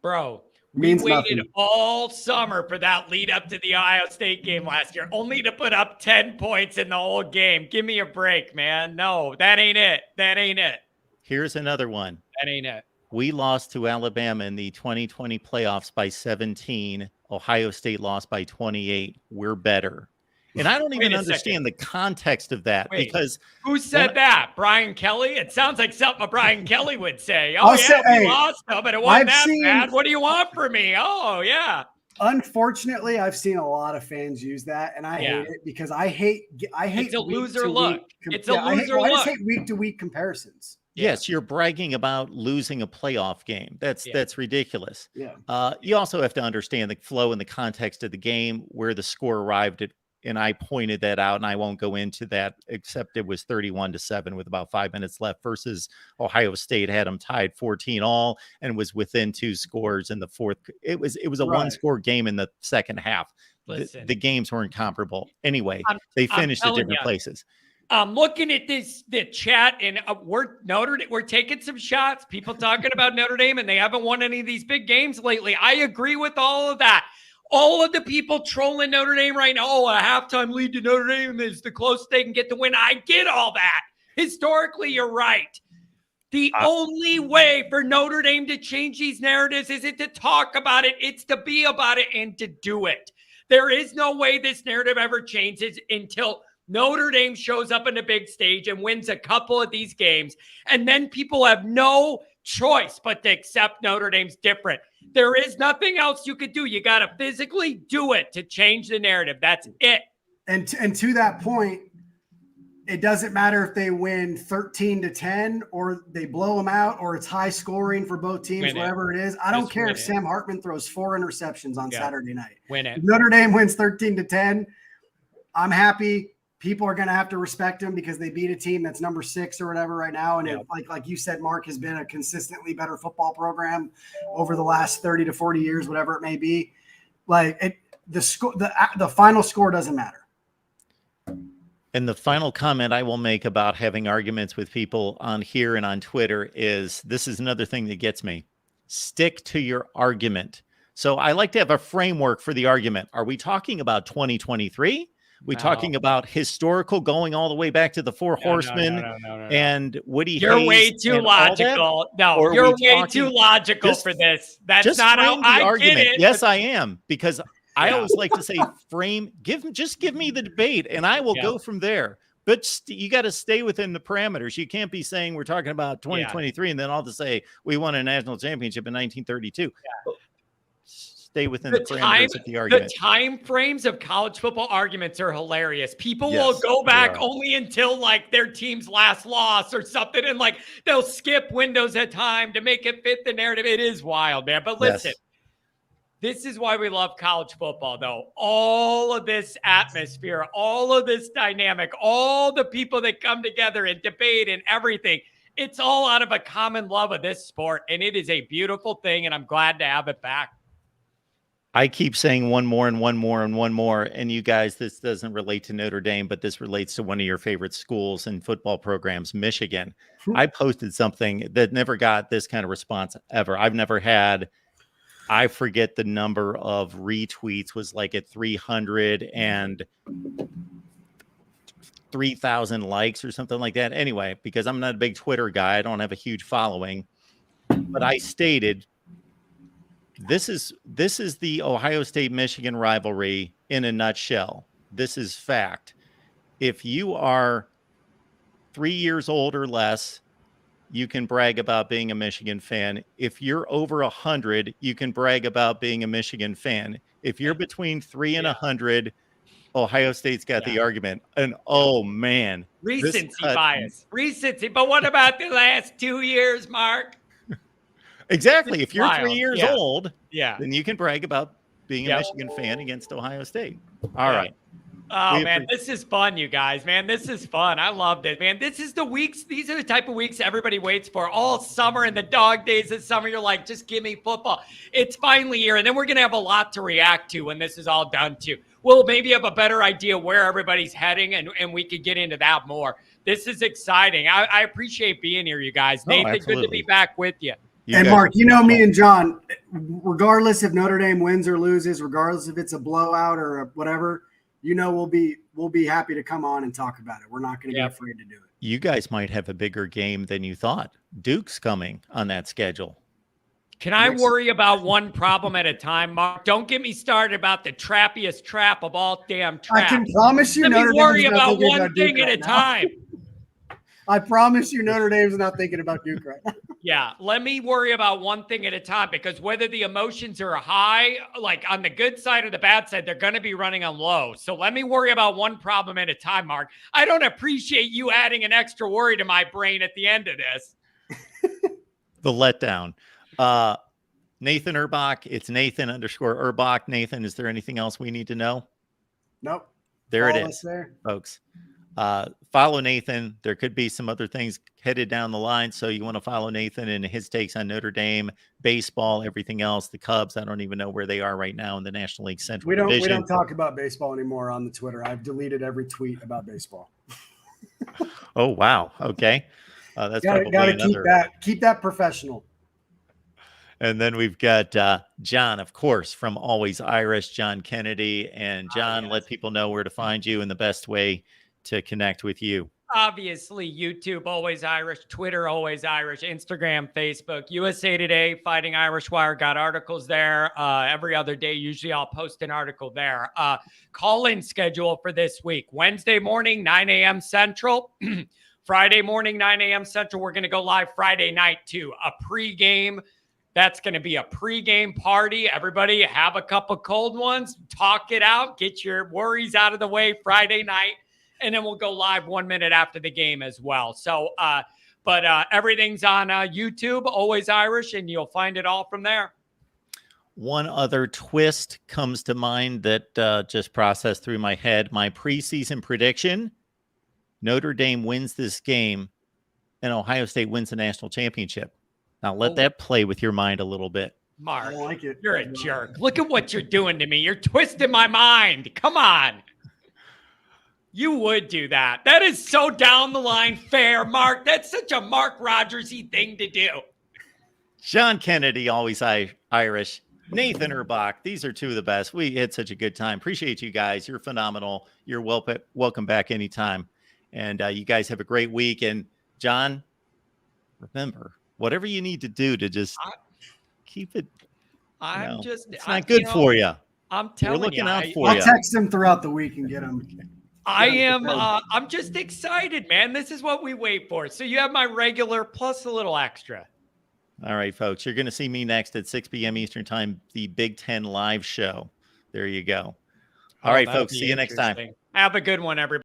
bro? We waited all summer for that lead up to the Ohio State game last year, only to put up 10 points in the whole game. Give me a break, man. No, that ain't it. That ain't it. Here's another one. That ain't it. We lost to Alabama in the 2020 playoffs by 17. Ohio State lost by 28. We're better. And I don't even understand the context of that because who said that? Brian Kelly? It sounds like something a Brian Kelly would say. Oh, we lost them, but it wasn't that bad. What do you want from me? Oh, yeah. Unfortunately, I've seen a lot of fans use that, and I hate it because I hate. It's a loser look. It's a loser look. I just hate week-to-week comparisons. Yes, you're bragging about losing a playoff game. That's ridiculous. Yeah. You also have to understand the flow and the context of the game, where the score arrived at. And I pointed that out, and I won't go into that, except it was 31-7 with about 5 minutes left versus Ohio State had them tied 14-all and was within 2 scores in the fourth. It was a one-score game in the second half. Listen, the games weren't comparable. Anyway, they finished at different places. I'm looking at the chat, and we're taking some shots. People talking about Notre Dame, and they haven't won any of these big games lately. I agree with all of that. All of the people trolling Notre Dame right now, a halftime lead to Notre Dame is the closest they can get to win. I get all that. Historically, you're right. The only way for Notre Dame to change these narratives isn't to talk about it. It's to be about it and to do it. There is no way this narrative ever changes until Notre Dame shows up on the big stage and wins a couple of these games. And then people have no choice but to accept Notre Dame's different. There is nothing else you could do. You got to physically do it to change the narrative. That's it. And to that point, it doesn't matter if they win 13-10 or they blow them out or it's high scoring for both teams, whatever it is. I don't care if Sam Hartman throws 4 interceptions on Saturday night. If Notre Dame wins 13-10, I'm happy. People are going to have to respect them because they beat a team that's number 6 or whatever right now. And it, like you said, Mark, has been a consistently better football program over the last 30 to 40 years, whatever it may be. Like the final score doesn't matter. And the final comment I will make about having arguments with people on here and on Twitter is this is another thing that gets me. Stick to your argument. So I like to have a framework for the argument. Are we talking about 2023? We talking about historical going all the way back to the Four Horsemen and Woody You're Hayes way too logical. No, you're way too logical for this. That's not how I get it. Yes, I am, because I always like to say just give me the debate and I will go from there. But you got to stay within the parameters. You can't be saying we're talking about 2023 and then all to say we won a national championship in 1932. Stay within the parameters of the argument. The time frames of college football arguments are hilarious. People will go back only until like their team's last loss or something, and like they'll skip windows of time to make it fit the narrative. It is wild, man. But listen, this is why we love college football, though. All of this atmosphere, all of this dynamic, all the people that come together and debate and everything. It's all out of a common love of this sport, and it is a beautiful thing, and I'm glad to have it back. I keep saying one more and one more and one more. And you guys, this doesn't relate to Notre Dame, but this relates to one of your favorite schools and football programs, Michigan. I posted something that never got this kind of response ever. I've never had, I forget the number of retweets was like at 300 and 3,000 likes or something like that. Anyway, because I'm not a big Twitter guy, I don't have a huge following, but I stated, this is the Ohio State Michigan rivalry in a nutshell. This is fact. If you are 3 years old or less, you can brag about being a Michigan fan. If you're over 100, you can brag about being a Michigan fan. If you're between 3 and 100, Ohio State's got the argument. And oh man, recency bias. Recency. But what about the last 2 years, Mark? Exactly. If you're 3 years old, then you can brag about being a Michigan fan against Ohio State. All right. Oh, man, this is fun, you guys, man. This is fun. I loved it, man. This is the weeks. These are the type of weeks everybody waits for all summer and the dog days of summer. You're like, just give me football. It's finally here. And then we're going to have a lot to react to when this is all done too. We'll maybe have a better idea where everybody's heading and we could get into that more. This is exciting. I appreciate being here, you guys. Nathan, good to be back with you. And Mark, you know me and John, regardless if Notre Dame wins or loses, regardless if it's a blowout or whatever, you know, we'll be happy to come on and talk about it. We're not going to be afraid to do it. You guys might have a bigger game than you thought. Duke's coming on that schedule. Can I worry about one problem at a time, Mark? Don't get me started about the trappiest trap of all damn traps. I can promise you, Let me worry about one thing at a time. I promise you Notre Dame's not thinking about Duke right now. Yeah, let me worry about one thing at a time, because whether the emotions are high, like on the good side or the bad side, they're going to be running on low. So let me worry about one problem at a time, Mark. I don't appreciate you adding an extra worry to my brain at the end of this. The letdown. Nathan Urbach, it's Nathan_Urbach. Nathan, is there anything else we need to know? Nope. There it is, folks. Follow Nathan. There could be some other things headed down the line. So you want to follow Nathan and his takes on Notre Dame, baseball, everything else. The Cubs, I don't even know where they are right now in the National League Central Division. We don't talk about baseball anymore on the Twitter. I've deleted every tweet about baseball. Oh, wow. Okay. That's gotta keep that professional. And then we've got John, of course, from Always Irish, John Kennedy. And John, let people know where to find you and the best way to connect with you. Obviously, YouTube, Always Irish, Twitter, Always Irish, Instagram, Facebook, USA Today, Fighting Irish Wire, got articles there. Every other day, usually I'll post an article there. Call-in schedule for this week. Wednesday morning, 9 a.m. Central. Friday morning, 9 a.m. Central. We're going to go live Friday night, too. A pregame. That's going to be a pregame party. Everybody have a couple cold ones. Talk it out. Get your worries out of the way Friday night. And then we'll go live 1 minute after the game as well. So, but everything's on YouTube, Always Irish, and you'll find it all from there. One other twist comes to mind that just processed through my head. My preseason prediction, Notre Dame wins this game and Ohio State wins the national championship. Now let that play with your mind a little bit. Mark, I like it. You're a jerk. Look at what you're doing to me. You're twisting my mind. Come on. You would do that. That is so down the line fair, Mark. That's such a Mark Rogers-y thing to do. John Kennedy, always Irish. Nathan Erbach. These are two of the best. We had such a good time. Appreciate you guys. You're phenomenal. You're welcome back anytime. And you guys have a great week. And John, remember, whatever you need to do to just keep it. It's not good for you. I'm telling We're looking you, out for you. I'll text him throughout the week and get him. I'm just excited, man. This is what we wait for. So you have my regular plus a little extra. All right, folks. You're going to see me next at 6 p.m. Eastern Time, the Big Ten live show. There you go. All right, folks. See you next time. Have a good one, everybody.